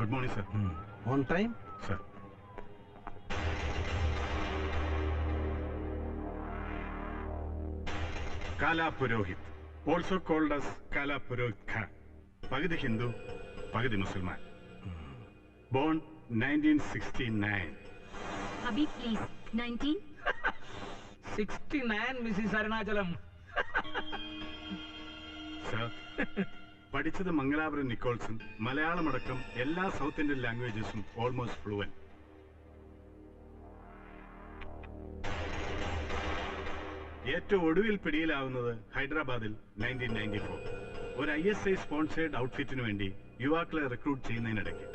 Good morning, sir. On time? Sir. Kala Purohit, also called as Kala Purohit Khan. Pagadi Hindu, Pagadi Muslim. Born 1969. Abhi, please. 19? 69, Mrs. Arunachalam. Sir. പഠിച്ചത് Mangalapuram Nicholson, Malayalam അടക്കം എല്ലാ south Indian ലാംഗ്വേജസും almost fluent. ഏറ്റവും ഒടുവിൽ പിടിയിലാവുന്നത് ഹൈദരാബാദിൽ 1994 ഒരു ISI sponsored ഔട്ട്ഫിറ്റിനു വേണ്ടി യുവാക്കളെ recruit ചെയ്യുന്നതിനിടയ്ക്ക്.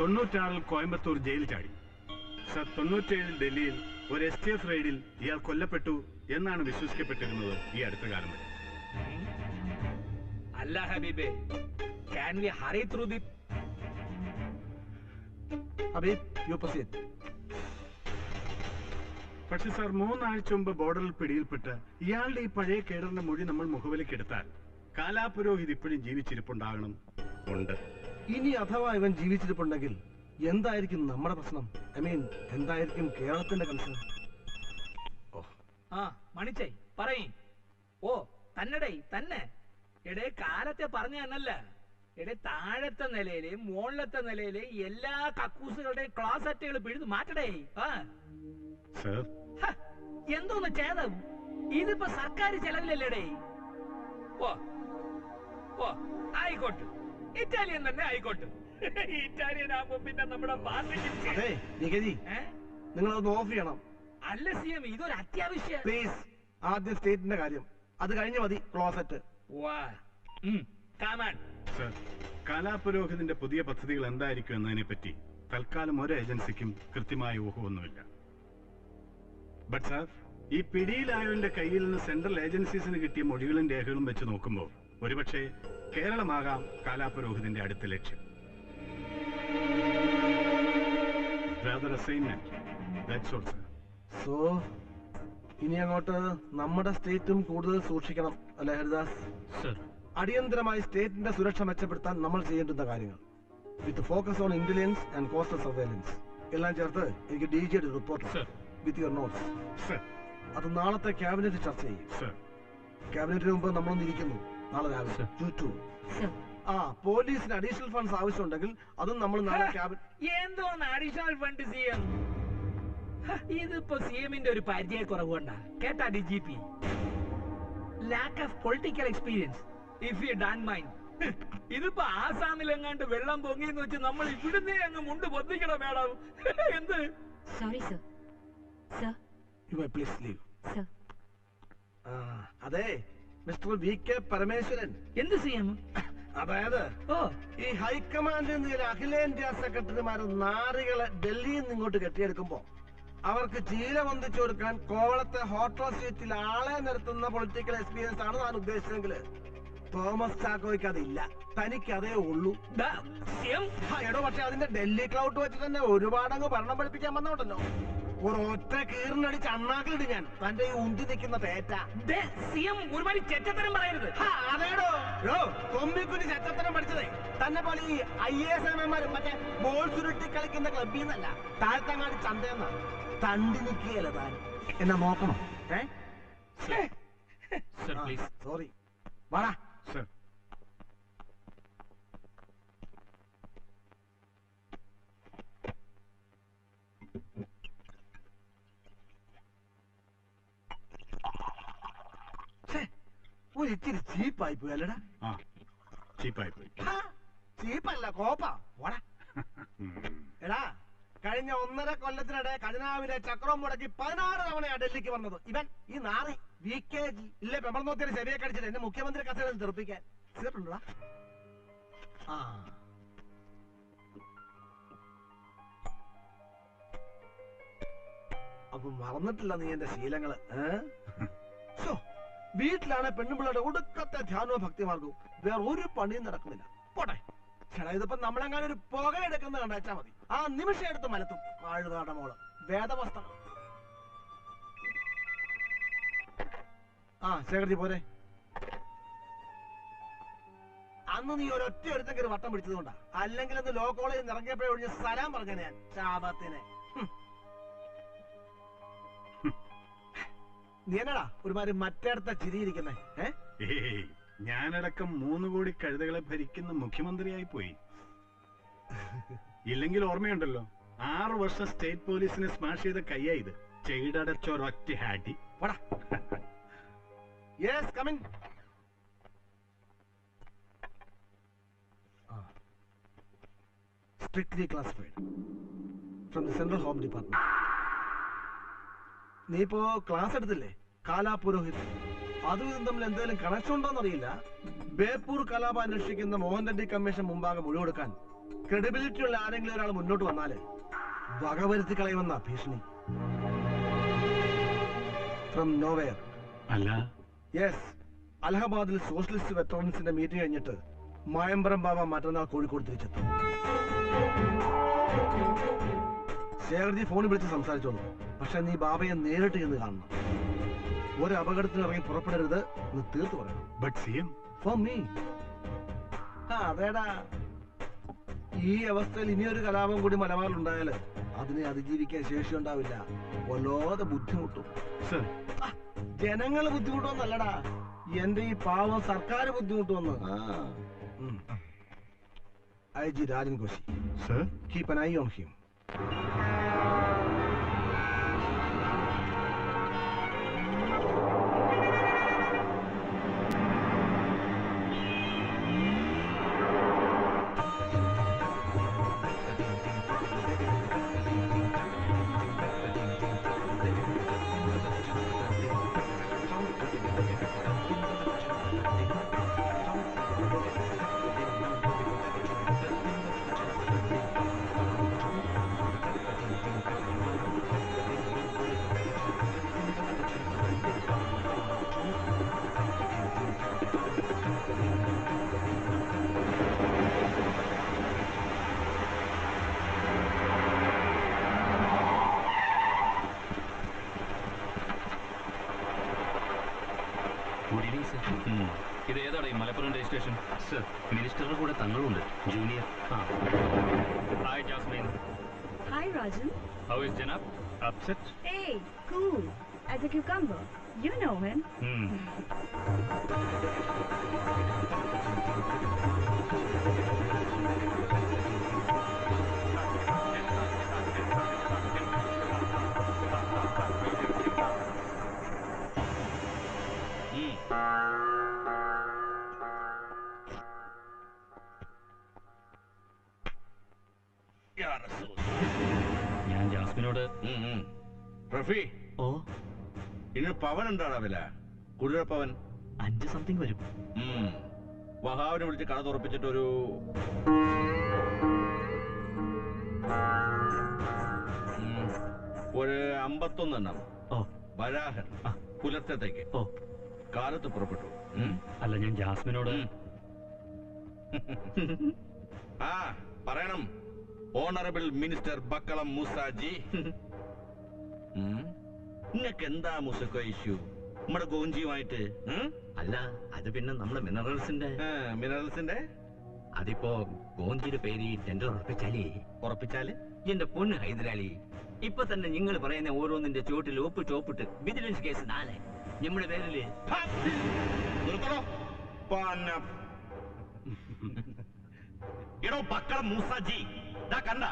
96 Coimbatore jail ചാടി. 97 ഡൽഹിയിൽ ഒരു STF റെയ്ഡിൽ ഇയാൾ കൊല്ലപ്പെട്ടു എന്നാണ് വിശ്വസിക്കപ്പെട്ടിരുന്നത് ഈ അടുത്ത കാലം വരെ. അല്ല ഹബീബേ, can we hurry through the... Habib, you proceed. പക്ഷെ സാർ 3 ആഴ്ച മുമ്പ് ബോർഡറിൽ പിടിയിൽപ്പെട്ട ഇയാളുടെ ഈ പഴയ കേഡറിന്റെ മൊഴി നമ്മൾ മുഖവിലക്കെടുത്താൽ കാലാപുരോഹിത് ഇപ്പോഴും ജീവിച്ചിരിപ്പുണ്ടാകണം. ഉണ്ട്. ഇനി അഥവാ ഇവൻ ജീവിച്ചിരിപ്പുണ്ടെങ്കിൽ എന്തായിരിക്കും നമ്മുടെ പ്രശ്നം? ഐ മീൻ, എന്തായിരിക്കും കേരളത്തിന്റെ കൺസേൺ? ആ മണിച്ചേ പറയ്. ഓ തന്നെടേ തന്നെ. എടേ കാലത്തെ പറഞ്ഞു തന്നല്ല. എടേ താഴത്തെ നിലയിലെ മുകളിലത്തെ നിലയിലെ എല്ലാ കക്കൂസുകളുടെയും ക്ലോസറ്റുകൾ പിഴുത് മാറ്റടേ. എന്തോന്ന് ചേതം, ഇതിപ്പോ സർക്കാർ ചെലവിലല്ലേടേ. ഓ ഓ ആയിക്കോട്ടെ, ഇറ്റാലിയൻ തന്നെ ആയിക്കോട്ടെ. ഇറ്റാലിയൻ ആകുമ്പോ പിന്നെ നമ്മുടെ നിങ്ങളൊന്ന് ഓഫ് ചെയ്യണം. അല്ല CM, ഇതൊരു അത്യാവശ്യം. പ്ലീസ്, ആദ്യം സ്റ്റേറ്റിന്റെ കാര്യം, അത് കഴിഞ്ഞ് മതി ക്ലോസറ്റ്. കാലാപുരോഹിതിന്റെ പുതിയ പദ്ധതികൾ എന്തായിരിക്കും എന്നതിനെ പറ്റി തൽക്കാലം ഒരു ഏജൻസിക്കും കൃത്യമായ ഊഹമൊന്നുമില്ല. ബട്ട് സാർ, ഈ പിടിയിലായവന്റെ കയ്യിൽ നിന്ന് സെൻട്രൽ ഏജൻസീസിന് കിട്ടിയ മൊഴികളും രേഖകളും വെച്ച് നോക്കുമ്പോൾ ഒരുപക്ഷെ കേരളമാകാം കാലാപുരോഹിതിന്റെ അടുത്ത ലക്ഷ്യം. Rather assignment. That's all, sir. So ഇനി അങ്ങോട്ട് നമ്മുടെ സ്റ്റേറ്റും കൂടുതൽ സൂക്ഷിക്കണം അല്ലേ ഹരിദാസ്? അടിയന്തരമായി സ്റ്റേറ്റിന്റെ സുരക്ഷ മെച്ചപ്പെടുത്താൻ നമ്മൾ ചെയ്യേണ്ടുന്ന കാര്യങ്ങൾ, വിത്ത് focus on intelligence and coastal surveillance എല്ലാം ചേർത്ത് എനിക്ക് DGയുടെ റിപ്പോർട്ട് വിത്ത് യുവർ നോട്ട്സ്. അത് നാളത്തെ ക്യാബിനറ്റ് ചർച്ച ചെയ്യും. ക്യാബിനറ്റിന് മുമ്പ് നമ്മളൊന്ന് ഇരിക്കുന്നു നാളെ രാവിലെ. ആ പോലീസിന് അഡീഷണൽ ഫണ്ട്സ് ആവശ്യമുണ്ടെങ്കിൽ അതും നമ്മൾ നാളെ ക്യാബിനറ്റ്. എന്തോന്ന് അഡീഷണൽ ഫണ്ട് CM? ഇതിപ്പോ CMന്റെ ഒരു പരിചയക്കുറവുകൊണ്ടാ കേട്ടാ DGP. Lack of political experience, if you don't mind. ഇതിപ്പോ ആസാമിലെങ്ങാണ്ട് വെള്ളം പൊങ്ങിയെന്ന് വെച്ച് നമ്മൾ ഇവിടുന്നേ അങ്ങ് മുണ്ട് പൊത്തിക്കണം മേഡം. എന്ത്? Sorry sir. Sir you may please leave. Sir. അതെ മിസ്റ്റർ VK പരമേശ്വരൻ. എന്ത് CM? അതായത് ഈ ഹൈക്കമാൻഡിൽ നിന്ന് അഖിലേന്ത്യാ സെക്രട്ടറിമാര് നാറികളെ ഡൽഹിയിൽ നിന്ന് ഇങ്ങോട്ട് കെട്ടിയെടുക്കുമ്പോ അവർക്ക് ചീല പൊന്തിച്ചു കൊടുക്കാൻ കോവളത്തെ ഹോട്ടൽ സീറ്റിൽ ആളെ നിർത്തുന്ന പൊളിറ്റിക്കൽ എക്സ്പീരിയൻസ് ആണ് ഞാൻ ഉദ്ദേശിച്ചെങ്കിൽ തോമസ് ചാക്കോയ്ക്ക് അതില്ല. തനിക്ക് അതേ ഉള്ളൂ. എടോ, പക്ഷെ അതിന്റെ ഡൽഹി ക്ലൗഡ് വെച്ച് തന്നെ ഒരുപാടങ്ങ് ഭരണം പഠിപ്പിക്കാൻ വന്നോണ്ടല്ലോ. ഒരൊറ്റ കീറിനടിച്ച് അണ്ണാക്കിലിട്ട് ഞാൻ തന്റെ ഈ ഉന്തി നിൽക്കുന്ന തേറ്റ. ഒരുപാട് ചെറ്റത്തരം പറയരുത്. അതേടോ കൊമ്മിക്കുഞ്ഞ് ചെറ്റത്തരം പഠിച്ചതേ തന്നെ പോലെ ഈ IAS എമാരും മറ്റേ ബോൾ ചുരുട്ടി കളിക്കുന്ന ക്ലബിൽ നിന്നല്ല, താഴ്ത്തങ്ങാടി ചന്തയെന്നാ. തണ്ടി നിൽക്കുകയല്ല താൻ. എന്നെ നോക്കണം. സോറി. വാടാ. സർ, ഒരു ഇച്ചിരി ചീപ്പായി പോയി അല്ലടാ. ആ ചീപ്പായി പോയി. ചീപ്പല്ല, കോപ്പാ. വാടാ. എടാ, കഴിഞ്ഞ 1.5 കൊല്ലത്തിനിടെ ഖജനാവിലെ ചക്രം മുടക്കി 16 തവണയാ ഡൽഹിക്ക് വന്നത് ഇവൻ. ഈ നാറി VKG ഇല്ലേ പെമ്പളന്നോത്തിയുടെ ചെവിയെ കടിച്ചിട്ട് എന്നെ മുഖ്യമന്ത്രി കസേരയിൽ തെറിപ്പിക്കാൻ ചെയ്തിട്ടുണ്ടോടാ. അപ്പൊ മറന്നിട്ടില്ല നീ എന്റെ ശീലങ്ങള്. വീട്ടിലാണ് പെണ്ണുപിള്ളയുടെ ഒടുക്കത്തെ ധ്യാനവും ഭക്തിമാർഗവും. വേറെ ഒരു പണിയും നടക്കുന്നില്ല. പോട്ടെ. ചേട്ടാ, ഇതിപ്പോ നമ്മളെങ്ങാനും ഒരു പുകയെടുക്കുന്ന കണ്ടാച്ചാ മതി, ആ നിമിഷം എടുത്ത് മലത്തും. ആഴുകാട മോള് വേദവസ്ത്രം. ശേഖർജി പോരെ. അന്ന് നീ ഒരൊറ്റ എടുത്തെങ്കിൽ ഒരു വട്ടം പിടിച്ചത് കൊണ്ടാ. അല്ലെങ്കിൽ അന്ന് ലോ കോളേജിൽ നിന്ന് ഇറങ്ങിയപ്പോഴേ ഒഴിഞ്ഞ സ്ഥലം പറഞ്ഞ ഞാൻ ശാപത്തിനെ. നീ എന്നടാ ഒരുമാതിരി മറ്റേടത്ത ചിരിയിരിക്കുന്നേ? ഞാനടക്കം 3 കോടി കഴുതകളെ ഭരിക്കുന്ന മുഖ്യമന്ത്രിയായി പോയി. ഇല്ലെങ്കിൽ ഓർമ്മയുണ്ടല്ലോ, 6 വർഷം സ്റ്റേറ്റ് പോലീസിനെ സ്മാഷ് ചെയ്ത കയ്യാ ഇത്. ചെയിടടച്ചൊരൊറ്റ ഹാഡി. Yes, come in. Strictly classified from the Central Home Department. നീ ഇപ്പോ ക്ലാസ് എടുത്തില്ലേ കാലാ പുരോഹിത്? അതും ഇതും തമ്മിൽ എന്തെങ്കിലും കണക്ഷൻ ഉണ്ടോന്നറിയില്ല. ബേപ്പൂർ കലാപം അന്വേഷിക്കുന്ന മോഹൻ റെഡ്ഡി കമ്മീഷൻ മുമ്പാകെ മൊഴി കൊടുക്കാൻ ക്രെഡിബിലിറ്റി ഉള്ള ആരെങ്കിലും ഒരാൾ മുന്നോട്ട് വന്നാല് വകവരുത്തി കളയുമെന്ന ഭീഷണി. From nowhere. അല്ല. യെസ്, അലഹബാദിൽ സോഷ്യലിസ്റ്റ് വെറ്ററൻസിന്റെ മീറ്റിംഗ് കഴിഞ്ഞിട്ട് മായമ്പരം ബാബ മറ്റന്നാൾ കോഴിക്കോട് തിരിച്ചെത്തും. ശേഖർജി ഫോണിൽ വിളിച്ച് സംസാരിച്ചോളൂ. പക്ഷെ നീ ബാബയെ നേരിട്ട് ചെന്ന് കാണണം. ഒരു അപകടത്തിന് ഇറങ്ങി പുറപ്പെടരുത് എന്ന് തീർത്തു പറയണം. But CM for me. അതേടാ, ഈ അവസ്ഥയിൽ ഇനിയൊരു കലാപം കൂടി മലബാറിലുണ്ടായാല് അതിനെ അതിജീവിക്കാൻ ശേഷി ഉണ്ടാവില്ല. വല്ലാതെ ബുദ്ധിമുട്ടും. ജനങ്ങള് ബുദ്ധിമുട്ടൊന്നല്ലടാ, എന്റെ ഈ പാവം സർക്കാർ ബുദ്ധിമുട്ടുവന്ന്. IG Rajan Koshy. Sir, keep an eye on him. ഇത് ഏതാണ് ഈ മലപ്പുറം രജിസ്ട്രേഷൻ? സർ, മിനിസ്റ്ററുടെ കൂടെ തങ്ങളുണ്ട്, junior. Hi Jasmine. Hi, Rajan. How is Janab? Upset? Hey, cool. As a cucumber. You know him. ഞാൻ ജാസ്മിനോട് റഫി, ഓ ഇനി പവൻ ഉണ്ടാടാ വില? കുതിര പവൻ 5 സംതിങ് വരും. വഹാവിനെ വിളിച്ച് കട തുറപ്പിച്ചിട്ടൊരു ഒരു 51 എണ്ണം. ഓ വരാഹൻ പുലർത്തത്തേക്ക് ഓ കാലത്ത് പുറപ്പെട്ടു. അല്ല, ഞാൻ ജാസ്മിനോട് ആ പറയണം. ഓണറബിൾ മിനിസ്റ്റർ ബക്കളം മൂസാജി, നിങ്ങക്ക് എന്താ മുസക്കോ ഇഷ്യൂ നമ്മുടെ ഗോഞ്ചിയുമായിട്ട്? അല്ല, അത് പിന്നെ നമ്മുടെ മിനറൽസിന്റെ അതിപ്പോ ഗോഞ്ചിയുടെ പേര് ടെൻഡർ ഉറപ്പിച്ചാല് എന്റെ പൊണ്ണ് ഹൈദരാലി, ഇപ്പൊ തന്നെ നിങ്ങൾ പറയുന്ന ഓരോന്നിന്റെ ചുവട്ടിൽ ഒപ്പിട്ട് വിജിലൻസ് കേസ് 4 നമ്മുടെ പേരില്. എടോ ബക്കളം മൂസാജി, കണ്ട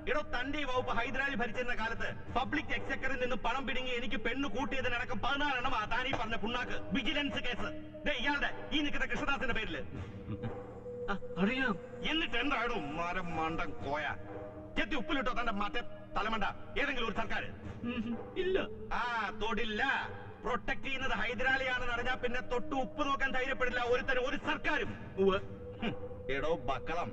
എടോ, തന്റെ ഈ വകുപ്പ് ഹൈദരാലി ഭരിച്ചിരുന്ന കാലത്ത് പബ്ലിക് എക്സെക്കറിൽ നിന്ന് പണം പിടുങ്ങി എനിക്ക് പെണ്ണ് കൂട്ടിയതിനടക്കം 14 എണ്ണം താനീ പറഞ്ഞ പുണ്ണാക്ക് വിജിലൻസ് കേസ്. ഇയാളുടെ ഈ നിൽക്കുന്ന കൃഷ്ണദാസിന്റെ പേരില്. അറിയാം. എന്നിട്ട് എന്താണോ മരം മണ്ടം കോയ ചെത്തി ഉപ്പിലിട്ടോ തന്റെ മറ്റേ തലമണ്ട ഏതെങ്കിലും ഒരു സർക്കാർ? ഇല്ല. തൊടില്ല. പ്രൊട്ടക്ട് ചെയ്യുന്നത് ഹൈദരാലിയാണെന്ന് അറിഞ്ഞാൽ പിന്നെ തൊട്ട് ഉപ്പ് നോക്കാൻ ധൈര്യപ്പെടില്ല ഒരുത്തരും ഒരു സർക്കാരും. എടോ ബക്കളം,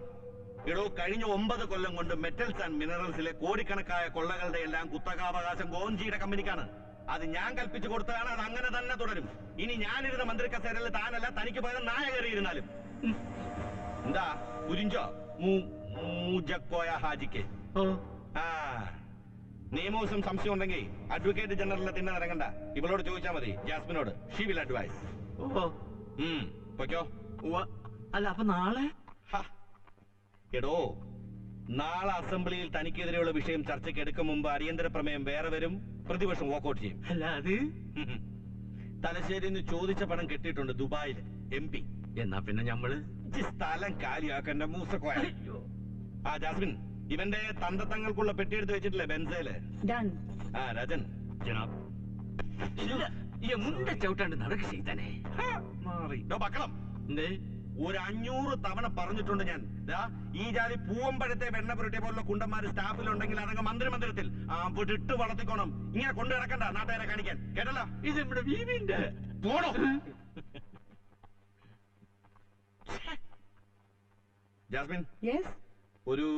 എടോ കഴിഞ്ഞ 9 കൊല്ലം കൊണ്ട് മെറ്റൽസ് ആൻഡ് മിനറൽസിലെ കോടിക്കണക്കായ കൊള്ളകളുടെ എല്ലാം കുത്തകാവകാശം ഗോഞ്ചിയുടെ കമ്പനിക്കാണ്. അത് ഞാൻ കൽപ്പിച്ചു കൊടുത്തതാണ്. അത് അങ്ങനെ തന്നെ തുടരും. ഇനി ഞാനിരുന്ന മന്ത്രി കസേരയിൽ താനല്ല, തനിക്ക് പകരം നായ കയറിയിരുന്നാലും. എന്താ കുരിഞ്ചോ മൂജക്കോയ ഹാജിക്ക്? നിയമവശം സംശയം ഉണ്ടെങ്കിൽ അഡ്വക്കേറ്റ് ജനറലിനെ തിന്നെ ഇറങ്ങണ്ട, ഇവളോട് ചോദിച്ചാൽ മതി, ജാസ്മിനോട്. She will advice. പൊയ്ക്കോ. അല്ല, അപ്പൊ നാളെ? എടോ, നാളെ അസംബ്ലിയിൽ തനിക്കെതിരെയുള്ള വിഷയം ചർച്ചയ്ക്ക് എടുക്കും മുമ്പ് അടിയന്തര പ്രമേയം വേറെ വരും, പ്രതിപക്ഷം വാക്കൗട്ട് ചെയ്യും. അല്ല അത് തലശ്ശേരിന്ന് ചോദിച്ച പണം കെട്ടിയിട്ടുണ്ട് ദുബായില് MP. എന്നാ പിന്നെ ഞമ്മള് സ്ഥലം കാലിയാക്കണ്ട മൂസക്കോയ. ജാസ്മിൻ, ഇവന്റെ തന്തത്തങ്ങൾക്കുള്ള പെട്ടിയെടുത്ത് വെച്ചിട്ടില്ലേ ബെൻസേല്? രാജൻ ജനാബ്. ഇല്ല, ഈ മുണ്ട ചവിട്ടാണ്ട് നടക്ക് ചെയ്താനേ മാറി. ബക്കളം, ഒരു 500 തവണ പറഞ്ഞിട്ടുണ്ട് ഞാൻ. ഈ ജാതി പൂവമ്പഴത്തെ വെണ്ണ പുരട്ടിയ പോലുള്ള കുണ്ടന്മാര് സ്റ്റാഫിലുണ്ടെങ്കിൽ അതങ്ങ് മന്ത്രിമന്ദിരത്തിൽ വിട്ട് വളർത്തിക്കോണം. ഇങ്ങനെ കൊണ്ടു കിടക്കണ്ട നാട്ടുകാരെ കാണിക്കാൻ, കേട്ടല്ലോ? ഇത് നമ്മുടെ വീവിന്റെ പോണോ? ജാസ്മിൻ, ഒരു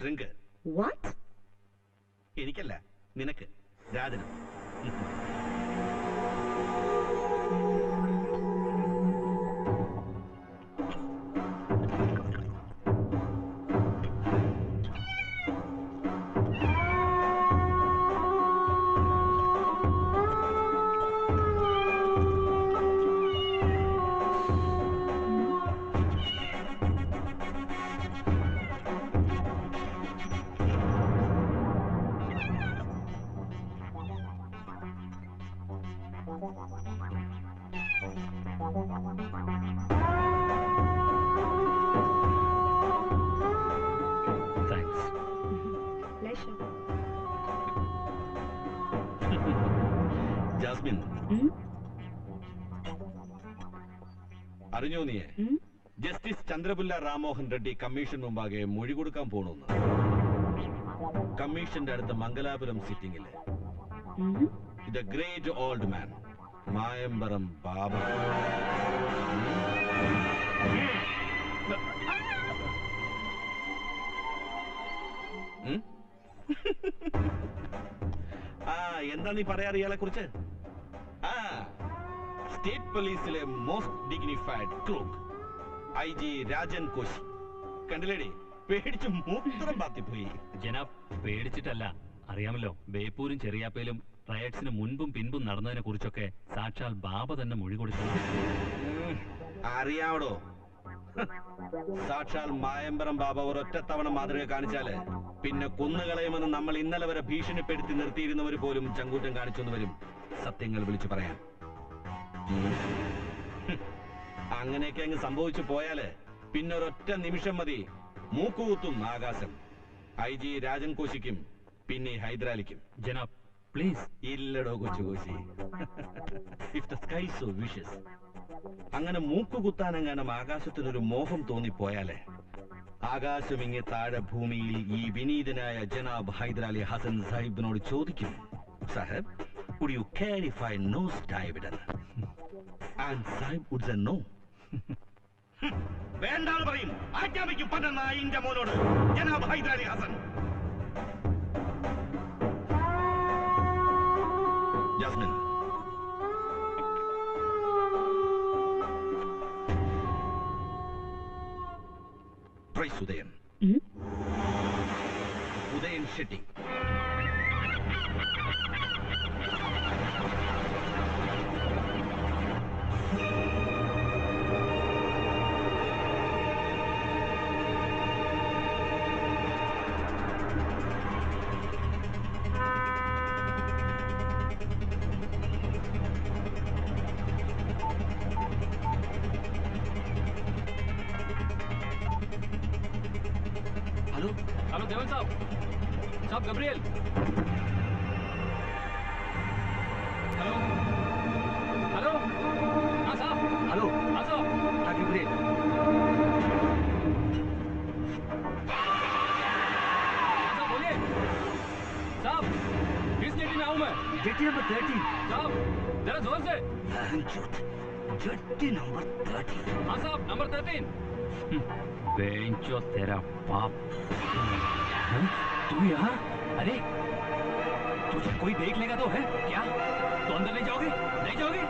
ഡ്രിങ്ക്. എനിക്കല്ല, നിനക്ക്, രാജന്. ജാസ്മിൻ, അറിഞ്ഞോ നീയെ ജസ്റ്റിസ് ചന്ദ്രപുല്ല രാമോഹൻ റെഡ്ഡി കമ്മീഷൻ മുമ്പാകെ മൊഴി കൊടുക്കാൻ പോണെന്ന്? കമ്മീഷന്റെ അടുത്ത മംഗലാപുരം സിറ്റിംഗില് ദ ഗ്രേറ്റ് ഓൾഡ് മാൻ മായമ്പറം ബാബ. എന്താ നീ പറയാറ് ഇയാളെ കുറിച്ച്? സ്റ്റേറ്റ് പോലീസിലെ most dignified crook IG Rajan Koshy. കണ്ടില്ലേടി, പേടിച്ച് മൂത്രം പാത്തിപ്പോയി. ജനാബ്, പേടിച്ചിട്ടല്ല, അറിയാമല്ലോ, ബേപ്പൂരും ചെറിയാപ്പയിലും റയറ്റ്സിന് മുൻപും പിൻപും നടന്നതിനെ കുറിച്ചൊക്കെ സാക്ഷാൽ ബാബ തന്നെ മൊഴി കൊടുത്തു. അറിയാവടോ, സാക്ഷാൽ മായമ്പറം ബാബ ഒരൊറ്റത്തവണ മാതൃക കാണിച്ചാല് പിന്നെ കൊന്നുകളയുമെന്ന് നമ്മൾ ഇന്നലെ വരെ ഭീഷണിപ്പെടുത്തി നിർത്തിയിരുന്നവർ പോലും ചങ്കൂറ്റം കാണിച്ചെന്ന് വരും സത്യങ്ങൾ വിളിച്ചു പറയാൻ. അങ്ങനെയൊക്കെ അങ്ങ് സംഭവിച്ചു പോയാല് പിന്നെ ഒരൊറ്റ നിമിഷം മതി മൂക്കുകുത്തും ആകാശം. IG രാജൻ കോശിക്കും പിന്നെ ഹൈദരാലിക്കും. ജനാബ് പ്ലീസ്. ഇല്ലടോ കൊച്ചു Koshy, if the sky so wishes. അങ്ങനെ മൂക്കുകുത്താനെങ്ങാനും ആകാശത്തിനൊരു മോഹം തോന്നിപ്പോയാലേ ആകാശം ഇങ്ങ് താഴെ ഭൂമിയിൽ ഈ വിനീതനായ ജനാബ് ഹൈദരാലി ഹസൻ സാഹിബിനോട് ചോദിക്കും, Sahib, would you care if I nose dive it? And Sahib would say no. വേണ്ടാന്ന് പറയും. ആജ്ഞാപിക്കും പന്ന നായിന്റെ മോനോട് ജനാബ് ഹൈദരാലി ഹസൻ. ജാസ്മിൻ, ട്രൈസ് ഉദയൻ. ഉദയൻ ഷെട്ടി. हेलो देवन साहब, साहब गब्रियल. Hello hello. हाँ साहब. हेलो. हाँ साहब. हाँ गब्रियल. हाँ साहब बोलिए. साहब किस जेटी में आऊँ मैं? Jetty number 13. साहब जरा जोर से. Jetty number 13. हाँ साहब नंबर 13. बेंचो तेरा बाप. तू यहाँ? अरे तुझे कोई देख लेगा तो है क्या? तो अंदर नहीं जाओगे? नहीं जाओगे?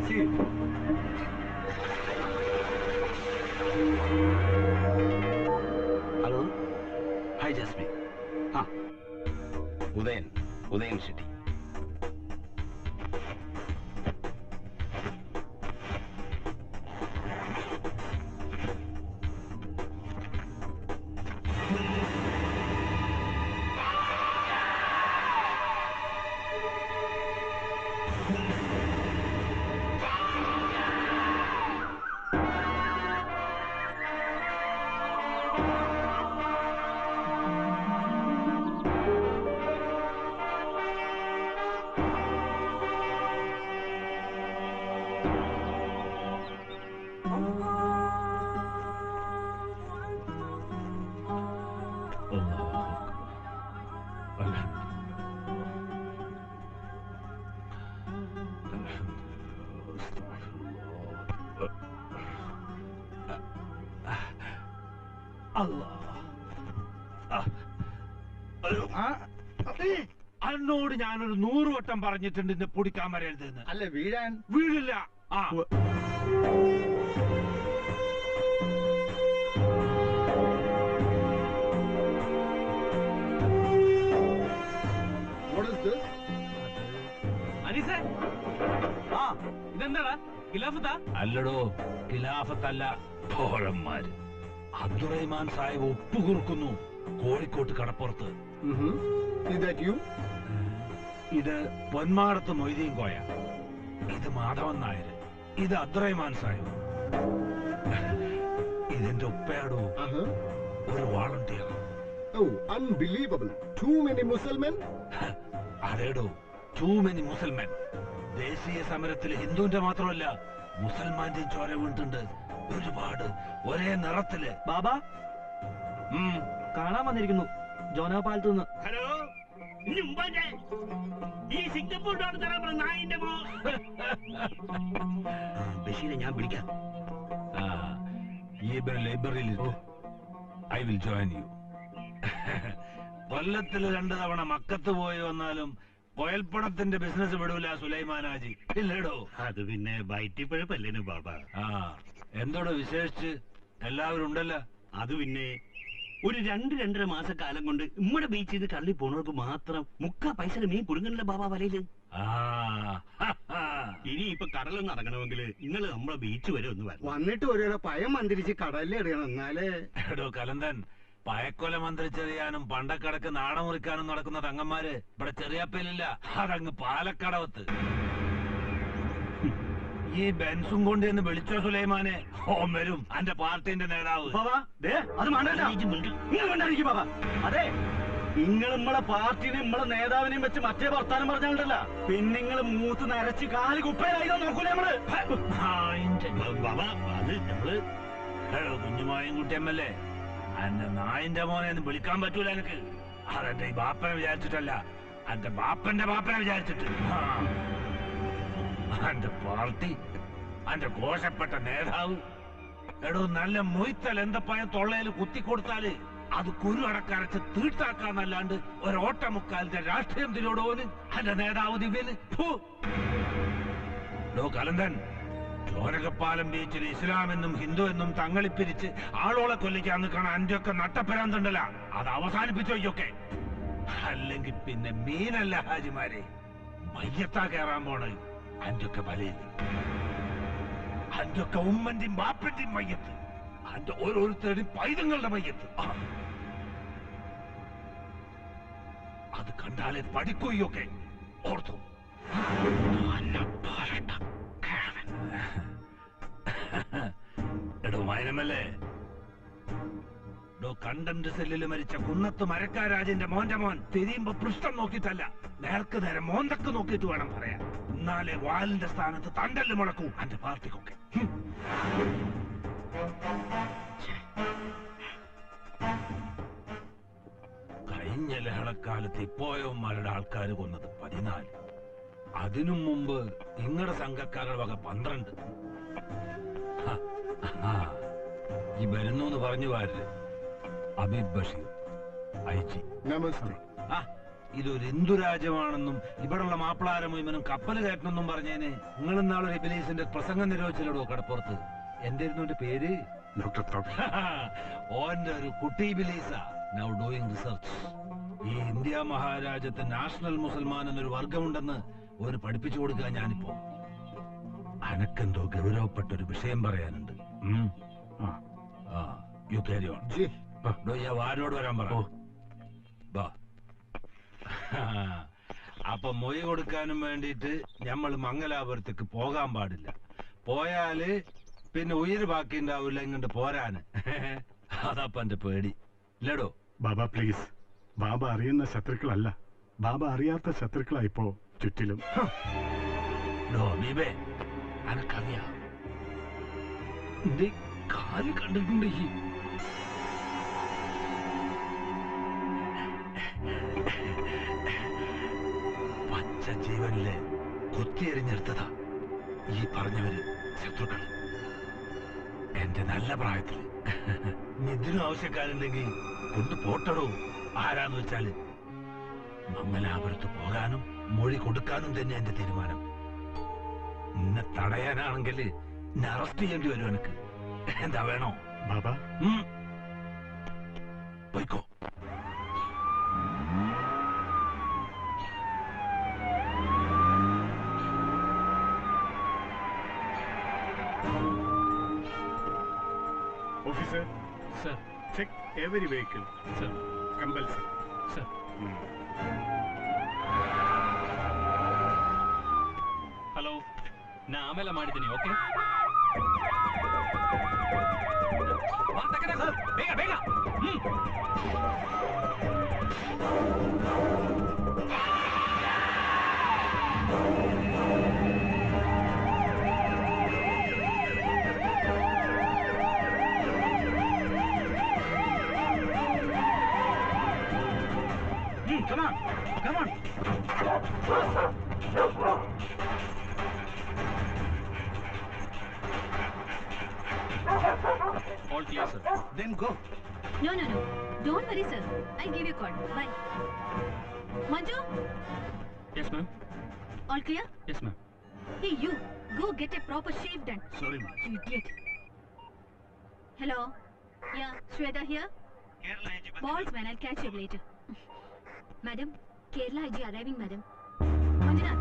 See. हेलो. हाय जैस्मिन. हाँ. उदयन शेट्टी. അന്നോട് ഞാനൊരു 100 വട്ടം പറഞ്ഞിട്ടുണ്ട് ഇന്ന് പൊടിക്കാൻ വരരുതെന്ന്. അല്ല വീഴാൻ. വീഴില്ല. ആ അനീസേ, ഇതെന്താടാ ഖിലാഫത്താ? അല്ലടോ, ഖിലാഫത്തല്ല, പോഴന്മാര്. അബ്ദുറഹ്മാൻ സാഹിബ് ഒപ്പുകുറുക്കുന്നു കോഴിക്കോട്ട് കടപ്പുറത്ത്. ഇത് പൊന്മാടത്ത് മൊയ്തീൻ കോയ, ഇത് മാധവൻ നായർ, ഇത് അബ്ദുറഹ്മാൻ സാഹിബ്, ഇതെന്റെ ഉപ്പയാടോ, ഒരു volunteer. Unbelievable. Too many Muslimen? അതേടോ, ടൂ മെനി മുസൽമാൻ. ദേശീയ സമരത്തിൽ ഹിന്ദുവിന്റെ മാത്രമല്ല മുസൽമാന്റെയും ചോര വീണിട്ടുണ്ട് ഒരുപാട്, ഒരേ നിറത്തില്. ബാബാ കാണാൻ വന്നിരിക്കുന്നു ജോനാപാലത്ത് നിന്ന്. ഹലോ, ഈ സിംഗപ്പൂർ നായിന്റെ ബഷീരെ ഞാൻ വിളിക്കാം. ഈ ലൈബ്രറിയിൽ ഐ വിൽ ജോയിൻ യു. കൊല്ലത്തിൽ 2 തവണ മക്കത്ത് പോയി വന്നാലും കോയൽപ്പണത്തിന്റെ ബിസിനസ് വിടൂല സുലൈമാനാജി, ഇല്ലേടോ? അത് പിന്നെ വയറ്റിപ്പഴപ്പല്ലേനു ബാബ. എന്തോടോ വിശേഷിച്ച്? എല്ലാവരും ഉണ്ടല്ലോ. അത് പിന്നെ ഒരു 2-2.5 മാസക്കാലം കൊണ്ട് നമ്മുടെ ബീച്ചിൽ നിന്ന് കള്ളി പോണവർക്ക് മാത്രം 3 പൈസ മീൻ കുടുങ്ങണില്ല ബാബ വലയില്. ഇനി ഇപ്പൊ കടലൊന്നും ഇറങ്ങണമെങ്കിൽ നിങ്ങൾ നമ്മളെ ബീച്ച് വരെ ഒന്ന് വന്നിട്ട് ഒരു പയം മന്ത്രിച്ച് കടലിൽ എറിയണം. എന്നാലേ എടോ കലന്തൻ, പയക്കൊല മന്ത്രിച്ചെറിയാനും പണ്ടക്കടക്ക് നാടമുറിക്കാനും നടക്കുന്ന തങ്ങന്മാര് ഇവിടെ ചെറിയപ്പേലില്ല, അതങ്ങ് പാലക്കടവത്ത്. ഈ ബെൻസും കൊണ്ട് എന്ന് വിളിച്ചോ സുലൈമാനെ? ഓം വരും, അന്റെ പാർട്ടിന്റെ നേതാവ്. അതെ നിങ്ങൾ നമ്മളെ പാർട്ടിനെ നമ്മളെ നേതാവിനെയും വെച്ച് മറ്റേ വർത്താനം പറഞ്ഞാലുണ്ടല്ല പിന്നെ നിങ്ങൾ മൂത്ത് നരച്ച് കാല് കുപ്പയിലായില്ലോ നോക്കൂലേ നമ്മള് അത് നമ്മള് കുഞ്ഞുമായും കുട്ടിയമ്മല്ലേ എന്റെ നായിന്റെ മോനെ ഒന്നും വിളിക്കാൻ പറ്റൂല എനിക്ക്. അതെന്റെ ഈ ബാപ്പനെ വിചാരിച്ചിട്ടല്ല, എന്റെ ബാപ്പന്റെ ബാപ്പനെ വിചാരിച്ചിട്ട്. എന്റെ പാർട്ടി, എന്റെ ഘോഷപ്പെട്ട നേതാവ്, എടോ നല്ല മൊയ്ത്തൽ എന്തപ്പായ തൊള്ളയിൽ കുത്തിക്കൊടുത്താല് അത് കുരു അടക്കരച്ച് തീർത്താക്കാന്നല്ലാണ്ട് ഒരോട്ടമുക്കാലിന്റെ രാഷ്ട്രീയം തിരോടോന് എന്റെ നേതാവ് ദിവ്യന്. കലന്തൻ, ചോരകപ്പാലം ബീച്ചിൽ ഇസ്ലാം എന്നും ഹിന്ദു എന്നും തങ്ങളിപ്പിരിച്ച് ആളോളെ കൊല്ലിക്കാൻ നിൽക്കണ അന്റെ ഒക്കെ നട്ടപ്പരാന്തണ്ടല്ല, അത് അവസാനിപ്പിച്ചോക്കെ. അല്ലെങ്കിൽ പിന്നെ മീനല്ല ഹാജിമാരെ, മയ്യത്താ കയറാൻ പോണ അന്റെ ഒക്കെ വലയില്. അന്റെ ഒക്കെ ഉമ്മന്റെയും ബാപ്പന്റെയും മയ്യത്ത്, അന്റെ ഓരോരുത്തരുടെയും പൈതങ്ങളുടെ മയ്യത്ത്. അത് കണ്ടാലേ പഠിക്കുകയൊക്കെ ഓർത്തു. എടോ മൈനമല്ലേ, കണ്ടന്റ് സെല്ലിൽ മരിച്ച കുന്നത്ത് മരക്കാരാജിന്റെ മോന്റെ മോൻ തിരിയുമ്പോ പൃഷ്ഠം നോക്കിയിട്ടല്ല, നേർക്ക് നേരെ മോന്തക്ക് നോക്കിയിട്ട് വേണം പറയാൻ. എന്നാലേ വാലിന്റെ സ്ഥാനത്ത് തണ്ടല് മുളക്കൂ എന്റെ പാർട്ടിക്കൊക്കെ. കഴിഞ്ഞ ലഹളക്കാലത്ത് ഇപ്പോയവന്മാരുടെ ആൾക്കാർ കൊന്നത് 14, അതിനു മുമ്പ് നിങ്ങളുടെ സംഘക്കാരുടെ വക 12. ഈ വരുന്നു എന്ന് പറഞ്ഞു വാരര് അബീബ് ബഷീർ IG. നമസ്തേ. ഇതൊരു ഹിന്ദു രാജ്യമാണെന്നും ഇവിടെയുള്ള മാപ്പിളാര മുഴുവനും കപ്പൽ കയറ്റണമെന്നും പറഞ്ഞേന് നിങ്ങൾ ഇന്നാളൊരു ഇബിലീസിന്റെ പ്രസംഗം നിരോധിച്ചില്ലടോ കടപ്പുറത്ത്. എന്തായിരുന്നു പേര്? ഓന്റെ ഒരു കുട്ടി ഇബിലീസാ നൗ ഡൂയിങ് റിസർച്ച്. ഈ ഇന്ത്യ മഹാരാജ്യത്ത് നാഷണൽ മുസൽമാൻ എന്നൊരു വർഗമുണ്ടെന്ന് ഓന് പഠിപ്പിച്ചു കൊടുക്കാൻ ഞാനിപ്പോ. അനക്കെന്തോ ഗൗരവപ്പെട്ട ഒരു വിഷയം പറയാനുണ്ട്. You carry on. ആരോട് വരാൻ പറ. അപ്പൊ മൊഴി കൊടുക്കാനും വേണ്ടിയിട്ട് നമ്മൾ മംഗലാപുരത്തേക്ക് പോകാൻ പാടില്ല. പോയാല് പിന്നെ ഉയിര് ബാക്കി ഉണ്ടാവില്ല ഇങ്ങോട്ട് പോരാന്. അതപ്പ എന്റെ പേടി ഇല്ലടോ. ബാബ പ്ലീസ്, ബാബ അറിയുന്ന ശത്രുക്കളല്ല, ബാബ അറിയാത്ത ശത്രുക്കളായിപ്പോ ചുറ്റിലും. അനക്കറിയാ എന്റെ കാല് കണ്ടിട്ടുണ്ട്. ഈ പച്ച ജീവനില് കൊത്തിയെറിഞ്ഞെടുത്തതാ ഈ പറഞ്ഞവര് ശത്രുക്കള്. എന്റെ നല്ല പ്രായത്തില് ഇതിനും ആവശ്യക്കാരുണ്ടെങ്കിൽ കൊണ്ട് പോട്ടടോ. ആരാന്ന് വെച്ചാല് മംഗലാപുരത്ത് പോകാനും മൊഴി കൊടുക്കാനും തന്നെ എന്റെ തീരുമാനം. എന്നെ തടയാനാണെങ്കിൽ എന്നെ അറസ്റ്റ് ചെയ്യേണ്ടി വരും. എനിക്ക് എന്താ വേണോ ബാബ? പോയിക്കോ. Officer, sir, check every vehicle. sir, Compulsory. sir. Hello, ನಾ ಆಮೇಲೆ ಮಾಡಿದ್ದೀನಿ. ಓಕೆ, ಬೇಗ ಬೇಗ. Come on, come on. All clear, sir. Then go. No. Don't worry, sir. I'll give you a call. Bye. Manju, Yes, ma'am. all clear? Yes, ma'am. Hey, you. Go get a proper shave done. Sorry, ma'am. You idiot. Hello? Yeah, Shweta here? Balls, man. I'll catch you later. Madam, Kerala IG arriving, madam. Manjuna.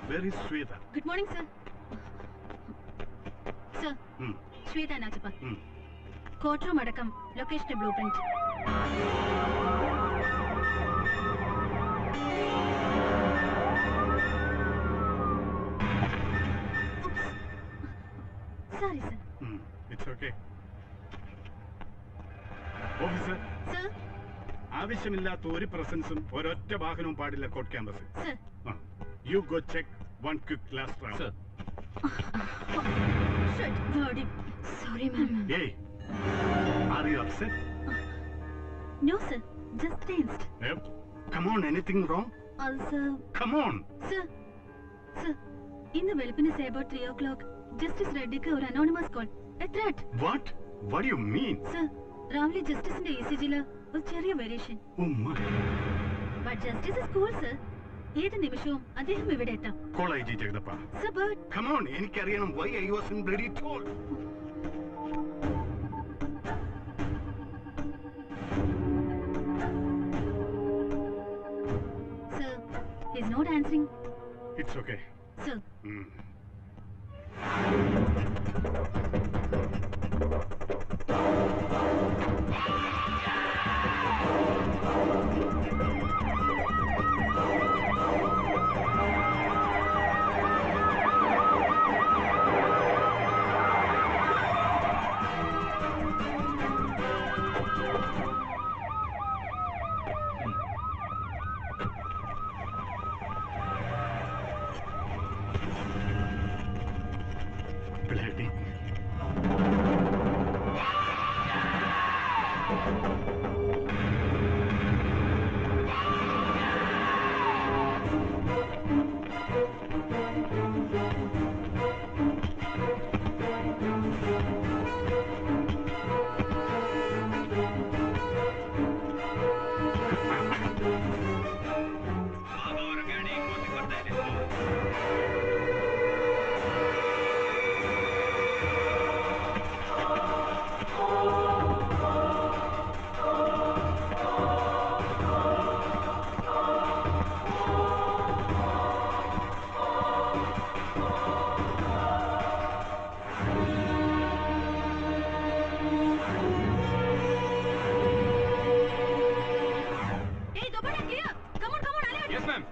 Where is Shweta? Good morning, sir. Sir, Shweta Nachappa. Courtroom adakam, location blueprint. Sorry, sir. It's okay. Officer, Sir, ആവശ്യമില്ലാത്ത ഒരു പ്രസൻസും ഒരൊറ്റ വാഹനവും പാടില്ല court ക്യാമ്പസിൽ. sir. You go check one quick last round. Sir. Shit, bloody. Sorry, ma'am. Hey, are you upset? No, sir. Just tensed. Yep. Come on, anything wrong? Also, Come on. sir. Sir, in the Velpine say about 3 o'clock, Justice Reddyക്ക് ഒരു anonymous call. A threat. What? What do you mean? Sir, രാവിലെ ജസ്റ്റിസിന്റെ ECG-ല് ഒരു ചെറിയ variation. Oh my. But justice is cool, sir. ഏത് നിമിഷവും അദ്ദേഹം ഇവിടെ എത്താം. Call IG ജഗദപ്പ. Sir, but Come on, എനിക്കറിയണം why I wasn't bloody told. sir, he's not answering. It's okay. Sir, Bloody. hey, Dobana here. Come on, alert. Yes, ma'am.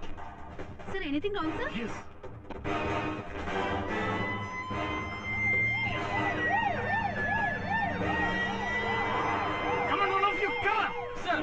Sir, anything wrong, sir? Yes. Come on, all of you, come on. Sir.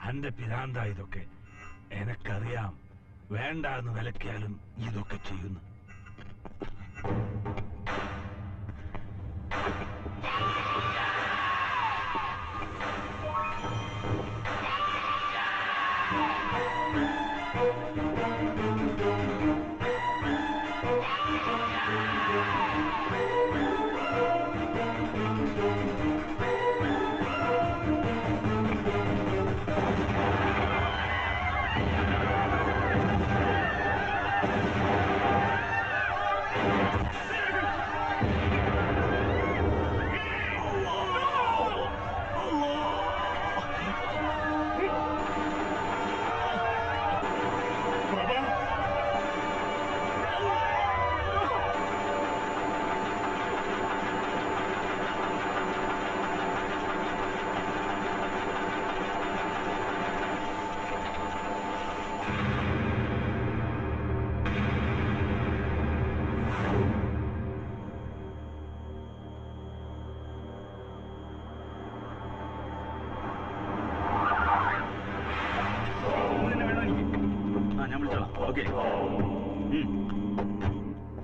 അന്റെ പിരാന്ത ഇതൊക്കെ എനക്കറിയാം. വേണ്ട എന്ന് വിലക്കിയാലും ഇതൊക്കെ ചെയ്യുന്നു.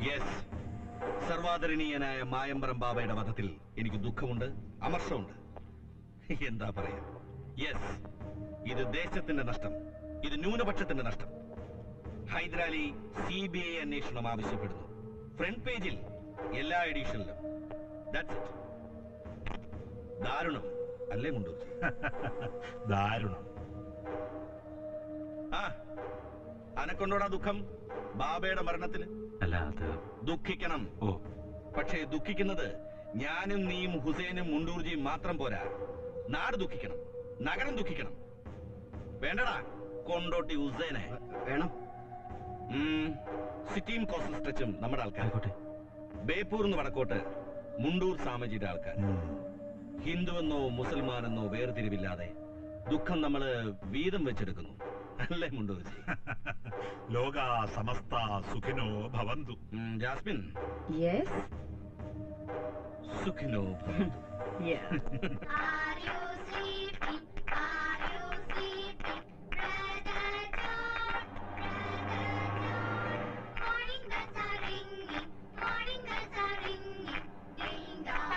Yes, സർവാദരണീയനായ മായമ്പറം ബാബയുടെ വധത്തിൽ എനിക്ക് ദുഃഖമുണ്ട്, അമർഷമുണ്ട്. എന്താ പറയാ? യെസ്, ഇത് ദേശത്തിന്റെ നഷ്ടം, ഇത് ന്യൂനപക്ഷത്തിന്റെ നഷ്ടം. ഹൈദരാലി CBI അന്വേഷണം ആവശ്യപ്പെടുന്നു. ഫ്രണ്ട് പേജിൽ എല്ലാ എഡിഷനിലും. That's it. ദാരുണം അല്ലേ മുണ്ടൂർജി? ദാരുണം. ആ, അനക്കൊണ്ടോടാ ദുഃഖം ബാബയുടെ മരണത്തിന്? അല്ല, അത് ദുഃഖിക്കണം. ഓ, പക്ഷേ ദുഃഖിക്കുന്നത് ഞാനും നീയും ഹുസൈനും മുണ്ടൂർജിയും മാത്രം പോരാ. നാട് ദുഃഖിക്കണം, നഗരം ദുഃഖിക്കണം, വേണ്ടടാ, കൊണ്ടോട്ടി ഉസൈനെ വേണം. സിറ്റിയും കോസ്റ്റൽ സ്ട്രെച്ചും നമ്മുടെ ആൾക്കാർ. ബേപ്പൂർന്ന് വടക്കോട്ട് മുണ്ടൂർ സാമജിയുടെ ആൾക്കാർ. ഹിന്ദുവെന്നോ മുസൽമാനെന്നോ വേർതിരിവില്ലാതെ ദുഃഖം നമ്മള് വീതം വെച്ചെടുക്കുന്നു. അല്ലേ മുണ്ടൂർജി? ലോക സമസ്ത സുഖിനോ ഭവന്തു. ജാസ്മിൻ. യെസ്. സുഖിനോ ഭവന്തു. Are you sleeping? Are you sleeping? Brother John, morning bells are ringing, morning bells are ringing, ding dong.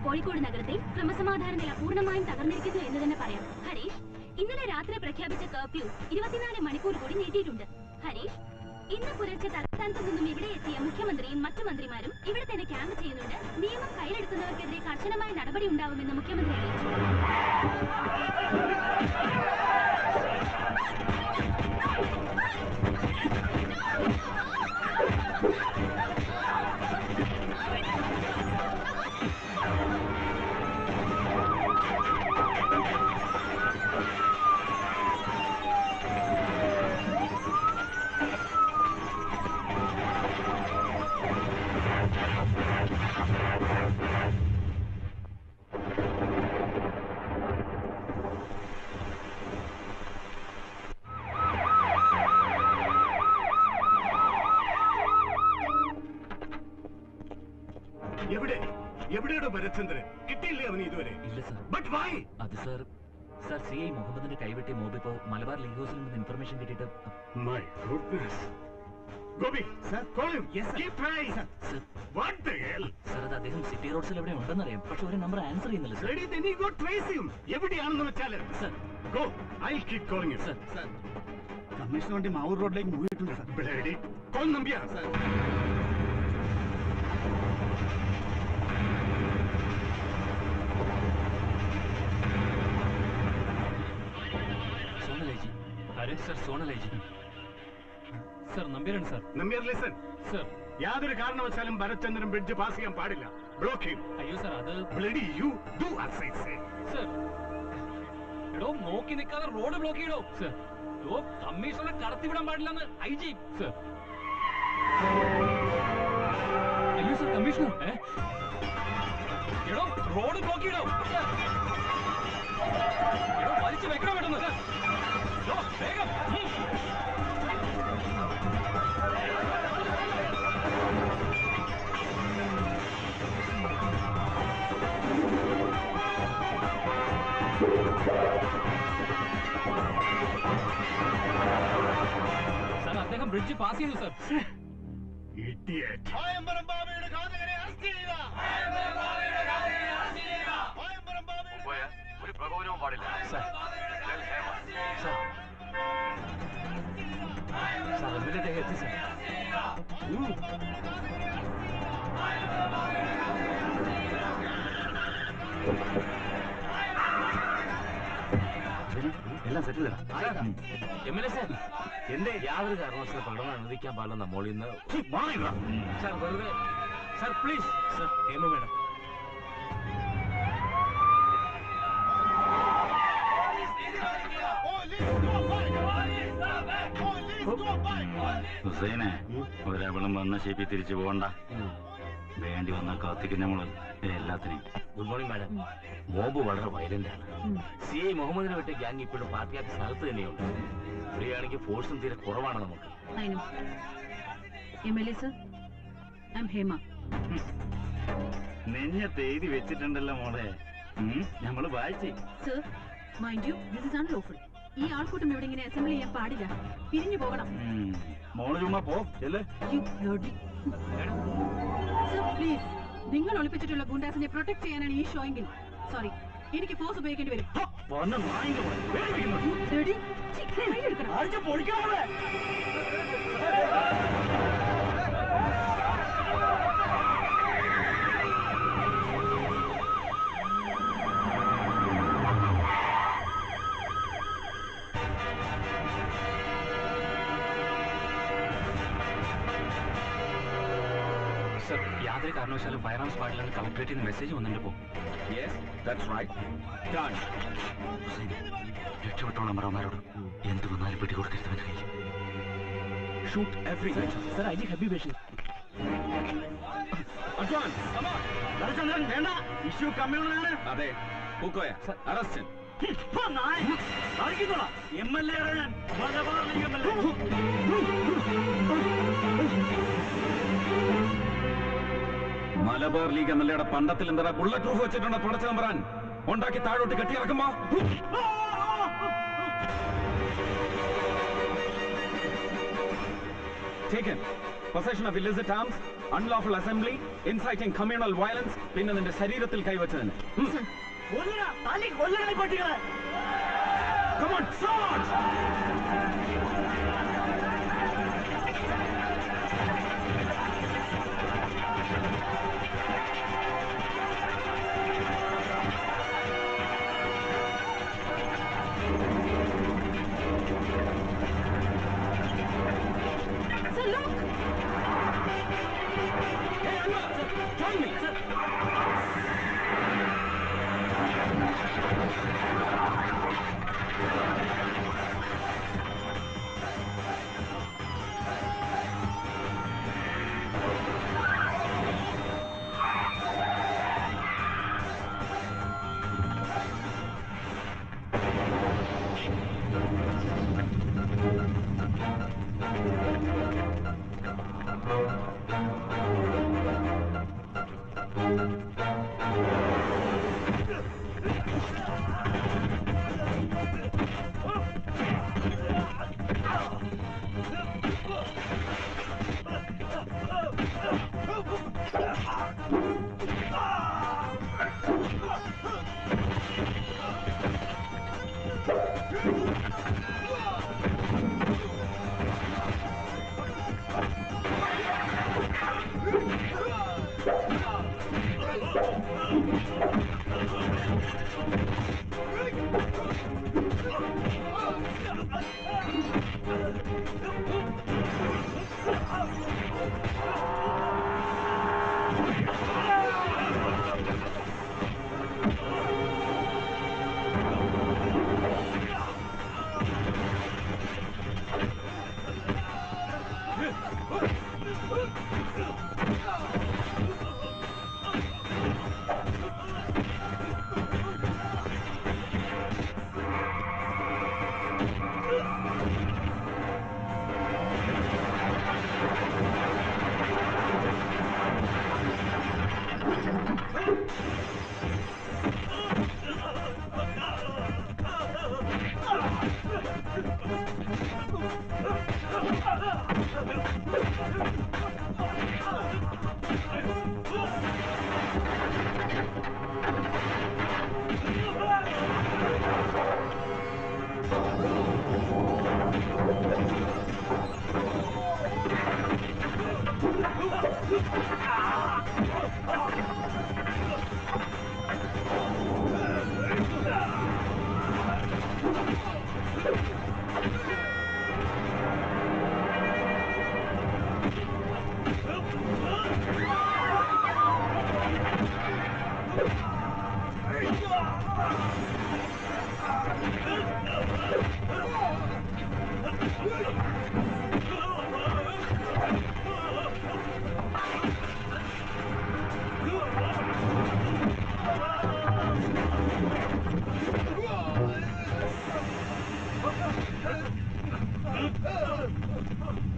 Kozhikode നഗരത്തിൽ ക്രമസമാധാന നില പൂർണ്ണമായും തകർന്നിരിക്കുന്നു എന്ന് തന്നെ പറയാം. ഹരീഷ്, ഇന്നലെ രാത്രി പ്രഖ്യാപിച്ച കർഫ്യൂ 24 മണിക്കൂർ കൂടി നീട്ടിയിട്ടുണ്ട്. ഹരീഷ്, ഇന്ന് പുലർച്ചെ തലസ്ഥാനത്തു നിന്നും ഇവിടെ എത്തിയ മുഖ്യമന്ത്രിയും മറ്റു മന്ത്രിമാരും ഇവിടെ തന്നെ ക്യാമ്പ് ചെയ്യുന്നുണ്ട്. നിയമം കയ്യിലെടുക്കുന്നവർക്കെതിരെ കർശനമായ നടപടി ഉണ്ടാവുമെന്ന് മുഖ്യമന്ത്രി അറിയിച്ചു. എവിടെയോ ഭരത്ചന്ദ്രൻ കിട്ടിയില്ലേ അവന് ഇതുവരെ? ഇല്ല സർ. But why? അത് സർ CI മുഹമ്മദിന്റെ കൈവെട്ടി മോബ് ഇപ്പോ മലബാർ ലീഗ് ഹൗസിൽ നിന്ന് ഇൻഫർമേഷൻ കിട്ടിയിട്ട് my goodness. Gopi sir, call him. Keep trying. Sir. What the hell? Sir, അത് അദ്ദേഹം സിറ്റി റോഡ്സിൽ എവിടെ ഉണ്ടെന്നറിയാം, പക്ഷെ ഒരു നമ്പർ ആൻസർ ചെയ്യുന്നില്ല sir. Ready, then you go trace him. എവിടെയാണെന്ന് വെച്ചാൽ sir. Go, I'll keep calling him. Sir. Commission വണ്ടി മാവൂർ റോഡിലേക്ക് മൂവിയിട്ടുണ്ട് സാർ. Bloody call Nambiar. സോണലേജി. ആര് സർ? സോണലേജി. സർ, നമ്പ്യാരാണ് സർ. നമ്പ്യാർ ലിസൺ. സർ. യാതൊരു കാരണവശാലും ഭരത്ചന്ദ്രൻ ബ്രിഡ്ജ് പാസ് ചെയ്യാൻ പാടില്ല. Block him. അയ്യോ സർ, അത് bloody you do as I say. Sir. എടോ, നോക്കി നിൽക്കാതെ റോഡ് ബ്ലോക്ക് ചെയ്യടോ. സർ. എടോ, കമ്മീഷണറെ കടത്തിവിടാൻ പാടില്ലെന്ന് IG. സർ. അയ്യോ സർ, കമ്മീഷണർ. എടോ, റോഡ് ബ്ലോക്ക് ചെയ്യടോ. എടോ, വലിച്ചു വെക്കണോ പെട്ടെന്ന്. എടോ, വേഗം. സർ, അദ്ദേഹം ബ്രിഡ്ജ് പാസ് ചെയ്തു സർ. Idiot. ഒരു പ്രകോപനവും പാടില്ല സർ. സർ, എത്തി സർ. എല്ലാം സെറ്റിൽ MLA സാർ, എന്റെ യാതൊരു കാരണവശാലും പഠനം അനുവദിക്കാൻ പാടില്ലെന്ന മോളിൽ നിന്ന് സാർ. വെറുതെ sir, please sir. Hema madam. ഹുസൈനെ ഒരവളും വന്ന ഷേപ്പിൽ തിരിച്ചു പോകണ്ട. വേണ്ടി വന്നാൽ കാത്തിക്കും നമ്മള് എല്ലാത്തിനെയും. Good morning madam. മോബ് വളരെ വയലന്റ് ആണ്. CI മുഹമ്മദിനെ വിട്ട് ഗ്യാങ് ഇപ്പോഴും പാർട്ടിയാത്ത സ്ഥലത്ത് തന്നെയുണ്ട്. ഇവിടെയാണെങ്കിൽ ഫോഴ്സും തീരെ കുറവാണ് നമുക്ക്. നെഞ്ഞത്ത് എഴുതി വെച്ചിട്ടുണ്ടല്ലോ മോളെ. നമ്മള് വായിച്ചേ. ഈ ആൾക്കൂട്ടം ഇവിടെ ഇങ്ങനെ അസംബിൾ ചെയ്യാൻ പാടില്ല. പിരിഞ്ഞു പോകണം. മോള് ചുമ്മാ പോ. പ്ലീസ്, നിങ്ങൾ ഒളിപ്പിച്ചിട്ടുള്ള ഗുണ്ടാസിനെ പ്രൊട്ടക്ട് ചെയ്യാനാണ് ഈ ഷോയെങ്കിൽ സോറി, എനിക്ക് ഫോഴ്സ് ഉപയോഗിക്കേണ്ടി വരും. സർ, യാതൊരു കാരണവശാലും ഫയർ ആംസ് പാടില്ലെന്ന് കളക്ടറേറ്റിൽ നിന്ന് മെസ്സേജ് വന്നിട്ട് പോകും. രക്ഷപ്പെട്ടോളാം മറവന്മാരോട്. എന്ത് വന്നാലും പിടി കൊടുക്കരുത് കയ്യിൽ. Shoot every sir. I G Hebei Basheer. വേണ്ട, ഇഷ്യൂ കമ്മ്യൂണലാണ്. അതെ, Pookoya arrest. Malabar league MLA പണ്ടത്തിൽ എന്താ ബുള്ളറ്റ് പ്രൂഫ് വെച്ചിട്ടുണ്ട് പടച്ചു നമ്പറാൻ ഉണ്ടാക്കി താഴോട്ട് കെട്ടിയിറക്കുമ്പോ taken possession of illicit arms, unlawful assembly, inciting communal violence, പിന്നെ നിന്റെ ശരീരത്തിൽ കൈവച്ചതിന്. Come on, charge! Hey, Anwar, join me.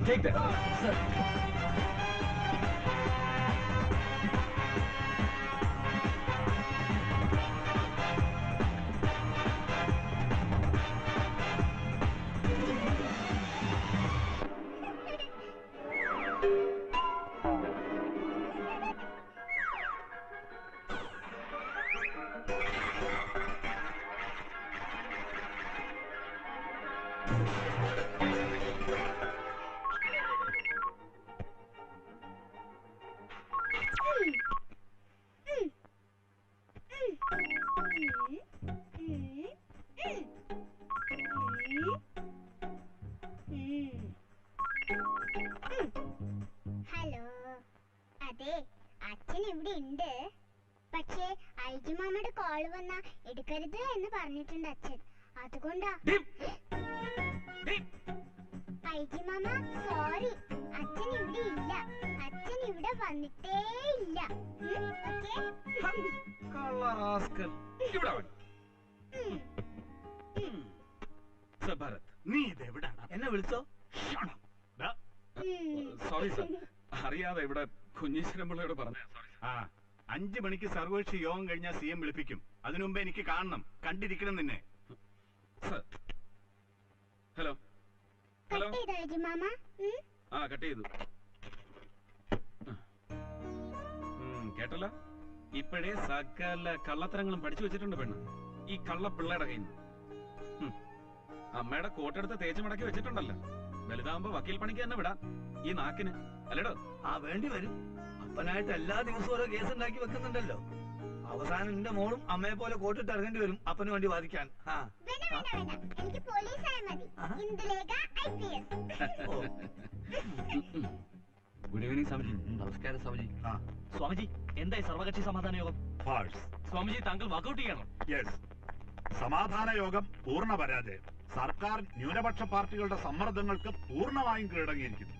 Take that. Sir. Hello, അതെ അച്ഛൻ ഇവിടെ ഉണ്ട്. പക്ഷേ ഐജിമാമയുടെ കോള് വന്നാ എടുക്കരുത് എന്ന് പറഞ്ഞിട്ടുണ്ട് അച്ഛൻ. അതുകൊണ്ടാ. ഐജിമാമ സോറി, അച്ഛൻ ഇവിടെ ഇല്ല. അച്ഛൻ ഇവിടെ വന്നിട്ടേ ഇല്ല. നീ ഇതെവിടാണ്? എന്നെ വിളിച്ചോ? സോറി സർ, അറിയാതെ ഇവിടെ കുഞ്ഞീശ്വരമ്പിള്ളയോട് പറഞ്ഞു. ആ 5 മണിക്ക് സർവകക്ഷി യോഗം കഴിഞ്ഞാൽ CM വിളിപ്പിക്കും. അതിനുമുമ്പ് എനിക്ക് കാണണം, കണ്ടിരിക്കണം നിന്നെ. Hello hello. ആ കട്ട് ചെയ്തു. കേട്ടല്ലോ, ഇപ്പോഴേ സകല കള്ളത്തരങ്ങളും പഠിച്ചു വെച്ചിട്ടുണ്ട് പെണ്ണ്, ഈ കള്ള പിള്ളയുടെ കയ്യിൽ നിന്ന്. അമ്മയുടെ കോട്ടെടുത്ത് തേച്ച് മടക്കി വെച്ചിട്ടുണ്ടല്ലോ. വലുതാകുമ്പോ വക്കീൽ പണിക്ക് തന്നെ വിടാം ഈ നാക്കിന്, അല്ലടോ? ആ വേണ്ടി വരും. അപ്പനായിട്ട് എല്ലാ ദിവസവും ഓരോ കേസ് ഉണ്ടാക്കി വെക്കുന്നുണ്ടല്ലോ. അവസാനം എന്റെ മോളും അമ്മയെ പോലെ കോട്ടിട്ട് ഇറങ്ങേണ്ടി വരും അപ്പന് വേണ്ടി വാദിക്കാൻ. എനിക്ക് പോലീസായ മതി. Indulekha IPS. Good evening Swamiji. നമസ്കാരം സ്വാമിജി. സ്വാമിജി, എന്തായി സർവകക്ഷി സമാധാന യോഗം? സ്വാമിജി, താങ്കൾ വർക്കൗട്ട് ചെയ്യണം. യെസ്, സമാധാന യോഗം പൂർണ്ണ പരാജയം. സർക്കാർ ന്യൂനപക്ഷ പാർട്ടികളുടെ സമ്മർദ്ദങ്ങൾക്ക് പൂർണ്ണമായും കീഴടങ്ങിയിരിക്കുന്നു.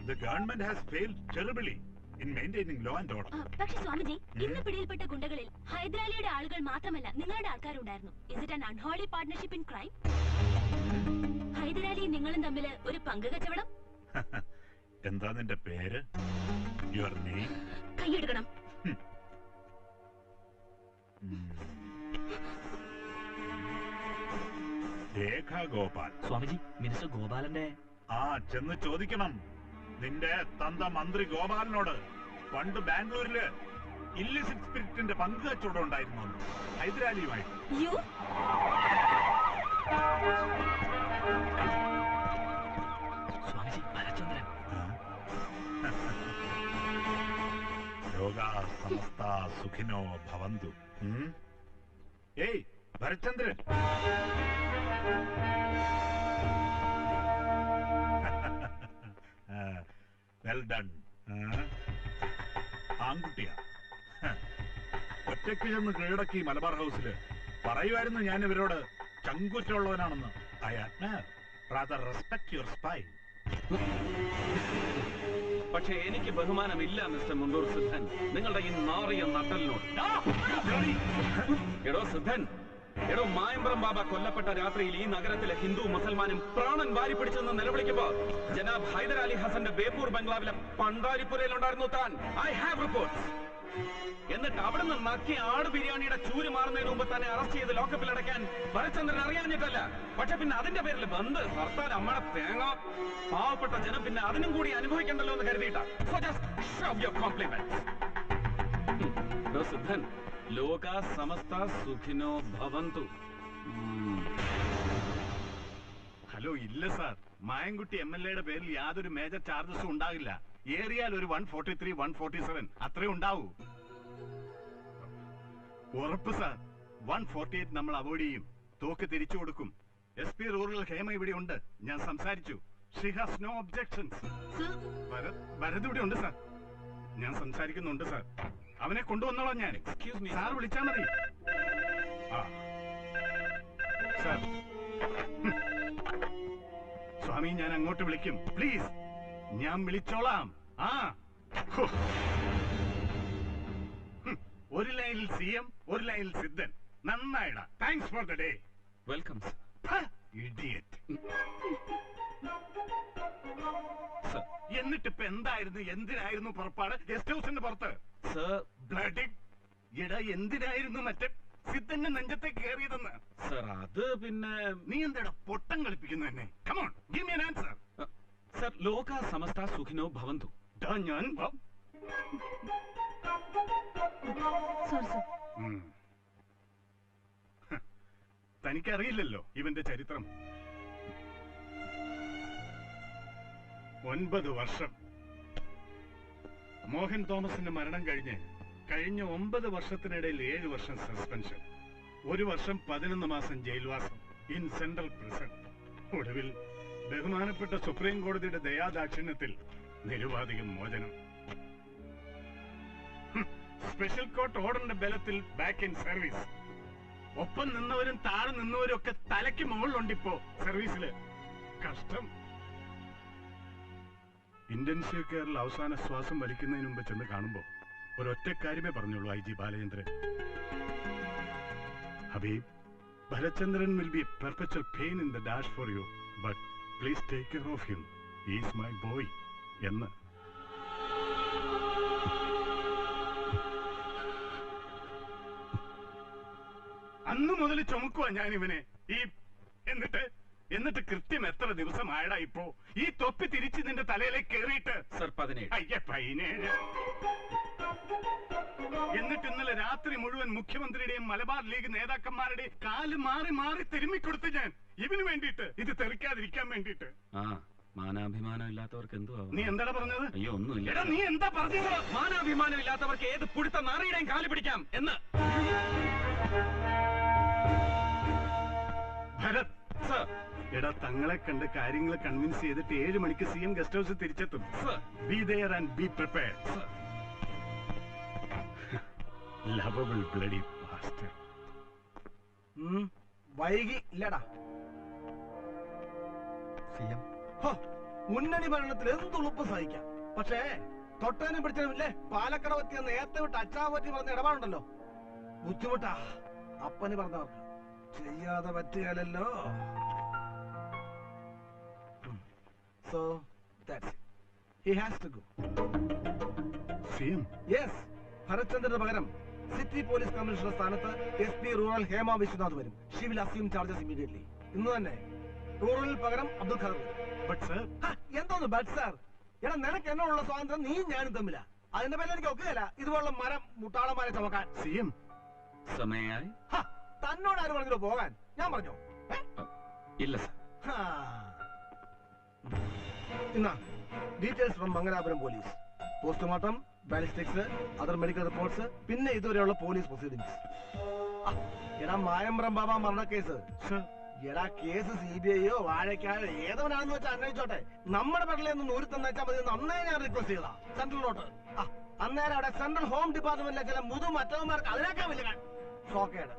The government has failed terribly in maintaining law and order. പക്ഷേ സ്വാമിജി, ഇന്ന് പിടിയിൽപ്പെട്ട ഗുണ്ടകളിൽ ഹൈദരാലിയുടെ ആളുകൾ മാത്രമല്ല നിങ്ങളുടെ ആൾക്കാരുണ്ടായിരുന്നു. Is it an unholy partnership in crime? ഹൈദരാലിയും നിങ്ങളും തമ്മിൽ ഒരു പങ്ക് കച്ചവടം? എന്താ നിന്റെ പേര്? Your name? കൈയെടുക്കണം. രേഖ ഗോപാൽ. സ്വാമിജി, മിനിസ്റ്റർ ഗോപാലന്റെ. ആ, ചെന്ന് ചോദിക്കണം നിന്റെ തന്ത മന്ത്രി ഗോപാലിനോട്. പണ്ട് ബാംഗ്ലൂരില് ഇല്ലിസിറ്റ് സ്പിരിറ്റിന്റെ പങ്ക് കച്ചവടം ഉണ്ടായിരുന്നു ഹൈദരാലിയുമായിട്ട്. സ്വാമിജി, ഭരചന്ദ്രൻ. ലോകാ സമസ്താ സുഖിനോ ഭവന്തു. ഏയ് ഭരചന്ദ്രൻ, വെൽ ഡൺ. ആൺകുട്ടിയാ. ഒറ്റയ്ക്ക് ചെന്ന് കീഴടക്കി മലബാർ ഹൗസില്. പറയുമായിരുന്നു ഞാൻ ഇവരോട് ചങ്കുറ്റുള്ളവനാണെന്ന്. I admire, rather respect your spy. പക്ഷേ എനിക്ക് ബഹുമാനമില്ല മിസ്റ്റർ മുണ്ടൂർ സിദ്ധൻ, നിങ്ങളുടെ ഈ നാറിയ നട്ടലിനോട്. എടോ സിദ്ധൻ, എടോ മായമ്പ്രം ബാബ കൊല്ലപ്പെട്ട രാത്രിയിൽ ഈ നഗരത്തിലെ ഹിന്ദു മുസൽമാനും പ്രാണൻ വാരിപ്പിടിച്ചെന്ന് നിലവിളിക്കുമ്പോ ജനാബ് ഹൈദരാലി ഹസന്റെ ബേപ്പൂർ ബംഗ്ലാവിലെ പണ്ടാരിപ്പുരയിലുണ്ടായിരുന്നു താൻ. I have reports. എന്നിട്ട് അവിടെ നിന്ന് നക്കി ആട് ബിരിയാണിയുടെ ചൂര് മാറുന്നതിന് മുമ്പ് തന്നെ അറസ്റ്റ് ചെയ്ത് ലോക്കപ്പിൽ അടയ്ക്കാൻ ഭരചന്ദ്രൻ അറിയാഞ്ഞിട്ടല്ല. പക്ഷെ പിന്നെ അതിന്റെ പേരിൽ ബന്ദ് ഭർത്താൻ അമ്മയുടെ തേങ്ങ പാവപ്പെട്ട ജനം പിന്നെ അതിനും കൂടി അനുഭവിക്കണ്ടല്ലോ എന്ന് കരുതിയിട്ടാ. സിദ്ധൻ, ലോക സമസ്ത സുഖിനോ ഭവന്തു. ഹലോ, ഇല്ല സാർ. മായൻകുട്ടി MLA പേരിൽ യാതൊരു മേജർ ചാർജസും ഉണ്ടാകില്ല. ഏറിയാൽ ഒരു 143, 147 അത്രേ ഉണ്ടാവൂ. ഉറപ്പ് സാർ. 148 നമ്മൾ അവോയ്ഡ് ചെയ്യും. തോക്ക് തിരിച്ചു കൊടുക്കും. SP റൂറൽ ഹേമ ഇവിടെ ഉണ്ട്. ഞാൻ സംസാരിച്ചു. She has no objections. Bharath ഇവിടെ ഉണ്ട് സാർ. ഞാൻ സംസാരിക്കുന്നുണ്ട് സാർ. അവനെ കൊണ്ടുവന്നോളാം ഞാൻ. എക്സ്ക്യൂസ് മീ, സാർ വിളിച്ചാൽ മതി. സാർ, സ്വാമി ഞാൻ അങ്ങോട്ട് വിളിക്കും. പ്ലീസ്, ഞാൻ വിളിച്ചോളാം. ആ ഒരു ലൈനിൽ CM, ഒരു ലൈനിൽ സിദ്ധൻ. നന്നായിടാ. Thanks for the day. Welcome idiot. Sir. എന്നിട്ടിപ്പോ എന്തായിരുന്നു, എന്തിനായിരുന്നു പുറപ്പാട് ഗസ്റ്റ് ഹൗസിന്റെ പുറത്ത്? സർ. ബ്ലഡി എടാ, എന്തിനായിരുന്നു മറ്റേ സിദ്ധന്റെ നെഞ്ചത്തേക്ക് കയറിയതെന്ന്? സർ, അത് പിന്നെ നീ എന്താടാ പൊട്ടം കളിപ്പിക്കുന്നു എന്നെ? Come on, give me an answer. Sir, ലോക സമസ്ത സുഖിനോ ഭവന്തു. ഞാൻ തനിക്കറിയില്ലല്ലോ ഇവന്റെ ചരിത്രം. 9 വർഷം. മോഹൻ തോമസിന്റെ മരണം കഴിഞ്ഞ 9 വർഷത്തിനിടയിൽ 7 വർഷം സസ്പെൻഷൻ, 1 വർഷം 11 മാസം ജയിൽവാസം ഇൻ സെൻട്രൽ പ്രിസൺ. ഒടുവിൽ ബഹുമാനപ്പെട്ട സുപ്രീം കോടതിയുടെ ദയാദാക്ഷിണ്യത്തിൽ നിരുപാധികം മോചനം. സ്പെഷ്യൽ കോർട്ട് ഓർഡറിന്റെ ബലത്തിൽ ബാക്ക് ഇൻ സർവീസ്. ഒപ്പം നിന്നവരും താഴെ നിന്നവരും ഒക്കെ തലയ്ക്ക് മുകളിലുണ്ടിപ്പോ സർവീസില്. കഷ്ടം. ഇന്റൻസീവ് കെയറിൽ അവസാന ശ്വാസം വലിക്കുന്നതിന് മുമ്പ് ചെന്ന് കാണുമ്പോ ഒരൊറ്റ കാര്യമേ പറഞ്ഞുള്ളൂ IG Balachandran. Habib, Bharachandran will be perpetual pain in the dash for you, but please take care of him. He is my boy എന്ന്. അന്നു മുതൽ ചുമക്കുവാ ഞാൻ ഇവനെ. എന്നിട്ട് കൃത്യം എത്ര ദിവസമായടാ ഇപ്പോ ഈ തൊപ്പി തിരിച്ച് നിന്റെ തലയിലേക്ക് കേറിയിട്ട്? സർ, 17. അയ്യ, 17. എന്നിട്ട് ഇന്നലെ രാത്രി മുഴുവൻ മുഖ്യമന്ത്രിയുടെയും മലബാർ ലീഗ് നേതാക്കന്മാരുടെയും കാല് മാറി മാറി തിരുമ്മിക്കൊടുത്ത് ഞാൻ ഇവന് വേണ്ടിയിട്ട്, ഇത് തെറിക്കാതിരിക്കാൻ വേണ്ടിയിട്ട്. മാനാഭിമാനം ഇല്ലാത്തവർക്ക് എന്തുവാ? നീ എന്താ പറഞ്ഞത്? അയ്യോ, ഒന്നുമില്ല. നീ എന്താ പറഞ്ഞത്? മാനാഭിമാനം ഇല്ലാത്തവർക്ക് ഏത് പുഴുത്ത നാറിയുടെയും കാല് പിടിക്കാം എന്ന്. ഭരത് സർ. എടാ, തങ്ങളെ കണ്ട് കാര്യങ്ങൾ കൺവിൻസ് ചെയ്തിട്ട് 7 മണിക്ക് CM ഗസ്റ്റ് ഹൗസ് തിരിച്ചെത്തും. Be there and be prepared. Lovable bloody bastard. വൈകി ഇല്ലടാ. മുന്നണി ഭരണത്തിൽ എന്തുളുപ്പ് സഹിക്കാം, പക്ഷേ തൊട്ടാനും പിടിച്ചതുമില്ലേ പാലക്കട പറ്റിയ നേരത്തെ വിട്ട് അച്ഛാ പറ്റി പറഞ്ഞ ഇടപാടുണ്ടല്ലോ, ബുദ്ധിമുട്ടാ. അപ്പന് പറഞ്ഞവർക്ക് ചെയ്യാതെ പറ്റുകയല്ലോ. So that's it. He has to go. CM? Yes. ഭരചന്ദ്രന് പകരം സിറ്റി പോലീസ് കമ്മീഷണർ സ്ഥാനത്ത് SP റൂറൽ ഹേമ വിശ്വനാഥ് വരും. She will assume charges immediately. ഇന്ന് തന്നെ റൂറലിൽ പകരം അബ്ദുൽ ഖാദർ വരും. But sir, എന്തോന്ന് ബട്ട് സാർ? എടാ, നിനക്ക് എന്നോടുള്ള സ്വാതന്ത്ര്യം നീ ഞാനും തമ്മില. അതിന്റെ പേരിൽ എനിക്ക് ഒക്കുകയല്ല ഇതുപോലുള്ള മരം മുട്ടാളന്മാരെ ചുമക്കാൻ. CM സമയായി. തന്നോട് ആര് പറഞ്ഞോ പോകാൻ? ഞാൻ പറഞ്ഞോ? ഇല്ല സർ. ഇന്നാ details from Mangalapuram police. Postmortem, ballistics, other medical reports, പിന്നെ ഇതുവരെയുള്ള പോലീസ് പ്രൊസീഡിംഗ്സ്. എടാ, മായമ്പ്രം ബാബ മരണ കേസ്. എടാ, കേസ് CBI വാഴക്കായോ ഏതവനാണെന്ന് വെച്ചാൽ അന്വേഷിച്ചോട്ടെ. നമ്മുടെ പെടലിൽ നിന്ന് ഊരി തന്നേച്ചാൽ മതി. അന്നേ ഞാൻ റിക്വസ്റ്റ് ചെയ്താ സെൻട്രലിലോട്ട്. അന്നേരം അവിടെ സെൻട്രൽ ഹോം ഡിപ്പാർട്ട്മെന്റിലെ ചില മറ്റവന്മാർക്ക് അതിനേക്കാൾ വലിയ ഷോക്കേട്.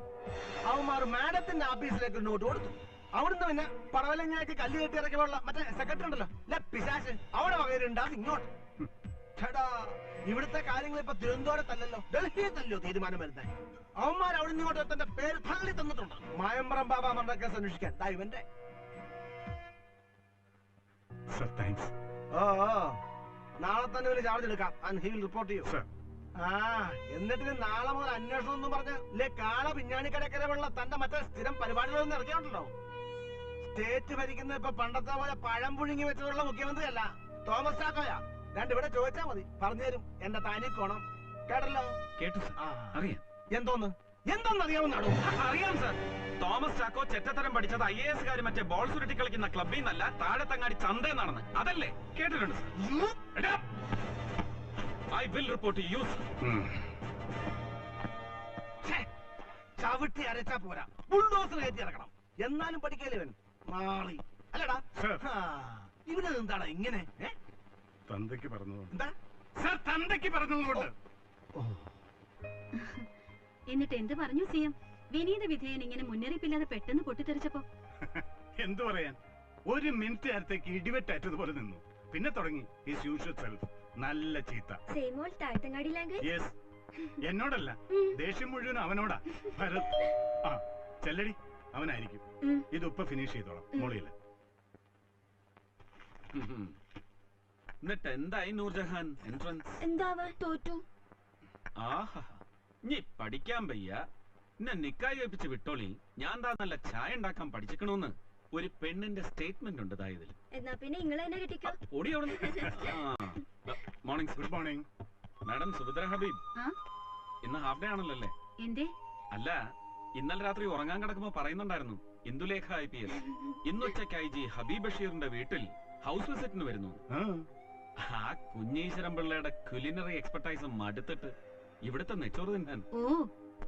അവന്മാർ മാഡത്തിന്റെ ഓഫീസിലേക്ക് നോട്ട് കൊടുത്തു. അവിടുന്ന് പിന്നെ പടവലങ്ങാക്ക് കല്ല് കെട്ടി ഇറക്കിയുള്ള മറ്റേ സെക്രട്ടറി ഉണ്ടല്ലോ, പിശാശ്, അവിടെ വകരുണ്ടാകും ഇങ്ങോട്ട്. ചേട്ടാ, ഇവിടുത്തെ കാര്യങ്ങൾ ഇപ്പൊ തിരുവനന്തപുരത്തല്ലോ ഡൽഹിയിൽ തല്ലോ തീരുമാനം വരുന്നത്. അവന്മാർ അവിടെ നിന്ന് ഇങ്ങോട്ട് തന്റെ പേര് തള്ളി തന്നിട്ടുണ്ട്. മായമ്പ്രം ബാബ മരണ കേസ് അന്വേഷിക്കാൻ. ഇവന്റെ നാളെ തന്നെ ഒരു ചാർജ് എടുക്കാം. ആൻഡ് ഹി വിൽ റിപ്പോർട്ട് ചെയ്യൂ. എന്നിട്ട് നാളെ മുതൽ അന്വേഷണം ഒന്നും പറഞ്ഞ് കാള പിഞ്ഞാണിക്കടക്കരവുള്ള തന്റെ മറ്റേ സ്ഥിരം പരിപാടികളൊന്നും ഇറക്കിയിട്ടുണ്ടോ? സ്റ്റേറ്റ് ഭരിക്കുന്ന ഇപ്പൊ പണ്ടത്തെ പോലെ പഴം പുഴുങ്ങി വെച്ചിട്ടുള്ള മുഖ്യമന്ത്രി അല്ല, തോമസ് ചാക്കോയാ. ഇവിടെ ചോദിച്ചാ മതി, പറഞ്ഞുതരും. എന്റെ താനിക്കോണം. കേട്ടല്ലോ? കേട്ടു. അറിയാം. എന്തോന്ന് അറിയാവുന്നാണോ? അറിയാം സർ. തോമസ് ചാക്കോ ചെറ്റത്തരം പഠിച്ചത് IAS കാര് മറ്റേ ബോൾ സുരുട്ടി കളിക്കുന്ന ക്ലബിൽ നിന്നല്ല, താഴെത്തങ്ങാടി ചന്തയെന്നാണെന്ന്. അതല്ലേ കേട്ടിട്ടുണ്ട് sir. I will report to you, sir. ചവിട്ടി അരച്ചാ പോരാ, ബുൾഡോസർ കയറ്റി ഇറക്കണം. എന്നാലും പഠിക്കല്ലേ ഇവൻ മാറി അല്ലടാ. ഇവന് എന്താടാ ഇങ്ങനെ? തന്തയ്ക്ക് പറഞ്ഞു. എന്താ സർ, തന്തയ്ക്ക് പറഞ്ഞതുകൊണ്ട്. എന്നിട്ട് എന്ത് പറഞ്ഞു CM? വിനീത വിധേയൻ ഇങ്ങനെ മുന്നറിയിപ്പില്ലാതെ പെട്ടെന്ന് പൊട്ടിത്തെറിച്ചപ്പോ? എന്തു പറയാൻ, ഒരു മിനിറ്റ് നേരത്തേക്ക് ഇടിവെറ്റേറ്റതുപോലെ നിന്നു. പിന്നെ തുടങ്ങി ഹിസ് യൂഷ്വൽ സെൽഫ്. നല്ല ചീത്ത. സെയിം ഓൾ താഴ്ത്തങ്ങാടി ലാംഗ്വേജ്. യെസ്, എന്നോടല്ല, ദേഷ്യം മുഴുവൻ അവനോടാ. ഭരത്, ആ ചെല്ലടി, അവനായിരിക്കും. ഇത് ഉപ്പ ഫിനിഷ് ചെയ്തോളാം. മോളിയില് എന്നിട്ട് എന്തായി നൂർജഹാൻ എൻട്രൻസ്? എന്താവാ, തോറ്റു. ആഹാ, നീ പഠിക്കാൻ വയ്യ, എന്നെ നിക്കായി കഴിപ്പിച്ച് വിട്ടോളി. ഞാൻ എന്താ നല്ല ചായ ഉണ്ടാക്കാൻ പഠിച്ചിക്കണോന്ന് ഒരു പെണ്ണിന്റെ സ്റ്റേറ്റ്മെന്റ് ഉണ്ട് ഇതിൽ. എന്നാ പിന്നെ നിങ്ങൾ തന്നെ കിട്ടിക്കോ. ഓടി അവിടെ. Morning. Good morning madam Subhadra Habeeb. ഇന്ന് ഹാഫ് ഡേ ആണല്ലോ അല്ലേ? എന്തേ? അല്ല, ഇന്നലെ രാത്രി ഉറങ്ങാൻ കിടക്കുമ്പോ പറയുന്നുണ്ടായിരുന്നു ഇന്ദുലേഖ IPS ഇന്നുച്ചയ്ക്ക് IG ഹബീബ് ബഷീറിന്റെ വീട്ടിൽ ഹൗസ് വിസിറ്റിന് വരുന്നു. ആ കുഞ്ഞീശ്വരം പിള്ളയുടെ കുലിനറി എക്സ്പെർട്ടൈസ് മടുത്തിട്ട് ഇവിടുത്തെ നെച്ചോറ് തിന്നാൻ. ഓ,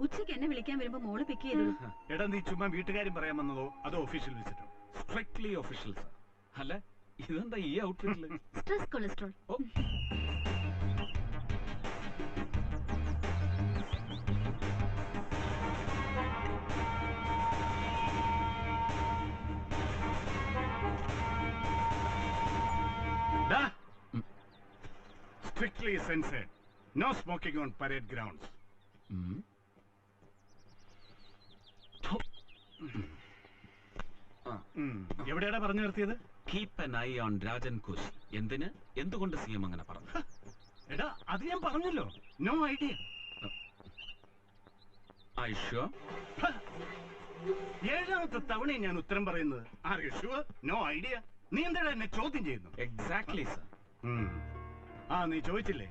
ഉച്ചയ്ക്ക് എന്നെ വിളിക്കാൻ വരുമ്പോ മോള് പിക്ക് ചെയ്തോളൂ. എടാ, നീ ചുമ്മാ വീട്ടുകാരും പറയാൻ വന്നതോ അതോ ഒഫീഷ്യൽ വിസിറ്റോ? Strictly official sir. അല്ല, ഇതെന്താ ഈ ഔട്ട്ഫിറ്റില്? Stress cholesterol. Strictly censored. No smoking on parade grounds. എവിടെയാടാ പറഞ്ഞു നിർത്തിയത്? Keep an eye on Rajan Koshy. എന്തിന്, എന്തുകൊണ്ട് CM അങ്ങനെ പറഞ്ഞു? എടാ, അത് ഞാൻ പറഞ്ഞല്ലോ. No idea. I sure? ഏഴാമത്തെ തവണയും ഞാൻ ഉത്തരം പറയുന്നത്. Are you sure? No idea. നീ എന്താണ് എന്നെ ചോദ്യം ചെയ്യുന്നു? Exactly sir. ആ, നീ ചോദിച്ചില്ലേ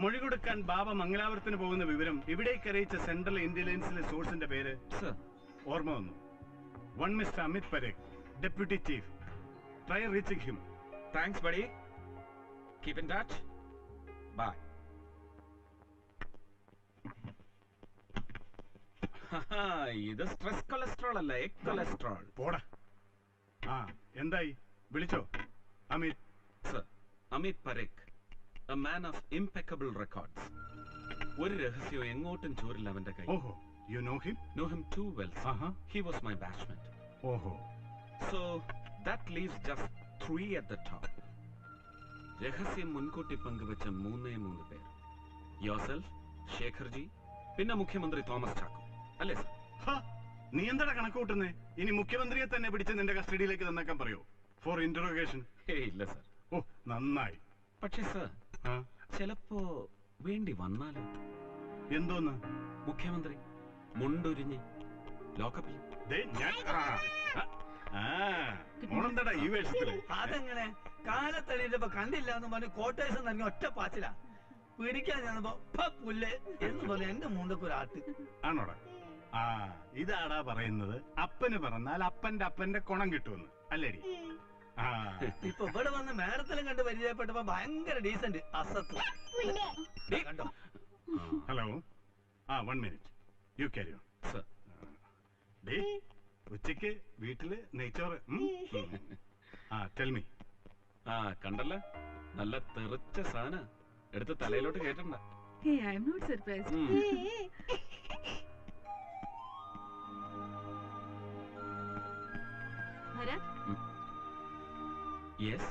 മൊഴി കൊടുക്കാൻ ബാബ മംഗലാപുരത്തിന് പോകുന്ന വിവരം ഇവിടേക്ക് അറിയിച്ച സെൻട്രൽ ഇന്റലിജൻസിലെ സോഴ്സിന്റെ പേര് ഓർമ്മ വന്നു. One mister Amit Parekh, deputy chief. Try reaching him. Thanks buddy. Keep in touch. Bye. ഇത് സ്ട്രെസ് കൊളസ്ട്രോൾ അല്ല, എഗ് കൊളസ്ട്രോൾ. പോടാ. ആ, എന്തായി? വിളിച്ചോ? Amit sir, Amit Parekh, a man of impeccable records. ഒരു രഹസ്യവും എങ്ങോട്ടും ചോരില്ല അവന്റെ കൈ. ഓഹോ, you know him? Know him too well, sir. He was my batchmate. ഓഹോ. So that leaves just 3 at the top. രഹസ്യം മുൻകൂട്ടി പങ്കുവെച്ച 3 പേർ. yourself, ശേഖർജി, പിന്നെ മുഖ്യമന്ത്രി തോമസ് ചാക്കോ. അല്ലേ സർ? നീ എന്താണ് കണക്ക് കൂട്ടുന്നേ? ഇനി മുഖ്യമന്ത്രിയെ തന്നെ പിടിച്ച് നിന്റെ കസ്റ്റഡിയിലേക്ക് തന്നേക്കാൻ പറയോ? For interrogation? ഇല്ല സർ. ഓ, നന്നായി. പക്ഷേ സർ, ചിലപ്പോ വേണ്ടി വന്നാലോ? എന്തോന്ന്? മുഖ്യമന്ത്രി മുണ്ടുരിഞ്ഞ് ലോക്കപ്പിൽ. മോളെന്താടാ ഈ വേഷത്തില്? അതെങ്ങനെ കാലത്തടിയിട്ടപ്പോ കണ്ടില്ല എന്ന് പറഞ്ഞ് കോട്ടേഴ്സ് തന്നെ ഒറ്റ പാച്ചില പിടിക്കാൻ ചെന്നപ്പോ പുല്ല് എന്ന് പറഞ്ഞ എന്റെ മൂന്നൊക്കൊരാട്ട്. ആണോടാ? ആ, ഇതാടാ പറയുന്നത് അപ്പന് പറഞ്ഞാൽ അപ്പന്റെ കുണം കിട്ടുമെന്ന് അല്ലേടി? ഇപ്പൊ ഇവിടെ വന്ന് മേഡത്തിലും കണ്ട് പരിചയപ്പെട്ടപ്പോ ഭയങ്കര ഡീസന്റ് അസത്ത്. കണ്ടോ? ഹലോ. ആ, 1 minute. You carry on. Sir, ഉച്ചക്ക് വീട്ടില് നെയ്ച്ചോറ്. ആ, ടെൽ മീ. ആ, കണ്ടല്ല, നല്ല തെറിച്ച സാധന എടുത്ത് തലയിലോട്ട് കേട്ടണ്ട. Hey, I am not surprised. Bharat? Yes?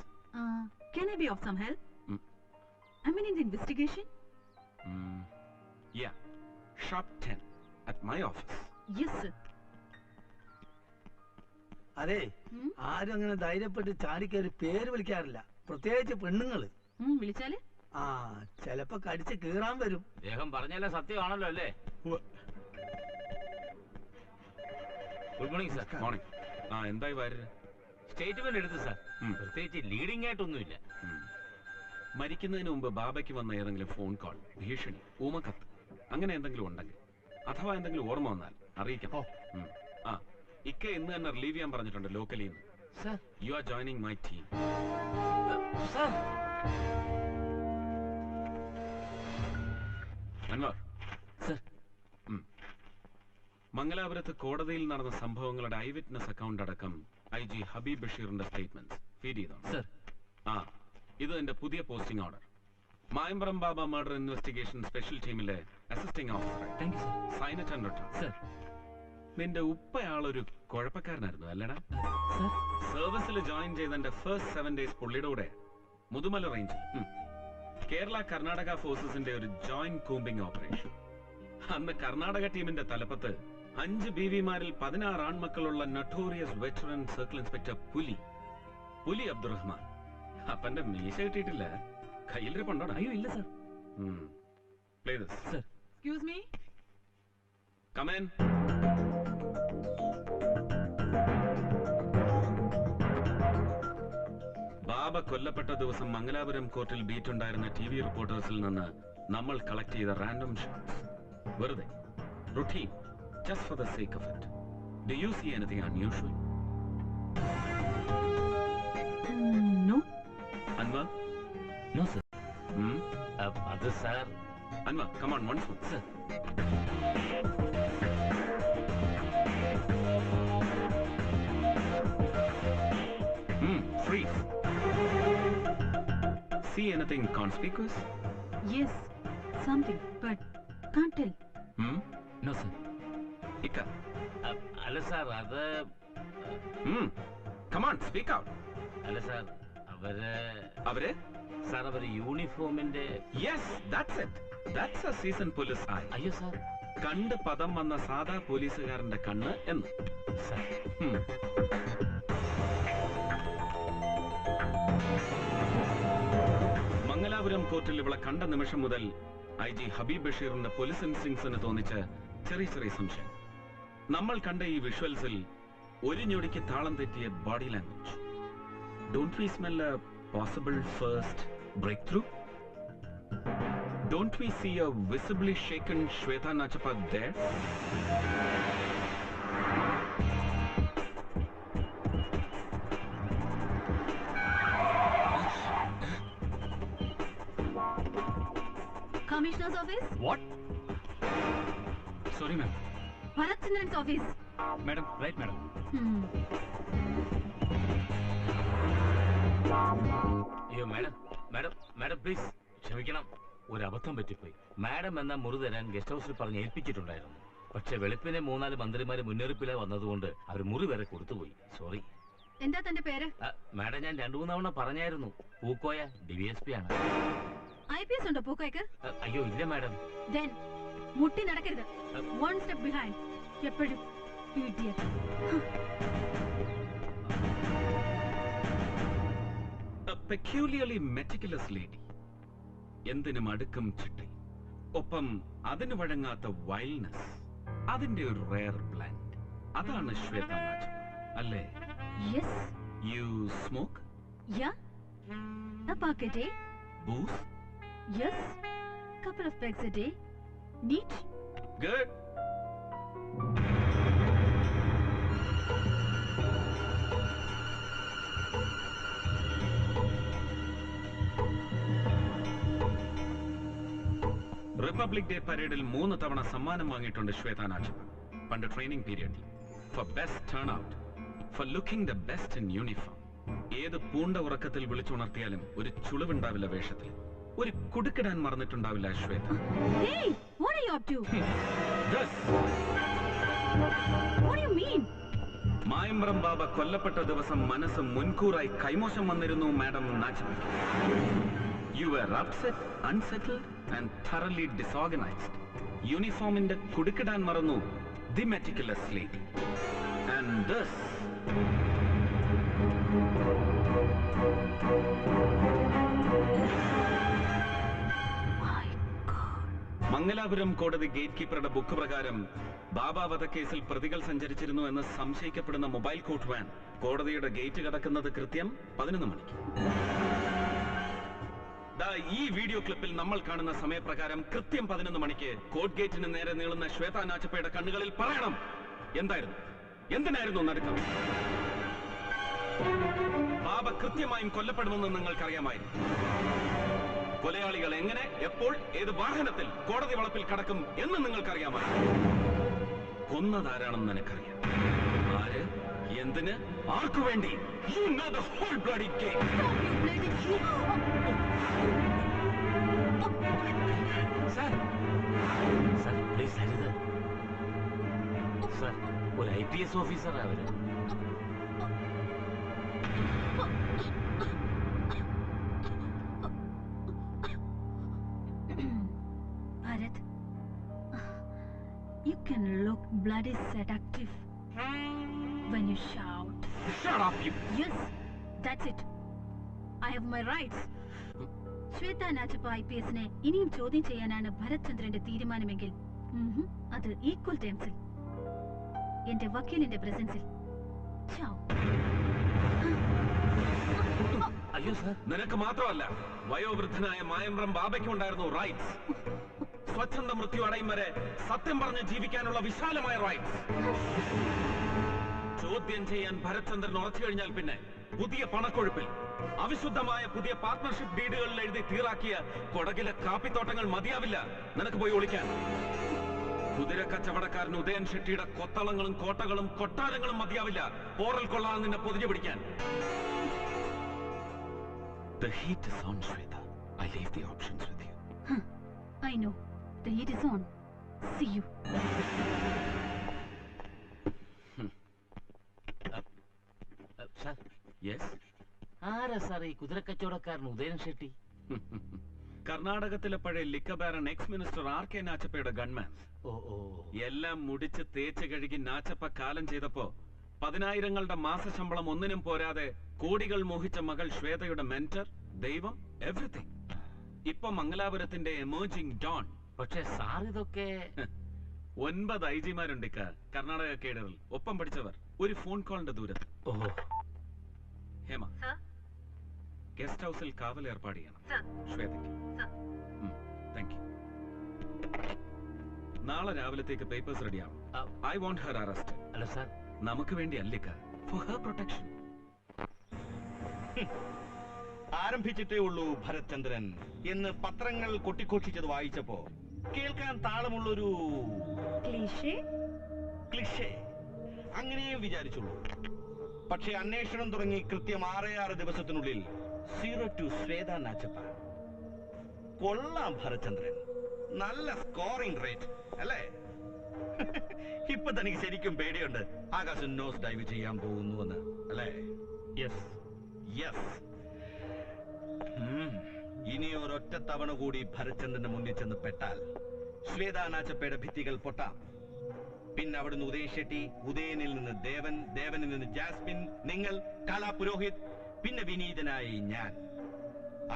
Can I be of some help? I'm in the investigation. Yeah. Sharp 10 at my office. Yes, sir. അതെ, ആരും അങ്ങനെ ധൈര്യപ്പെട്ട് ചാടിക്കയറി പേര് വിളിക്കാറില്ല, പ്രത്യേകിച്ച് പെണ്ണുങ്ങള്. വിളിച്ചാല് ആ, ചെലപ്പോ കടിച്ച് കീറാൻ വരും. ദേഹം പറഞ്ഞാലേ സത്യമാണല്ലോ അല്ലേ? Good morning sir. മോർണിംഗ്. ആ, എന്തായി വാര്? സ്റ്റേറ്റ്മെന്റ് എടുത്തു സാർ. പ്രത്യേകിച്ച് ലീഡിംഗ് ആയിട്ടൊന്നുമില്ല. മരിക്കുന്നതിന് മുമ്പ് ബാബയ്ക്ക് വന്ന ഏതെങ്കിലും ഫോൺ കോൾ, ഭീഷണി, ഊമക്കത്ത്, അങ്ങനെ എന്തെങ്കിലും ഉണ്ടെങ്കിൽ, അഥവാ എന്തെങ്കിലും ഓർമ്മ വന്നാൽ അറിയിക്കാം. ആ, ഇക്ക ഇന്ന് തന്നെ റിലീവ് ചെയ്യാൻ പറഞ്ഞിട്ടുണ്ട് ലോക്കലിൽ നിന്ന്. Sir, you are joining my team. Sir, Anwar sir, മംഗലാപുരത്ത് കോടതിയിൽ നടന്ന സംഭവങ്ങളുടെ ഐ വിറ്റ്നസ് അക്കൗണ്ട് അടക്കം IG ഹബീബ് ബഷീറിന്റെ സ്റ്റേറ്റ്മെന്റ് ഫീഡ് ചെയ്തോ? സർ. ആ, ഇത് എന്റെ പുതിയ posting order. Mayambram Baba murder investigation special ടീമിലെ assisting officer. Thank you sir. Sign it and return. Sir. നിന്റെ ഉപ്പയാളൊരു കുഴപ്പക്കാരനായിരുന്നു അല്ലടാ? സർവീസിൽ ജോയിൻ ചെയ്ത എന്റെ ഫസ്റ്റ് 7 days പുള്ളിയുടെ കൂടെ മുതുമല റേഞ്ചിൽ കേരള കർണാടക ഫോഴ്സസിന്റെ ഒരു ജോയിന്റ് കൂമ്പിംഗ് ഓപ്പറേഷൻ. അന്ന് കർണാടക ടീമിന്റെ തലപ്പത്ത് 5 ബീവിമാരിൽ 16 ആൺമക്കളുള്ള നട്ടോറിയസ് വെറ്ററൻ സർക്കിൾ ഇൻസ്പെക്ടർ പുലി അബ്ദുറഹ്മാൻ. അപ്പന്റെ മീശ കിട്ടിയിട്ടില്ല, കയ്യിലിരിപ്പുണ്ടോടാ? അയ്യോ ഇല്ല sir. Play this. Sir. Excuse me? Come in. ബാബ കൊല്ലപ്പെട്ട ദിവസം മംഗലാപുരം കോർട്ടിൽ ബീറ്റ് ഉണ്ടായിരുന്ന TV റിപ്പോർട്ടേഴ്സിൽ നിന്ന് നമ്മൾ കളക്ട് ചെയ്ത റാൻഡം ഷോട്ട്സ്. വെറുതെ routine, just for the sake of it. Do you see anything unusual? No. Anwar? No sir. അത് sir. Anwar, come on, once more. Sir. Freeze. See anything conspicuous? Yes, something, but can't tell. No sir. Ikka. അല്ല sir അത് Come on, speak out. അല്ല sir അവര് sir അവര് യൂണിഫോമിന്റെ. Yes, that's it. That's a seasoned police eye. അയ്യോ sir, കണ്ട് പദം വന്ന സാധാ പോലീസുകാരന്റെ കണ്ണ് എന്ന്. മംഗലാപുരം കോർട്ടിൽ ഇവളെ കണ്ട നിമിഷം മുതൽ IG ഹബീബ് ബഷീറിന്റെ പോലീസ് ഇൻസ്റ്റിങ്സിന് തോന്നിച്ച ചെറിയ ചെറിയ സംശയം. നമ്മൾ കണ്ട ഈ വിഷ്വൽസിൽ ഒരു ഞൊടിക്ക് താളം തെറ്റിയ body language. Don't we smell a possible first breakthrough? Don't we see a visibly shaken Shweta Nachapat there? Commissioner's office? What? Sorry, ma'am. Bharat Chandran's office. Madam, right, madam. അയ്യോ മാഡം പ്ലീസ് ക്ഷമിക്കണം, ഒരു അബദ്ധം പറ്റിപ്പോയി. Madam എന്ന മുറി തരാൻ guest ഹൗസിൽ പറഞ്ഞ് ഏൽപ്പിച്ചിട്ടുണ്ടായിരുന്നു. പക്ഷെ വെളുപ്പിനെ 3-4 മന്ത്രിമാര് മുന്നറിയിപ്പിലെ വന്നതുകൊണ്ട് അവർ മുറി വരെ കൊടുത്തുപോയി. സോറി. എന്താ തന്റെ പേര്? മാഡം ഞാൻ 2-3 തവണ പറഞ്ഞായിരുന്നു. പൂക്കോയ DVSP ആണ്. IPS ഉണ്ടോ പൂക്കോയ്ക്ക്? അയ്യോ ഇല്ല മാഡം. Then മുട്ടി നടക്കരുത്. One step behind. എപ്പോഴും idiot. A peculiarly meticulous lady. എന്തിനും അടുക്കും ചിട്ടി. ഒപ്പം അതിന് വഴങ്ങാത്ത വൈൽഡ്നെസ്. അതിന്റെ ഒരു റെയർ ബ്ലെൻഡ്. അതാണ് ശ്വേത നാച്ചപ്പ അല്ലേ? Yes. You smoke? Yeah. A pack a day. Booze? Yes. Couple of packs a day. Neat. Good. Republic day പരേഡിൽ 3 തവണ സമ്മാനം വാങ്ങിയിട്ടുണ്ട് ശ്വേത നാച്ചപ്പ. പണ്ട് ട്രെയിനിങ് പീരിയഡിൽ for best turn out, for looking the best in uniform. ഏത് പൂണ്ട ഉറക്കത്തിൽ വിളിച്ചുണർത്തിയാലും ഒരു ചുളിവുണ്ടാവില്ല വേഷത്തിൽ. ഒരു കുടുക്കിടാൻ മറന്നിട്ടുണ്ടാവില്ല Shweta. Hey, what are you up to? This. What do you mean? Mayambram ബാബ കൊല്ലപ്പെട്ട ദിവസം മനസ്സ് മുൻകൂറായി കൈമോശം വന്നിരുന്നു madam Nachappa. You were upset, unsettled and thoroughly disorganized. യൂണിഫോമിന്റെ കുടുക്കിടാൻ മറന്നു the meticulous lady. And this. Mangalapuram കോടതി ഗേറ്റ് കീപ്പറുടെ ബുക്ക് പ്രകാരം ബാബ വധക്കേസിൽ പ്രതികൾ സഞ്ചരിച്ചിരുന്നു എന്ന് സംശയിക്കപ്പെടുന്ന മൊബൈൽ കോർട്ട് വാൻ കോടതിയുടെ ഗേറ്റ് കടക്കുന്നത് കൃത്യം 11 മണിക്ക്. ഈ വീഡിയോ ക്ലിപ്പിൽ നമ്മൾ കാണുന്ന സമയപ്രകാരം കൃത്യം 11 മണിക്ക് കോർട്ട് ഗേറ്റിന് നേരെ നീളുന്ന ശ്വേത നാച്ചപ്പയുടെ കണ്ണുകളിൽ പറയണം എന്തായിരുന്നു, എന്തിനായിരുന്നു നടുക്കം. ബാബ കൃത്യമായും കൊല്ലപ്പെടുമെന്ന് നിങ്ങൾക്കറിയാമായിരുന്നു. കൊലയാളികൾ എങ്ങനെ, എപ്പോൾ, ഏത് വാഹനത്തിൽ കോടതി വളപ്പിൽ കടക്കും എന്ന് നിങ്ങൾക്കറിയാമായിരുന്നു. കൊന്നതാരാണെന്ന് നിനക്കറിയാം. ആര്, എന്തിന്, ആർക്കു വേണ്ടി. You know the whole bloody game. Sir, please, sir. ഒരു IPS ഓഫീസറാ അവര്. Bharat, you can look bloody seductive when you shout. Shut up, you. Yes, that's it. I have my rights. Shweta Nachappa IPSനെ ഇനിയും ചോദ്യം ചെയ്യാനാണ് ഭരത് ചന്ദ്രന്റെ തീരുമാനമെങ്കിൽ അത് ഈക്വൽ ടേംസിൽ എന്റെ വക്കീലിന്റെ പ്രസൻസിൽ. അയ്യോ സാർ, നിനക്ക് മാത്രമല്ല വയോവൃദ്ധനായ മായമ്പ്രം ബാബയ്ക്കും ഉണ്ടായിരുന്നു റൈറ്റ്സ്. സ്വച്ഛന്ത മൃത്യു അടയും വരെ സത്യം പറഞ്ഞ് ജീവിക്കാനുള്ള വിശാലമായ റൈറ്റ്സ്. ചോദ്യം ചെയ്യാൻ ഭരത്ചന്ദ്രൻ ഉറച്ചു കഴിഞ്ഞാൽ പിന്നെ പുതിയ പണക്കൊഴുപ്പിൽ അവിശുദ്ധമായ പുതിയ പാർട്ട്ണർഷിപ്പ് ഡീഡുകളിൽ എഴുതി തീറാക്കിയ കൊടകിലെ കാപ്പിത്തോട്ടങ്ങൾ മതിയാവില്ല നിനക്ക് പോയി ഒളിക്കാൻ. കുതിര കച്ചവടക്കാരൻ ഉദയൻ ഷെട്ടിയുടെ കൊത്തളങ്ങളും കോട്ടകളും കൊട്ടാരങ്ങളും മതിയാവില്ല പോറൽ കൊള്ളാൻ നിന്നെ പൊതിഞ്ഞു പിടിക്കാൻ. The heat is on, Shweta. I leave the options with you. I know. The heat is on. See you. Sir, yes. ആരാ സാർ ഈ കുതിരക്കച്ചവടക്കാരൻ ഉദയൻ ഷെട്ടി? കർണാടകത്തിലെ പഴയ liquor baron ex minister RK നാച്ചപ്പയുടെ ഗൺമാൻ. എല്ലാം മുടിച്ച് തേച്ച് കഴുകി നാച്ചപ്പ കാലം ചെയ്തപ്പോ 10,000ങ്ങളുടെ മാസശമ്പളം ഒന്നിനും പോരാതെ കോടികൾ മോഹിച്ച മകൾ ശ്വേതയുടെ മെന്റർ, ദൈവം, എവറിത്തിങ്. ഇപ്പൊ മംഗലാപുരത്തിന്റെ എമേർജിംഗ് ഡോൺ. പക്ഷേ സാർ ഇതൊക്കെ 9 IG-മാരുണ്ട് കർണാടക കേഡറിൽ. ഒപ്പം പഠിച്ചവർ ഒരു ഫോൺ കോളിന്റെ ദൂരത്ത്. ഹേമ, ഗസ്റ്റ് ഹൗസിൽ കാവൽ ഏർപ്പാട് ചെയ്യണം ശ്വേതയ്ക്ക്. Thank you. നാളെ രാവിലത്തേക്ക് പേപ്പേഴ്സ് റെഡിയാവും. I want her arrest. അല്ല സാർ, നമുക്ക് വേണ്ടി അല്ലിക്ക, ഫോർ ഹെർ പ്രൊട്ടക്ഷൻ. ആരംഭിച്ചിട്ടേ ഉള്ളൂ ഭരത്ചന്ദ്രൻ എന്ന് പത്രങ്ങൾ കൊട്ടിഘോഷിച്ചത് വായിച്ചപ്പോ കേൾക്കാൻ താളമുള്ളൊരു ക്ലിഷേ അങ്ങനെയും വിചാരിച്ചുള്ളൂ. പക്ഷെ അന്വേഷണം തുടങ്ങി കൃത്യം 6 ദിവസത്തിനുള്ളിൽ 0 to ശ്വേത നാച്ചപ്പ. കൊള്ളാം ഭരത്ചന്ദ്രൻ, നല്ല സ്കോറിംഗ് റേറ്റ് അല്ലേ? ഇപ്പൊ തനിക്ക് ശരിക്കും പേടിയുണ്ട് ആകാശം നോസ് ഡൈവ് ചെയ്യാൻ പോകുന്നുവെന്ന് അല്ലേ? യെസ്. ഇനി ഒരൊറ്റ തവണ കൂടി ഭരത്ചന്ദ്രന്റെ മുന്നിൽ ചെന്ന് പെട്ടാൽ ശ്വേത നാച്ചപ്പയുടെ ഭിത്തികൾ പൊട്ടാം. പിന്നെ അവിടുന്ന് ഉദയൻ ഷെട്ടി, ഉദയനിൽ നിന്ന് ദേവൻ, ദേവനിൽ നിന്ന് ജാസ്മിൻ, നിങ്ങൾ, കലാപുരോഹിത്, പിന്നെ വിനീതനായി ഞാൻ.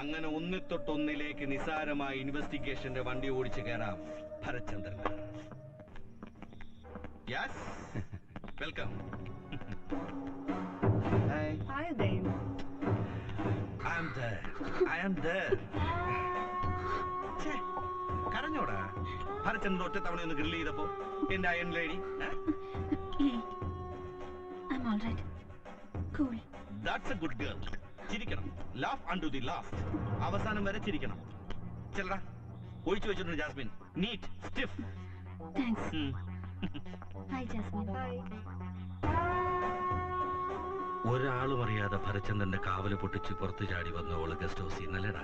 അങ്ങനെ ഒന്നിത്തൊട്ടൊന്നിലേക്ക് നിസാരമായ ഇൻവെസ്റ്റിഗേഷന്റെ വണ്ടി ഓടിച്ചു കയറാം Bharatchandran. Yes, welcome. Hi there. I am there. കരഞ്ഞോടാ ഭരത്ചന്ദ്രൻ ഒറ്റ തവണ ഒന്ന് ഗ്രിൽ ചെയ്തപ്പോ എന്റെ iron lady. I'm all right. Cool. That's a good girl. ചിരിക്കണം. Laugh unto the last. അവസാനം വരെ ചിരിക്കണം. ചെല്ലടാ, ഒഴിച്ചു വെച്ചിട്ടുണ്ട് Jasmine. Neat, stiff. Thanks. Hi, Jasmine. Hi. ഒരാളും അറിയാതെ ഭരത്ചന്ദ്രന്റെ കാവല് പൊട്ടിച്ച് പുറത്തു ചാടി വന്നവള് ഗസ്റ്റ് ഹൗസിൽ ഇന്നലെടാ.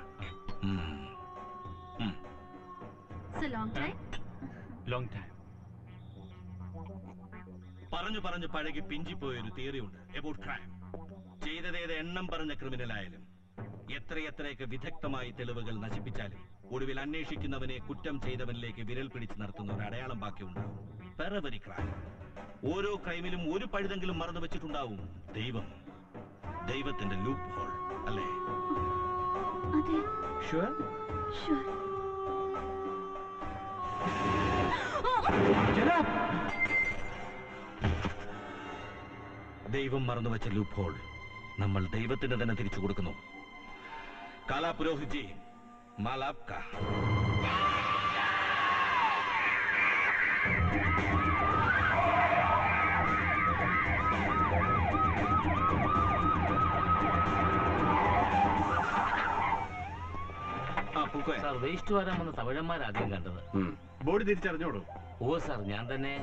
It's a long time. Long time. പറഞ്ഞു പഴകി പിഞ്ചിപ്പോയൊരു തിയറിയുണ്ട് അബൌട്ട് ക്രൈം. ചെയ്തതേത് എണ്ണം പറഞ്ഞ ക്രിമിനലായാലും എത്രയൊക്കെ വിദഗ്ധമായി തെളിവുകൾ നശിപ്പിച്ചാലും ഒടുവിൽ അന്വേഷിക്കുന്നവനെ കുറ്റം ചെയ്തവനിലേക്ക് വിരൽ പിടിച്ച് നടത്തുന്ന ഒരു അടയാളം ബാക്കിയുണ്ടാവും. Very crime. ഓരോ ക്രൈമിലും ഒരു പഴുതെങ്കിലും മറന്നു വെച്ചിട്ടുണ്ടാവും ദൈവത്തിന്റെ ലൂപ്പ് ഹോൾ അല്ലേ? അതെ. Sure? Sure. ദൈവം മറന്നുവെച്ച ലൂപ്പ് ഹോൾ നമ്മൾ ദൈവത്തിന് തന്നെ തിരിച്ചു കൊടുക്കുന്നു. കാലാപുരോഹിത്ജി, മാലാപ്ക. സാർ, വേസ്റ്റ് വരാൻ വന്ന തമിഴന്മാരാദ്യം കണ്ടത്. ബോഡി തിരിച്ചറിഞ്ഞോളൂ. ഓ സാർ, ഞാൻ തന്നെ.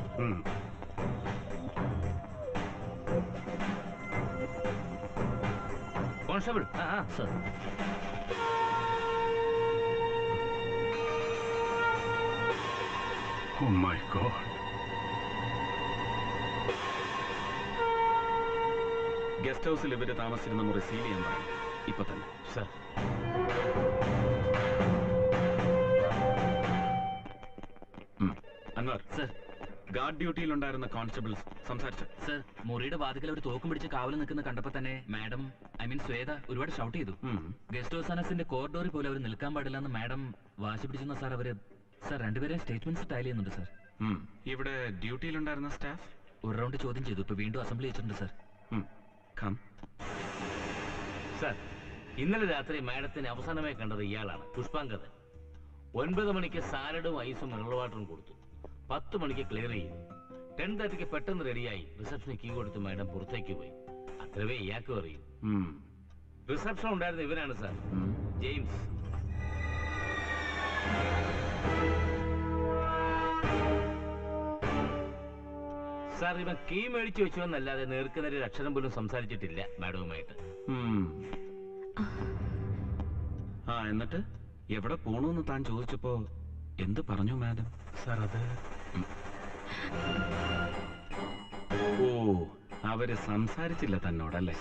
Constable. Sir. Oh my God. Guest ഹൗസിൽ ഇവര് താമസിച്ചിരുന്ന മുറി സീൽ ചെയ്യാൻ പറയും ഇപ്പൊ തന്നെ. സർ. അൻവർ സർ, ഗാർഡ് ഡ്യൂട്ടിയിലുണ്ടായിരുന്ന കോൺസ്റ്റബിൾസ് സംസാരിച്ചു. സർ, മുറിയുടെ വാതിക്കൽ ഒരു തോക്കും പിടിച്ച് കാവൽ നിൽക്കുന്ന കണ്ടപ്പോ തന്നെ മാഡം ശ്വേത ഒരുപാട് ഷൗട്ട് ചെയ്തു. ഗസ്റ്റ് ഹൗസ് അനസിന്റെ കോറിഡോറിൽ പോലും അവർ നിൽക്കാൻ പാടില്ലെന്ന് മാഡം വാശി പിടിച്ചെന്ന സാർ അവര് രണ്ടുപേരെയും സ്റ്റേറ്റ്മെന്റ്സ് ടൈൽ ചെയ്യുന്നുണ്ട് സർ. ഇവിടെ ഡ്യൂട്ടിയിലുണ്ടായിരുന്ന സ്റ്റാഫ് ഒരു റൗണ്ട് ചോദ്യം ചെയ്തു, ഇപ്പൊ വീണ്ടും അസംബ്ലി വെച്ചിട്ടുണ്ട് സർ. സർ, ഇന്നലെ രാത്രി മാഡത്തിന് അവസാനമായി കണ്ടത് ഇയാളാണ്, പുഷ്പാങ്കദൻ. 9 മണിക്ക് സാലഡും ഐസും മിനറൽ വാട്ടറും കൊടുത്തു. 10 മണിക്ക് ക്ലിയർ ചെയ്തു. 10:30 പെട്ടെന്ന് റെഡിയായി റിസപ്ഷന് കീ കൊടുത്ത് മാഡം പുറത്തേക്ക് പോയി. അത്രവേ ഇയാൾക്കും അറിയൂ. റിസപ്ഷൻ ഉണ്ടായിരുന്ന ഇവരാണ് സാർ, ജെയിംസ്. സാർ, ഇവൻ കീ മേടിച്ചു വെച്ചു എന്നല്ലാതെ നേർക്കുനേരെ ഒരു അക്ഷരം പോലും സംസാരിച്ചിട്ടില്ല മാഡവുമായിട്ട്. എന്നിട്ട് എവിടെ പോണൂന്ന് താൻ ചോദിച്ചപ്പോ എന്ത് പറഞ്ഞു മാഡം? സാർ, അത് അവര് സംസാരിച്ചില്ല തന്നോടല്ലേ?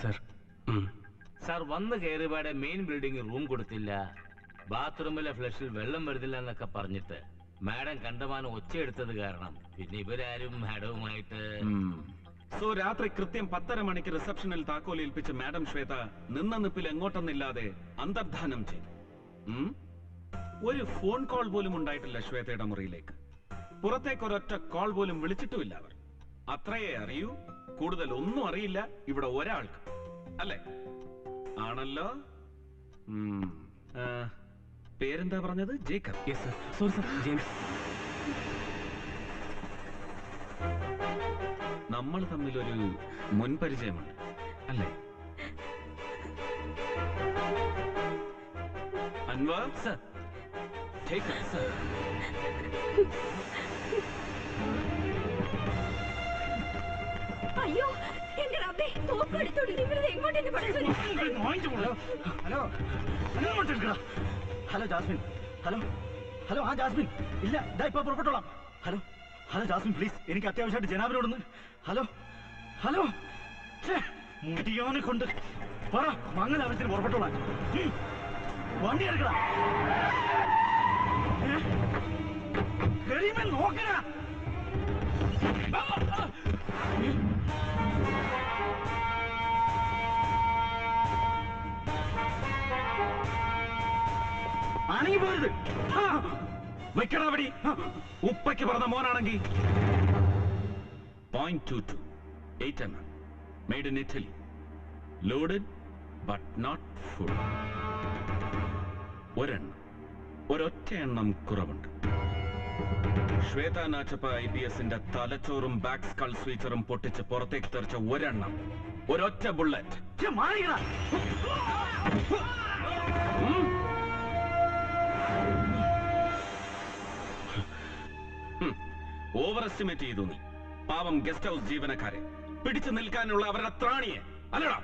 സാർ, വന്ന് കയറിപാടെ മെയിൻ ബിൽഡിംഗ് റൂം കൊടുത്തില്ല, ബാത്റൂമിലെ ഫ്ലഷിൽ വെള്ളം വരുന്നില്ല എന്നൊക്കെ പറഞ്ഞിട്ട് മാഡം കണ്ടമാനം ഒച്ചയെടുത്തത് കാരണം പിന്നെ ഇവരാരും മാഡവുമായിട്ട്. സോ രാത്രി കൃത്യം 10:30 മണിക്ക് റിസപ്ഷനിൽ താക്കോൽ ഏൽപ്പിച്ച് മാഡം ശ്വേത നിന്ന നിപ്പിൽ എങ്ങോട്ടെന്നില്ലാതെ അന്തർധാനം ചെയ്തു. ഒരു ഫോൺ കോൾ പോലും ഉണ്ടായിട്ടില്ല ശ്വേതയുടെ മുറിയിലേക്ക്. പുറത്തേക്ക് ഒരൊറ്റ കോൾ പോലും വിളിച്ചിട്ടുമില്ല അവർ. അത്രയേ അറിയൂ, കൂടുതൽ ഒന്നും അറിയില്ല ഇവിടെ ഒരാൾക്ക്, അല്ലേ? ആണല്ലോ. പേരെന്താ പറഞ്ഞത്? ജേക്കബ്. Sorry sir, James. നമ്മൾ തമ്മിലൊരു മുൻപരിചയമുണ്ട്, അല്ലേ? അൻവർ സർ. സർ, അയ്യോ, എന്റെ റബ്ബേ, തോക്കെടുത്തോണ്ട് നിങ്ങൾ എങ്ങോട്ടേക്ക് പഠിച്ചു? Hello hello Jasmine. ഹലോ ആ ജാസ്മിൻ, ഇല്ല ഇതാ ഇപ്പൊ പുറപ്പെട്ടോളാം. ഹലോ ജാസ്മിൻ, പ്ലീസ്, എനിക്ക് അത്യാവശ്യമായിട്ട് ജനാബിനോടൊന്ന്. ഹലോ മുടിയോനെ കൊണ്ട് പറ, മങ്ങൽ ആവശ്യത്തിന് പുറപ്പെട്ടോളാം. വണ്ടി എടുക്കടാ, നോക്കണ. ആണെങ്കിൽ പോരുത്, വെക്കണ അവിടെ. ഉപ്പയ്ക്ക് പറഞ്ഞ മോനാണെങ്കിൽ 0.22 8 mm made in Italy, loaded but not full. ഒരൊറ്റ എണ്ണം കുറവുണ്ട്. ശ്വേത നാച്ചപ്പ IPSന്റെ തലച്ചോറും ബാക്ക് സ്കൾ സ്വീച്ചറും പൊട്ടിച്ച് പുറത്തേക്ക് തെറിച്ച ഒരെണ്ണം, ഒരൊറ്റ ബുള്ളറ്റ്. ഓവർ എസ്റ്റിമേറ്റ് ചെയ്തു നീ. പാവം ഗസ്റ്റ് ഹൗസ് ജീവനക്കാരെ, പിടിച്ചു നിൽക്കാനുള്ള അവരുടെ ത്രാണിയെ, അല്ലടാ.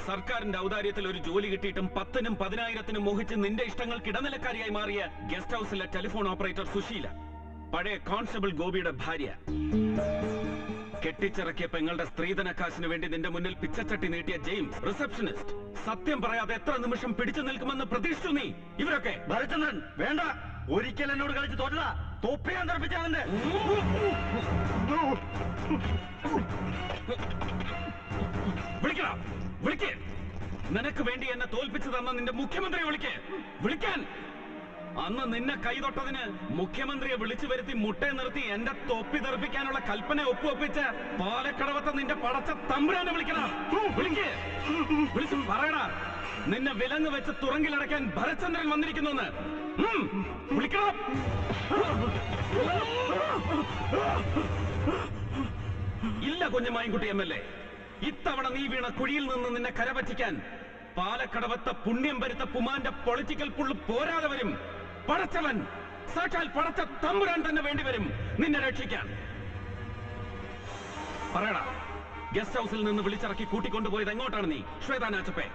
സർക്കാരിന്റെ ഔദാര്യത്തിൽ ഒരു ജോലി കിട്ടിയിട്ടും 10,000-നും 10,000-നും മോഹിച്ച് നിന്റെ ഇഷ്ടങ്ങൾക്ക് ഇടനിലക്കാരിയായി മാറിയ ഗസ്റ്റ് ഹൗസിലെ ടെലിഫോൺ ഓപ്പറേറ്റർ സുശീല, പഴയ കോൺസ്റ്റബിൾ ഗോപിയുടെ ഭാര്യ, കെട്ടിച്ചിറക്കിയ പെങ്ങളുടെ സ്ത്രീധനക്കാശിന് വേണ്ടി നിന്റെ മുന്നിൽ പിച്ചച്ചട്ടി നീട്ടിയ ജെയിംസ്, റിസപ്ഷനിസ്റ്റ്. സത്യം പറയാതെ എത്ര നിമിഷം പിടിച്ചു നിൽക്കുമെന്ന് പ്രതീക്ഷിച്ചു നീ? ഇവരൊക്കെ ഭരചന്ദ്രൻ, വേണ്ട, ഒരിക്കൽ എന്നോട് കളിച്ച് തോറ്റതാ. തൊപ്പിയാൻ തെറിപ്പിച്ചവന്റെ. വിളിക്കേ, നിനക്ക് വേണ്ടി എന്നെ തോൽപ്പിച്ചു തന്ന നിന്റെ മുഖ്യമന്ത്രിയെ വിളിക്കാൻ. അന്ന് നിന്നെ കൈതൊട്ടതിന് മുഖ്യമന്ത്രിയെ വിളിച്ചു വരുത്തി മുട്ടയെ നിർത്തി എന്റെ തൊപ്പി തെറിപ്പിക്കാനുള്ള കൽപ്പന ഒപ്പുവെപ്പിച്ച് പാലക്കടവത്തെ നിന്റെ പടച്ച തമ്പുരാനെ വിളിച്ചു പറയടാ, നിന്നെ വിലങ്ങ് വെച്ച് തുറങ്കിലടക്കാൻ ഭരചന്ദ്രൻ വന്നിരിക്കുന്നു. വിളിക്കണം. ഇല്ല കുഞ്ഞമായിൻകുട്ടി MLA, ഇത്തവണ നീ വീണ കുഴിയിൽ നിന്ന് നിന്നെ കരപറ്റിക്കാൻ പാലക്കടവത്തെ പുണ്യം വരുത്ത പുമാന്റെ പൊളിറ്റിക്കൽ പുള്ളു പോരാതെ വരും. പടച്ചവൻ, സാക്ഷാൽ പടച്ച തമ്പുരാൻ തന്നെ വേണ്ടിവരും നിന്നെ രക്ഷിക്കാൻ. പറയടാ, ഗസ്റ്റ് ഹൗസിൽ നിന്ന് വിളിച്ചിറക്കി കൂട്ടിക്കൊണ്ടുപോയത് എങ്ങോട്ടാണ് നീ, ശ്വേത നാച്ചപ്പേ?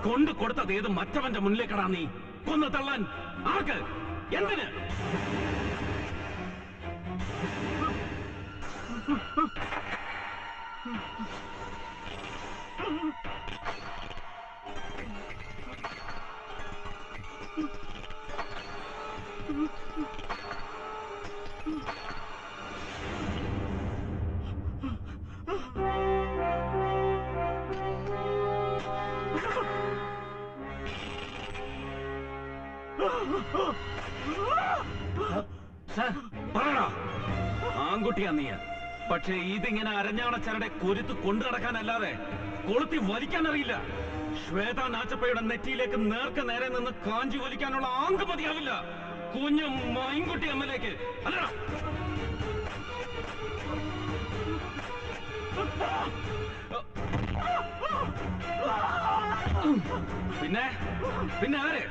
കൊണ്ടു കൊടുത്തത് ഏത് മറ്റവന്റെ മുന്നിലേക്കടാ നീ? കൊന്നു തള്ളാൻ ആർക്ക്? എന്തിന്? പറയടാ, ആൺകുട്ടിയാ നീ. പക്ഷേ ഇതിങ്ങനെ അരഞ്ഞാണച്ചരടെ കൊരുത്ത് കൊണ്ടു നടക്കാനല്ലാതെ കൊളുത്തി വലിക്കാൻ അറിയില്ല. ശ്വേത നാച്ചപ്പയുടെ നെറ്റിയിലേക്ക് നേർക്ക് നേരെ നിന്ന് കാഞ്ചി വലിക്കാനുള്ള ആങ്ക് മതിയാവില്ല. കുഞ്ഞു മൈൻകുട്ടി അമ്മയിലേക്ക് അല്ലടാ. പിന്നെ പിന്നെ ആര്?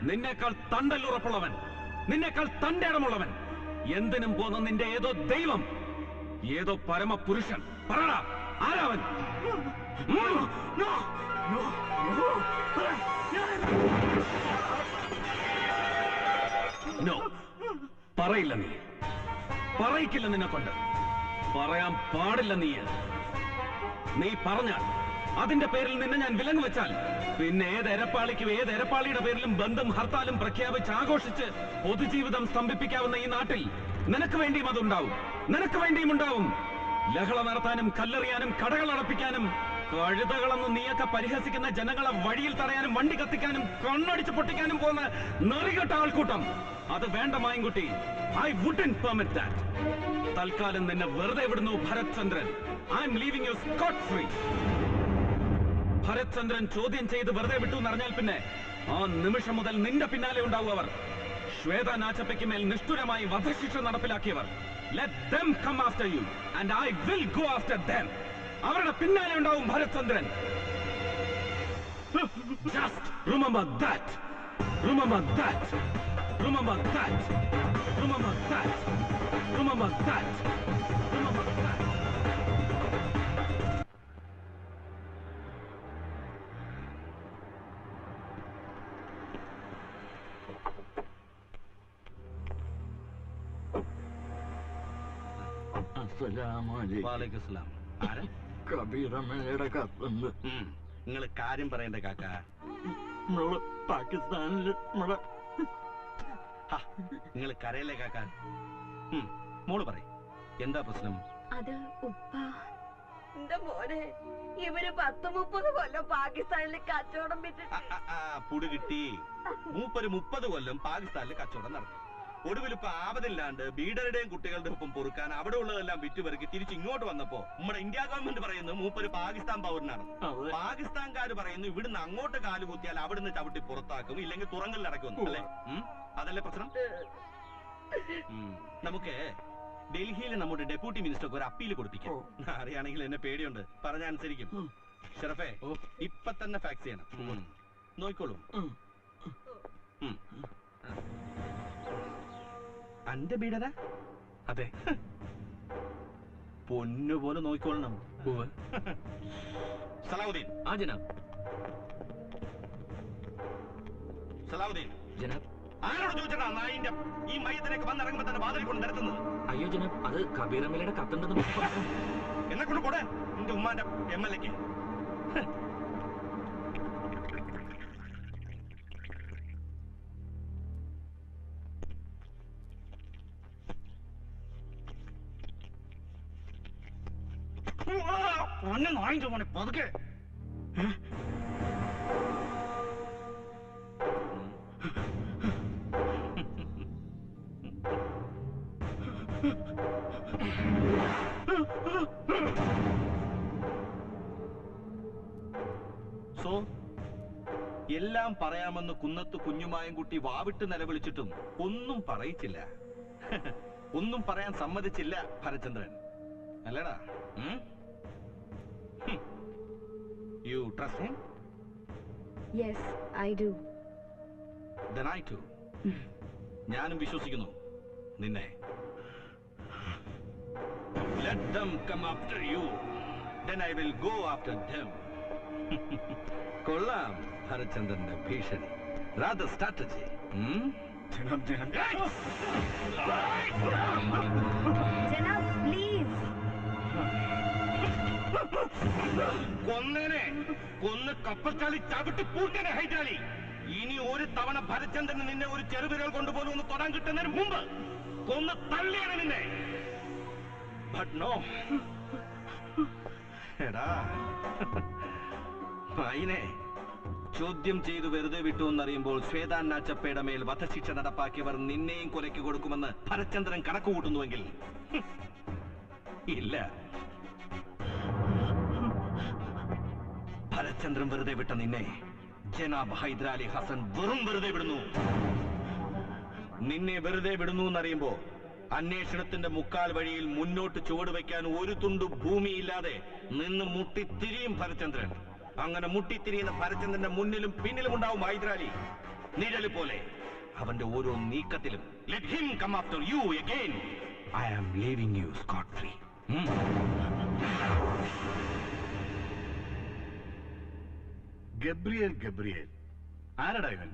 നിന്നേക്കാൾ തണ്ടല്ലുറപ്പുള്ളവൻ, നിന്നേക്കാൾ തന്റെ ഇടമുള്ളവൻ, എന്തിനും പോന്ന നിന്റെ ഏതോ ദൈവം, ഏതോ പരമപുരുഷൻ. പറടാ, ആരാവൻ? നോ, പറയില്ല നീ, പറയിക്കില്ല. നിന്നെ കൊണ്ട് പറയാൻ പാടില്ല. നീ പറഞ്ഞാൽ അതിന്റെ പേരിൽ നിന്നെ ഞാൻ വിലങ്ങ് വെച്ചാൽ പിന്നെ ഏത് എരപ്പാളിക്കും ഏത് എരപ്പാളിയുടെ പേരിലും ബന്ധം ഹർത്താലും പ്രഖ്യാപിച്ച് ആഘോഷിച്ച് പൊതുജീവിതം സ്തംഭിപ്പിക്കാവുന്ന ഈ നാട്ടിൽ നിനക്ക് വേണ്ടിയും അതുണ്ടാവും, നിനക്ക് വേണ്ടിയും ഉണ്ടാവും. ലഹള നടത്താനും കല്ലെറിയാനും കടകൾ അടപ്പിക്കാനും കഴുതകളെന്ന് നീയൊക്കെ പരിഹസിക്കുന്ന ജനങ്ങളെ വഴിയിൽ തടയാനും വണ്ടി കത്തിക്കാനും കണ്ണടിച്ച് പൊട്ടിക്കാനും പോകുന്ന നെറികെട്ട ആൾക്കൂട്ടം. അത് വേണ്ട Mayankutty. I wouldn't permit that. തൽക്കാലം നിന്നെ വെറുതെ വിടുന്നു Bharat Chandran. I am leaving you scot free. Bharat Chandran ചോദ്യം ചെയ്ത് വെറുതെ വിട്ടു എന്നറിഞ്ഞാൽ പിന്നെ ആ നിമിഷം മുതൽ നിന്റെ പിന്നാലെ ഉണ്ടാവും അവർ. ശ്വേത നാച്ചപ്പയ്ക്ക് മേൽ നിഷ്ഠുരമായി വധശിക്ഷ നടപ്പിലാക്കിയവർ. Let them come after you and I will go after them. അവരുടെ പിന്നാലെ ഉണ്ടാവും ഭരത് ചന്ദ്രൻ. Just remember that. Remember that. Remember that. Remember that. Remember that. Remember that. കബീറമ്മയുടെ കത്തുണ്ട്. നിങ്ങൾ കാര്യം പറയണ്ടേ കാക്ക? പാകിസ്ഥാനില് നിങ്ങൾ കരയല്ലേ കാക്ക? മോള് പറ, എന്താ പ്രശ്നം? അത് ഉപ്പ എന്റെ മോനെ, ഇവര് 10-30 കൊല്ലം പാകിസ്ഥാനിൽ കച്ചവടം പുടി കിട്ടി. മൂപ്പര് 30 കൊല്ലം പാകിസ്ഥാനിൽ കച്ചവടം നടത്തി. ഒടുവിൽ ഇപ്പൊ ആപതില്ലാണ്ട് ബീഡറുടെയും കുട്ടികളുടെ ഒപ്പം പൊറുക്കാൻ അവിടെ ഉള്ളതെല്ലാം വിറ്റുപെറുക്കി തിരിച്ച് ഇങ്ങോട്ട് വന്നപ്പോ നമ്മുടെ ഇന്ത്യ ഗവൺമെന്റ് പറയുന്നു മൂപ്പര് പാകിസ്ഥാൻ പൗരനാണ്. പാകിസ്ഥാൻകാര് പറയുന്നു ഇവിടുന്ന് അങ്ങോട്ട് കാല് കുത്തിയാൽ അവിടുന്ന് ചവിട്ടി പുറത്താക്കും, ഇല്ലെങ്കിൽ തുറങ്കലിൽ അടയ്ക്കുന്നു. അല്ലേ? അതല്ലേ പ്രശ്നം? നമുക്ക് ഡൽഹിയിൽ നമ്മുടെ ഡെപ്യൂട്ടി മിനിസ്റ്റർക്ക് ഒരു അപ്പീൽ കൊടുപ്പിക്കാം. അറിയാണെങ്കിൽ എന്നെ പേടിയുണ്ട്, പറഞ്ഞ അനുസരിക്കും. ഷറഫേ, ഇപ്പൊ തന്നെ ഫാക്സ് ചെയ്യണം. നോക്കിക്കോളൂ. അന്റെ ബീഡരാ? അതെ. പൊന്നുപോലെ നോക്കിക്കൊള്ളണം. സലാവുദ്ദീൻ. ആ ജനാബ്. സലാവുദ്ദീൻ ജനാബ്. ആരോട് ചോദിച്ചാ നായിന്റെ ഈ മയത്തിലേക്ക് വന്നിറങ്ങുമ്പോ തന്നെ വാതിൽ കൊണ്ട് നിരത്തുന്നത്? അയ്യോ ജനാബ്, അത് കബീറമ്മയുടെ കത്തുണ്ടെന്ന്. എന്നെ കൊണ്ട് കൂടെ നിന്റെ ഉമ്മാന്റെ MLA-ക്ക്. പതുക്കെ. സോ എല്ലാം പറയാമെന്ന് കുന്നത്ത് കുഞ്ഞുമായും കുട്ടി വാവിട്ട് നിലവിളിച്ചിട്ടും ഒന്നും പറയിച്ചില്ല. ഒന്നും പറയാൻ സമ്മതിച്ചില്ല ഭരചന്ദ്രൻ, അല്ലടാ? You trust him? Yes, I do. Then I too. ഞാനും വിശ്വസിക്കുന്നു നിന്നെ. Let them come after you. Then I will go after them. കൊള്ളാം ഭരചന്ദ്രന്റെ ഭീഷണി. Rather strategy. Janab, please. കൊന്ന് കപ്പൽക്കാലി ചവിട്ടി പൂട്ടനെ ഹൈദരാലി. ഇനി ഒരു തവണ ഭരചന്ദ്രന് നിന്നെ ഒരു ചെറുവിരൽ കൊണ്ടുപോലും ഒന്ന് തൊടാൻ കിട്ടുന്നതിന് മുമ്പ് കൊന്ന് തള്ളിയാണ് നിന്നെ. But no. എടാ മൈനെ ചോദ്യം ചെയ്തു വെറുതെ വിട്ടു എന്നറിയുമ്പോൾ ശ്വേതാ നാച്ചപ്പയുടെ മേൽ വധശിക്ഷ നടപ്പാക്കിയവർ നിന്നെയും കൊലയ്ക്ക് കൊടുക്കുമെന്ന് ഭരചന്ദ്രൻ കണക്ക് കൂട്ടുന്നുവെങ്കിൽ ഇല്ല. ഭരചന്ദ്രൻ വെറുതെ വിട്ട നിന്നെ ജനാബ് ഹൈദരാലി ഹസൻ വെറും വെറുതെ വിടുന്നു. നിന്നെ വെറുതെ വിടുന്നു എന്നറിയുമ്പോ അന്വേഷണത്തിന്റെ മുക്കാൽ വഴിയിൽ മുന്നോട്ട് ചുവടുവെക്കാൻ ഒരു തുണ്ട് ഭൂമിയില്ലാതെ നിന്ന് മുട്ടിത്തിരിയും ഭരചന്ദ്രൻ. അങ്ങനെ മുട്ടിത്തിരിയുന്ന ഭരചന്ദ്രന്റെ മുന്നിലും പിന്നിലും ഉണ്ടാവും ഹൈദരാലി, നിഴല് പോലെ. അവന്റെ ഓരോ നീക്കത്തിലും let him come after you again. I am leaving you scot free. Gabriel ആരടാ ഇവൻ?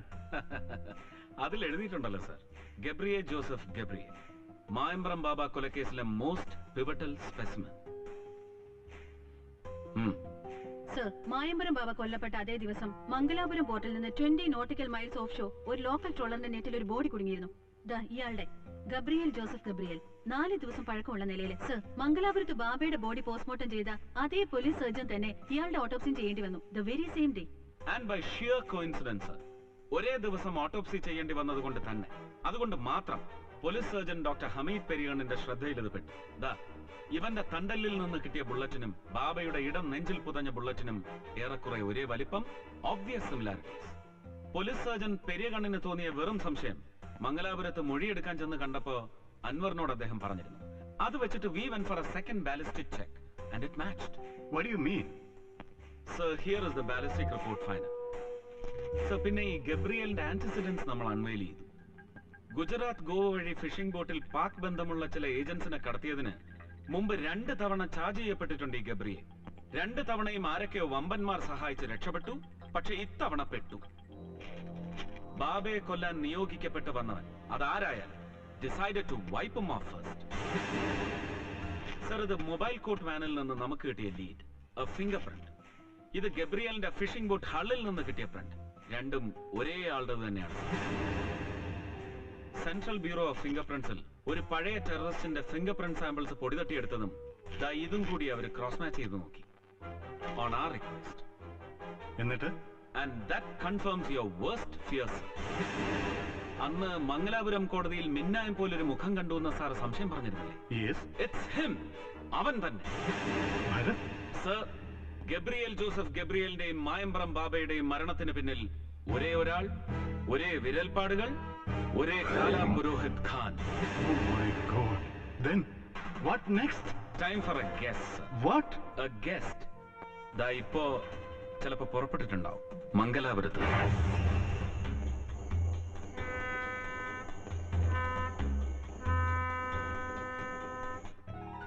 അതിൽ എഴുതിയിട്ടുണ്ടല്ലോ sir, Gabriel Joseph Gabriel, Mayambram Baba കൊലക്കേസിലെ most pivotal specimen. Sir, Mayambaram Baba കൊല്ലപ്പെട്ട അതേ ദിവസം മംഗലാപുരം പോർട്ടിൽ നിന്ന് 20 നോട്ടിക്കൽ മൈൽസ് ഓഫ് ഷോ ഒരു ലോക്കൽ ട്രോളറിന്റെ നെറ്റിൽ ഒരു ബോഡി കുടുങ്ങിയിരുന്നു. ഇയാളുടെ ഗബ്രിയേൽ ജോസഫ് ഗബ്രിയേൽ 4 ദിവസം പഴക്കമുള്ള നിലയിൽ. സർ, മംഗലാപുരത്ത് ബാബയുടെ ബോഡി പോസ്റ്റ്മോർട്ടം ചെയ്ത അതേ പോലീസ് സർജൻ തന്നെ ഇയാളുടെ ഓട്ടോപ്സിയും ചെയ്യേണ്ടി വന്നു. The very same day. And by sheer coincidence ഒരേ ദിവസം ഓട്ടോപ്സി ചെയ്യേണ്ടി വന്നതുകൊണ്ട് തന്നെ, അതുകൊണ്ട് മാത്രം പോലീസ് സർജൻ ഡോക്ടർ ഹമീദ് പെരിയണിന്റെ ശ്രദ്ധയിൽ ഇത് പെട്ടു. ഇവന്റെ തണ്ടലിൽ നിന്ന് കിട്ടിയ ബുള്ളറ്റിനും ബാബയുടെ ഇടം നെഞ്ചിൽ പുതഞ്ഞ ബുള്ളറ്റിനും ഏറെക്കുറെ ഒരേ വലിപ്പം, ഓബ്വിയസ് സിമിലാരിറ്റീസ്. പോലീസ് സർജൻ പെരിയകണ്ണിന് തോന്നിയ വെറും സംശയം മംഗലാപുരത്ത് മൊഴിയെടുക്കാൻ ചെന്ന് കണ്ടപ്പോ അൻവറിനോട് അദ്ദേഹം പറഞ്ഞിരുന്നു. അത് വെച്ചിട്ട് we went for a second ballistic check and it matched. What do you mean? Sir, here is the ballistic report final. Sir, പിന്നെ ഈ ഗബ്രിയലിന്റെ ആന്റിസിഡൻസ് നമ്മൾ അൺവെയിൽ ചെയ്തു. ഗുജറാത്ത് ഗോവ വഴി ഫിഷിംഗ് ബോട്ടിൽ പാക് ബന്ധമുള്ള ചില ഏജൻസിനെ കടത്തിയതിന് മുമ്പ് 2 തവണ ചാർജ് ചെയ്യപ്പെട്ടിട്ടുണ്ട് ഈ ഗബ്രിയേൽ. 2 തവണയും ആരൊക്കെയോ വമ്പന്മാർ സഹായിച്ച് രക്ഷപ്പെട്ടു. പക്ഷെ ഇത്തവണ പെട്ടു. ബാബയെ കൊല്ലാൻ നിയോഗിക്കപ്പെട്ട് വന്നവൻ അതാരായാലും decided to wipe him off first. Sir, ഇത് മൊബൈൽ കോർട്ട് വാനിൽ നിന്ന് നമുക്ക് കിട്ടിയ ലീഡ്, ഫിംഗർ പ്രിന്റ്. ഇത് ഗബ്രിയലിന്റെ ഫിഷിംഗ് ബോട്ട് ഹള്ളിൽ നിന്ന് കിട്ടിയ പ്രിന്റ്. രണ്ടും ഒരേ ആളുടെ തന്നെയാണ്. സെൻട്രൽ ബ്യൂറോ ഓഫ് ഫിംഗർ പ്രിന്റ്സിൽ ഒരു പഴയ ടെററിസ്റ്റിന്റെ ഫിംഗർ പ്രിന്റ് സാമ്പിൾസ് പൊടിതട്ടിയെടുത്തതും ഇതും കൂടി അവർ ക്രോസ് മാച്ച് ചെയ്ത് നോക്കി ഓൺ ആർ റിക്വസ്റ്റ്. എന്നിട്ട് and that confirms your worst fears. അന്ന് മംഗലാപുരം കോടതിയിൽ മിന്നായം പോലൊരു മുഖം കണ്ടു എന്ന് സാർ സംശയം പറഞ്ഞിരുന്നില്ലേ? ഇറ്റ്സ് ഹിം, അവൻ തന്നെ. സർ, ഗബ്രിയേൽ ജോസഫ് ഗബ്രിയേലിന്റെയും മായമ്പ്രം ബാബയുടെയും മരണത്തിന് പിന്നിൽ ഒരേ ഒരാൾ, ഒരേ വിരൽപ്പാടുകൾ, ഒരേ കാലാ Purohit Khan. Oh my God. Then what next? Time for a guess. What? A guest. ഇപ്പോ ചിലപ്പോ പുറപ്പെട്ടിട്ടുണ്ടാവും മംഗലാപുരത്ത്.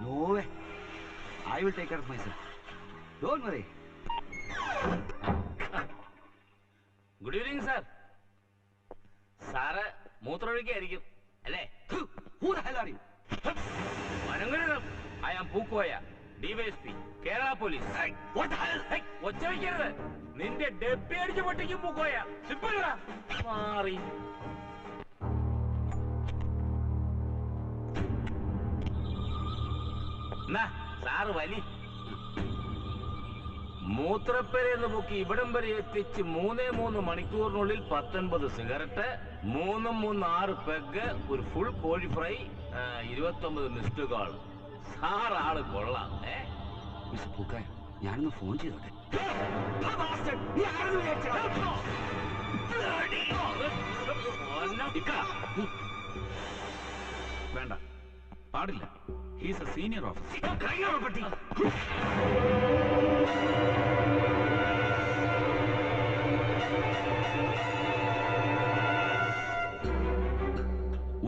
No way. I will take care of myself. Don't worry. Good evening sir. Sir മൂത്രമൊഴിക്കായിരിക്കും അല്ലേ? Who the hell are you? I am Pookoya, DYSP, Kerala police. ഒച്ച വയ്ക്കരുത്, നിന്റെ ഡെപ്പി അടിച്ച് പൊട്ടിക്കും പൂക്കോയ. മാറി സാറ് വലി. മൂത്രപ്പരയെന്ന് പൊക്കി ഇവിടം വരെ എത്തിച്ച് 3 മണിക്കൂറിനുള്ളിൽ 19 സിഗരറ്റ്, 3 പെഗ്, ഒരു ഫുൾ കോഴി ഫ്രൈ, 29 മിസ്ഡ് കോൾ. സാർ ആള് കൊള്ളാം. മിസ്റ്റർ പൂക്കായ, ഞാനൊന്ന് ഫോൺ ചെയ്തോട്ടെ. വേണ്ട, പാടില്ല. He's a senior officer.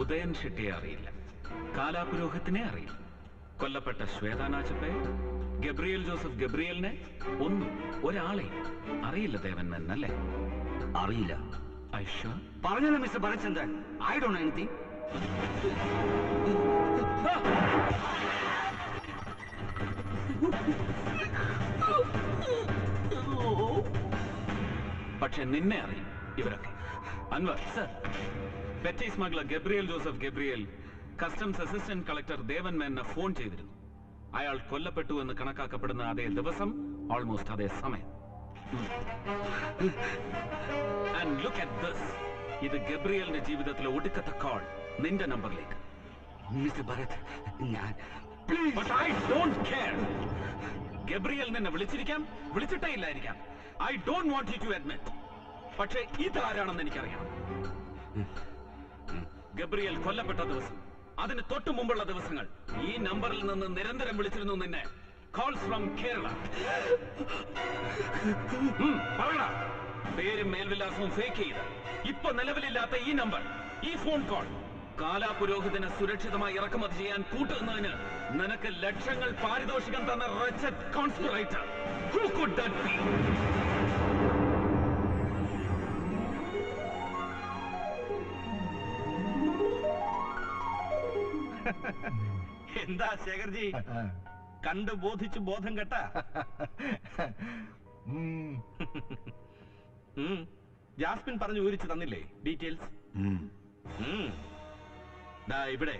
Udayan ഷെട്ടിയെ അറിയില്ല, കാലാപുരോഹിത്തിനെ അറിയില്ല, കൊല്ലപ്പെട്ട ശ്വേതാ നാച്ചപ്പയെ, ഗബ്രിയേൽ ജോസഫ് ഗബ്രിയേലിനെ, ഒരാളെ അറിയില്ല. ദേവൻ മെന്നല്ലേ? അറിയില്ല. ഐശ്വർ പറഞ്ഞല്ലോ mister Bharatchandran, I don't know anything. പക്ഷെ നിന്നെ അറിയും ഇവരൊക്കെ. Anwar sir, petty smuggler Gabriel Joseph Gabriel customs assistant collector Devan മേനനെ ഫോൺ ചെയ്തിരുന്നു. അയാൾ കൊല്ലപ്പെട്ടു എന്ന് കണക്കാക്കപ്പെടുന്ന അതേ ദിവസം, ഓൾമോസ്റ്റ് അതേ സമയം. And look at this. ഇത് ഗബ്രിയേലിന്റെ ജീവിതത്തിലെ ഒടുക്കത്തെ കോൾ നിന്റെ നമ്പറിലേക്ക്. മിസ്റ്റർ ഭരത്, ഞാൻ But I don't care. Gabriel നിന്നെ വിളിച്ചിരിക്കാം, വിളിച്ചിട്ടേ ഇല്ലായിരിക്കാം. I don't want you to admit. പക്ഷേ ഇതാരാണെന്ന് എനിക്കറിയാം. ഗബ്രിയേൽ കൊല്ലപ്പെട്ട ദിവസം, അതിന് തൊട്ടു മുമ്പുള്ള ദിവസങ്ങൾ ഈ നമ്പറിൽ നിന്ന് നിരന്തരം വിളിച്ചിരുന്നു നിന്നെ. Calls from Kerala. പറയടാ, പേരും മേൽവിലാസവും ഫേക്ക് ചെയ്ത് ഇപ്പൊ നിലവിലില്ലാത്ത ഈ നമ്പർ, ഈ ഫോൺ കോൾ കാലാപുരോഹിതനെ സുരക്ഷിതമായി ഇറക്കുമതി ചെയ്യാൻ കൂട്ടുന്നതിന് നിനക്ക് ലക്ഷങ്ങൾ പാരിതോഷികം തന്ന റച്ചറ്റ് conspirator. Who could that be? എന്താ ശേഖർജി, കണ്ടു ബോധിച്ചു ബോധം കെട്ട? ജാസ്മിൻ പറഞ്ഞു വിവരിച്ചു തന്നില്ലേ ഡീറ്റെയിൽസ്? ഇവിടെ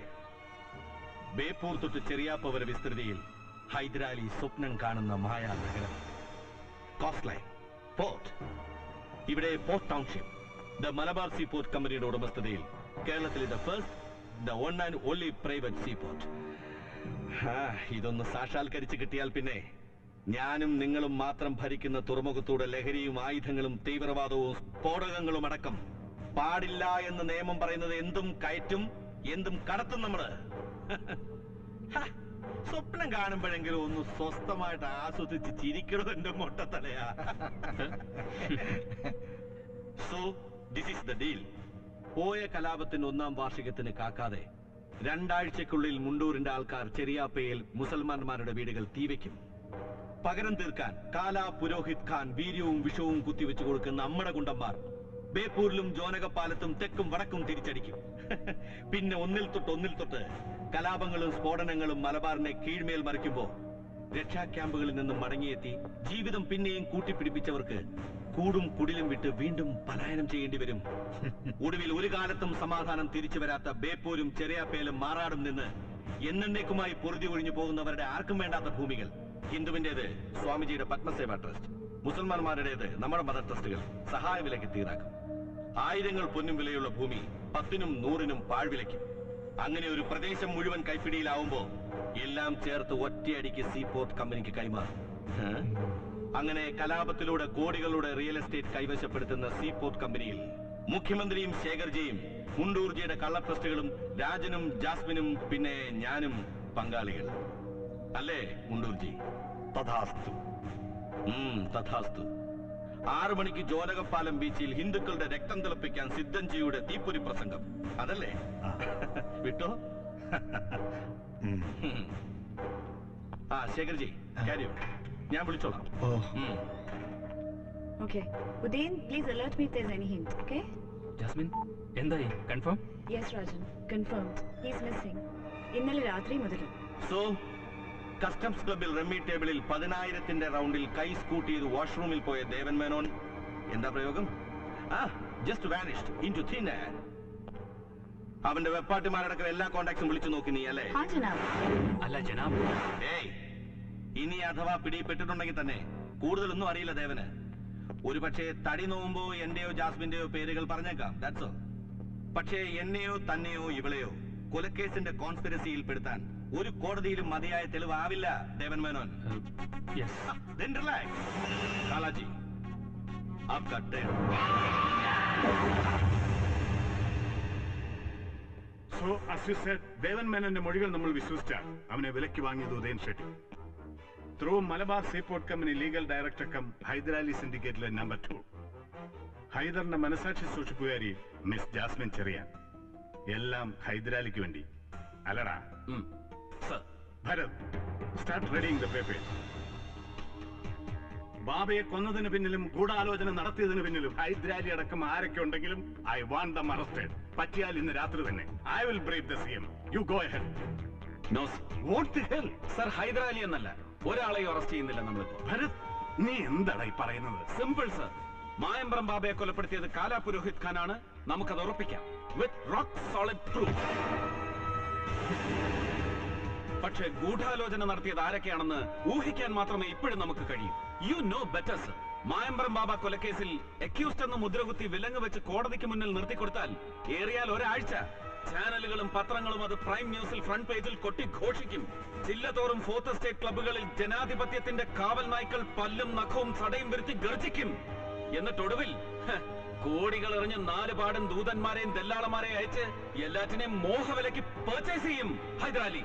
ബേപ്പൂർ തൊട്ട് ചെറിയാപ്പ വരെ വിസ്തൃതിയിൽ ഹൈദരാലി സ്വപ്നം കാണുന്ന മായാ നഗരം. Coast line, port. ഇവിടെ port township, the Malabar sea port കമ്പനിയുടെ ഉടമസ്ഥതയിൽ കേരളത്തിലെ the first, the one and only private sea port. ഇതൊന്ന് സാക്ഷാത്കരിച്ച് കിട്ടിയാൽ പിന്നെ ഞാനും നിങ്ങളും മാത്രം ഭരിക്കുന്ന തുറമുഖത്തൂടെ ലഹരിയും ആയുധങ്ങളും തീവ്രവാദവും സ്ഫോടകങ്ങളും അടക്കം പാടില്ല എന്ന് നിയമം പറയുന്നത് എന്തും കയറ്റും, എന്തും കടത്തും നമ്മള്. സ്വപ്നം കാണുമ്പോഴെങ്കിലും ഒന്ന് സ്വസ്ഥമായിട്ട് ആസ്വദിച്ച് ചിരിക്കണോ എന്റെ മൊട്ടത്തലയാ. So this is the deal. പോയ കലാപത്തിന് 1ാം വാർഷികത്തിന് കാക്കാതെ 2 ആഴ്ചക്കുള്ളിൽ മുണ്ടൂരിന്റെ ആൾക്കാർ ചെറിയാപ്പയിൽ മുസൽമാന്മാരുടെ വീടുകൾ തീവയ്ക്കും. പകരം തീർക്കാൻ കാലാ പുരോഹിത് ഖാൻ വീര്യവും വിഷവും കുത്തിവെച്ചു കൊടുക്കുന്ന നമ്മുടെ ഗുണ്ടന്മാർ ബേപ്പൂരിലും ജോനകപ്പാലത്തും തെക്കും വടക്കും തിരിച്ചടിക്കും. പിന്നെ ഒന്നിൽ തൊട്ട് കലാപങ്ങളും സ്ഫോടനങ്ങളും മലബാറിനെ കീഴ്മേൽ മറിക്കുമ്പോ രക്ഷാ ക്യാമ്പുകളിൽ നിന്നും മടങ്ങിയെത്തി ജീവിതം പിന്നെയും കൂട്ടിപ്പിടിപ്പിച്ചവർക്ക് കൂടും കുടിലും വിട്ട് വീണ്ടും പലായനം ചെയ്യേണ്ടി വരും. ഒടുവിൽ ഒരു കാലത്തും സമാധാനം തിരിച്ചു വരാത്ത ബേപ്പൂരും ചെറിയാപ്പേലും മാറാടും നിന്ന് എന്നേക്കുമായി പൊറുതി ഒഴിഞ്ഞു പോകുന്നവരുടെ ആർക്കും വേണ്ടാത്ത ഭൂമികൾ. ഹിന്ദുവിന്റേത് സ്വാമിജിയുടെ പത്മസേവ ട്രസ്റ്റ്, മുസൽമാന്മാരുടേത് നമ്മുടെ മദർ ട്രസ്റ്റുകൾ സഹായ വിലയ്ക്ക് തീരാക്കും. 1000 പൊന്നും വിലയുള്ള ഭൂമി 10നും 100നും പാഴ്വിലയ്ക്കും. അങ്ങനെ ഒരു പ്രദേശം മുഴുവൻ കൈപ്പിടിയിലാവുമ്പോ എല്ലാം ചേർത്ത് ഒറ്റയടിക്ക് സീ പോർട്ട് കമ്പനിക്ക് കൈമാറും. അങ്ങനെ കലാപത്തിലൂടെ കോടികളുടെ റിയൽ എസ്റ്റേറ്റ് കൈവശപ്പെടുത്തുന്ന സീ പോർട്ട് കമ്പനിയിൽ മുഖ്യമന്ത്രിയും ശേഖർജിയും മുണ്ടൂർജിയുടെ കള്ള ട്രസ്റ്റുകളും രാജനും ജാസ്മിനും പിന്നെ ഞാനും പങ്കാളികൾ. അല്ലേ മുണ്ടൂർജി? തഥാസ്തു. തഥാസ്തു. 6 മണിക്ക് ജോനകപ്പാലം ബീച്ചിൽ ഹിന്ദുക്കളുടെ രക്തം തിളപ്പിക്കാൻ സിദ്ധൻജിയുടെ തീപ്പൊരി പ്രസംഗം. അതല്ലേ? വിട്ടോ? ശേഖർജി കാര്യം ഞാൻ വിളിച്ചോളാം. Okay. Udain, please alert me if there's any hint, okay? Jasmine, എന്തായി? Confirm? Yes, Rajan. Confirmed. He's missing. ഇന്നലെ രാത്രി മുതൽ. സോ കസ്റ്റംസ് ക്ലബിൽ റമ്മി ടേബിളിൽ 10,000ന്റെ റൗണ്ടിൽ കൈ സ്കൂട്ട് ചെയ്ത് വാഷ്റൂമിൽ പോയ ദേവൻ മേനോൻ എന്താ പ്രയോഗം? Just vanished into thin air. അവന്റെ വെപ്പാട്ടിമാരടക്കം എല്ലാ കോണ്ടാക്ട്സും വിളിച്ചു നോക്കി നീ അല്ലേ? അല്ല ജനാബ്. ഇനി അഥവാ പിടിപ്പെട്ടിട്ടുണ്ടെങ്കിൽ തന്നെ കൂടുതലൊന്നും അറിയില്ല ദേവന്. ഒരു പക്ഷേ തടി നോവുമ്പോ എന്റെയോ ജാസ്മിന്റെയോ പേരുകൾ പറഞ്ഞേക്കാം. That's all. പക്ഷേ എന്നെയോ തന്നെയോ ഇവളെയോ കൊലക്കേസിന്റെ കോൺസ്പിറസിയിൽ പെടുത്താൻ ഒരു കോടതിയിലും മതിയായ തെളിവാവില്ല ദേവൻ മേനോൻ. Then relax. കാലാജി, आपका turn. So, as you said, ദേവൻ മേനോന്റെ മൊഴികൾ നമ്മൾ വിശ്വസിച്ചാൽ അവനെ വിലക്ക് വാങ്ങിയത് ഉദയൻ ഷെട്ടി. Through Malabar seaport company legal director cum Hyderali സിൻഡിക്കേറ്റിലെ നമ്പർ 2. ഹൈദറിന്റെ മനസാക്ഷി സൂക്ഷിപ്പുകാരി മിസ് ജാസ്മിൻ ചെറിയാൻ. എല്ലാം ഹൈദരാലിക്ക് വേണ്ടി അല്ലടാ? Bharat, start reading the papers. ബാബയെ കൊന്നതിന് പിന്നിലും ഗൂഢാലോചന നടത്തിയതിന് പിന്നിലും ഹൈദരാലി അടക്കം ആരൊക്കെ ഉണ്ടെങ്കിലും ഐ വാണ്ട് ദം അറസ്റ്റഡ്. പറ്റിയാൽ ഇന്ന് രാത്രി തന്നെ. I will brief the CM. You go ahead. No what the hell sir, Hyderali എന്നല്ല ഒരാളെയും അറസ്റ്റ് ചെയ്യുന്നില്ല നമ്മളിപ്പോ. ഭരത്, നീ എന്താടാ ഈ പറയുന്നത്? Simple sir. മായമ്പ്രം ബാബയെ കൊലപ്പെടുത്തിയത് കാലാ പുരോഹിത് ഖാനാണ്. നമുക്കത് ഉറപ്പിക്കാം വിത്ത് റോക്ക് സോളിഡ് പ്രൂഫ്. പക്ഷേ ഗൂഢാലോചന നടത്തിയത് ആരൊക്കെയാണെന്ന് ഊഹിക്കാൻ മാത്രമേ ഇപ്പോഴും നമുക്ക് കഴിയൂ. You know better sir. Mayambram Baba കൊലക്കേസിൽ അക്യൂസ്ഡ് എന്ന് മുദ്രകുത്തി വിലങ്ങ് വെച്ച് കോടതിക്ക് മുന്നിൽ നിർത്തിക്കൊടുത്താൽ ഏറിയാൽ ഒരാഴ്ച ചാനലുകളും പത്രങ്ങളും അത് പ്രൈം ന്യൂസിൽ ഫ്രണ്ട് പേജിൽ കൊട്ടിഘോഷിക്കും. ജില്ലതോറും ഫോർത്ത് എസ്റ്റേറ്റ് ക്ലബ്ബുകളിൽ ജനാധിപത്യത്തിന്റെ കാവൽ നായ്ക്കൾ പല്ലും നഖവും സടയും വരുത്തി ഗർജിക്കും. എന്നിട്ടൊടുവിൽ കോടികൾ എറിഞ്ഞ് 4 പാടൻ ദൂതന്മാരെയും ദല്ലാളമാരെയും അയച്ച് എല്ലാറ്റിനെയും മോഹവിലയ്ക്ക് പർച്ചേസ് ചെയ്യും ഹൈദരാലി.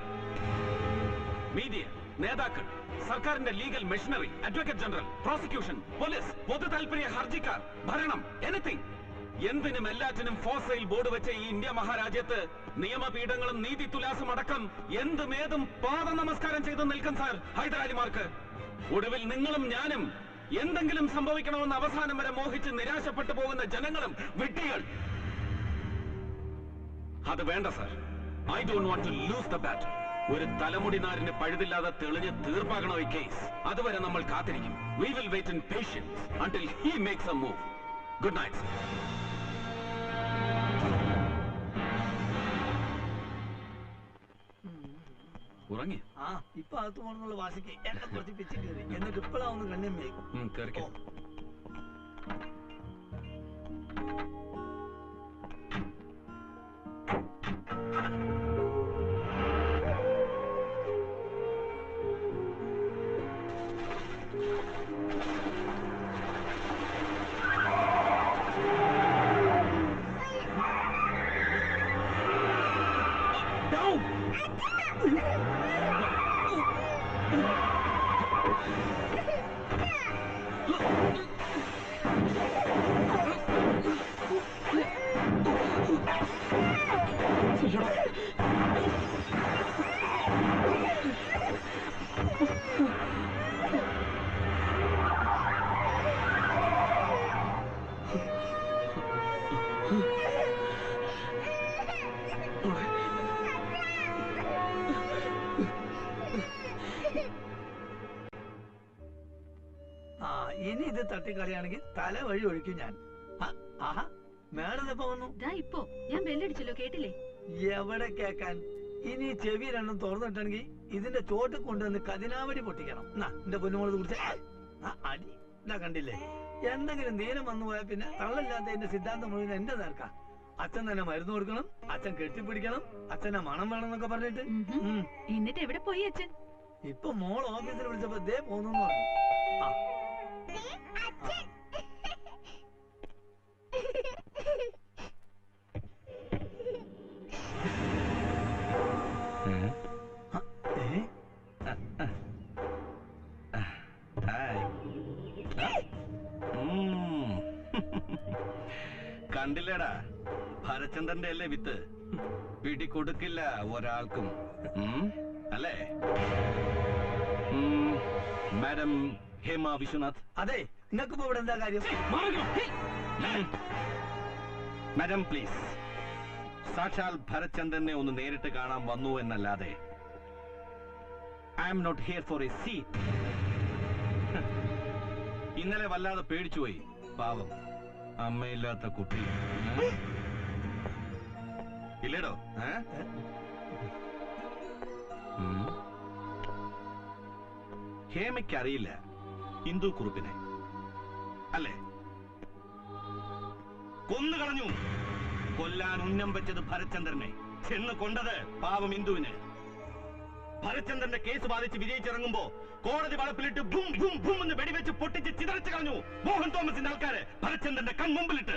മീഡിയ, നേതാക്കൾ, സർക്കാരിന്റെ legal machinery, advocate general, prosecution, police, പൊതു താൽപര്യ ഹർജിക്കാർ, ഭരണം, എനിത്തിങ്, എന്തിനും എല്ലാറ്റിനും ഫോർ സെയിൽ ബോർഡ് വെച്ച ഈ ഇന്ത്യ മഹാരാജ്യത്ത് നിയമപീഠങ്ങളും നീതി തുലാസും അടക്കം എന്തുമേതും പാദ നമസ്കാരം ചെയ്ത് നിൽക്കും സാർ ഹൈദരാലിമാർക്ക്. ഒടുവിൽ നിങ്ങളും ഞാനും എന്തെങ്കിലും സംഭവിക്കണമെന്ന് അവസാനം വരെ മോഹിച്ച് നിരാശപ്പെട്ടു പോകുന്ന ജനങ്ങളും വിഡ്ഢികൾ. അത് വേണ്ട sir. I don't want to lose the battle. ഒരു തലമുടി നാരിന് പഴുതില്ലാതെ തെളിഞ്ഞ് തീർപ്പാകണം ഈ കേസ്. അതുവരെ നമ്മൾ കാത്തിരിക്കും. We will wait in patience until he makes a move. Good night, sir. ഉറങ്ങി? ആ, ഇപ്പൊ അകത്ത് പോകണമെന്നുള്ള വാശിക്ക് എന്നെ കുറച്ച് പിച്ച് കയറി. എന്നിട്ട് ഇപ്പോഴാവുന്ന കണ്ണമ്മേ കേറിക്കോ. ഇനി ഇത് തട്ടിക്കളിയാണെങ്കിൽ തല വഴി ഒഴിക്കും ഞാൻ. ആഹാ, മേഡം എപ്പോ വന്നു? ഇപ്പോ ഞാൻ ബെല്ലടിച്ചല്ലോ, കേട്ടില്ലേ? എവിടെ കേക്കാൻ? ഇനി ചെവി രണ്ടും തുറന്നിട്ടെങ്കിൽ ഇതിന്റെ ചോട്ട് കൊണ്ടുവന്ന് കതിനാവടി പൊട്ടിക്കണം. എന്റെ പൊന്നുമോള് കുറിച്ച് അടി കണ്ടില്ലേ? എന്തെങ്കിലും ദീനം വന്നു പോയാൽ പിന്നെ തള്ളല്ലാത്ത എന്റെ സിദ്ധാന്തം മുഴുവൻ എന്റെ നേർക്കാം. അച്ഛൻ തന്നെ മരുന്ന് കൊടുക്കണം, അച്ഛൻ കെട്ടിപ്പിടിക്കണം, അച്ഛനെ മണം വേണം എന്നൊക്കെ പറഞ്ഞിട്ട്. എന്നിട്ട് എവിടെ പോയി അച്ഛൻ? ഇപ്പൊ മോൾ ഓഫീസിൽ വിളിച്ചപ്പോ ദേ പോന്നു പറഞ്ഞു. കണ്ടില്ലേടാ, ഭരചന്ദ്രന്റെ അല്ലേ വിത്ത്? പിടികൊടുക്കില്ല ഒരാൾക്കും, അല്ലേ? മാഡം ഹേമ വിശ്വനാഥ്. അതെ, നിങ്ങൾക്കിപ്പോ ഇവിടെ എന്താ കാര്യം? Madam please. സാക്ഷാൽ ഭരചന്ദ്രനെ ഒന്ന് നേരിട്ട് കാണാൻ വന്നു എന്നല്ലാതെ I am not here for a seat. ഇന്നലെ വല്ലാതെ പേടിച്ചുപോയി, പാവം അമ്മയില്ലാത്ത കുട്ടി. ഇല്ലേടോ? ഹേമയ്ക്ക് അറിയില്ല ഹിന്ദു കുറുപ്പിനെ, അല്ലേ? കൊന്നുകളഞ്ഞു. കൊല്ലാൻ ഉന്നം വെച്ചത് ഭരചന്ദ്രനെ, ചെന്ന് കൊണ്ടത് പാവം ഹിന്ദുവിന്. ഭരചന്ദ്രന്റെ കേസ് ബാധിച്ച് വിജയിച്ചിറങ്ങുമ്പോ കോടതി വളപ്പിലിട്ട് ബും ബും ബും എന്ന് വെടിവെച്ച് പൊട്ടിച്ച് ചിതറിച്ചു കളഞ്ഞു മോഹൻ തോമസിന്റെ ആൾക്കാര് ഭരചന്ദ്രന്റെ കൺമുമ്പിലിട്ട്.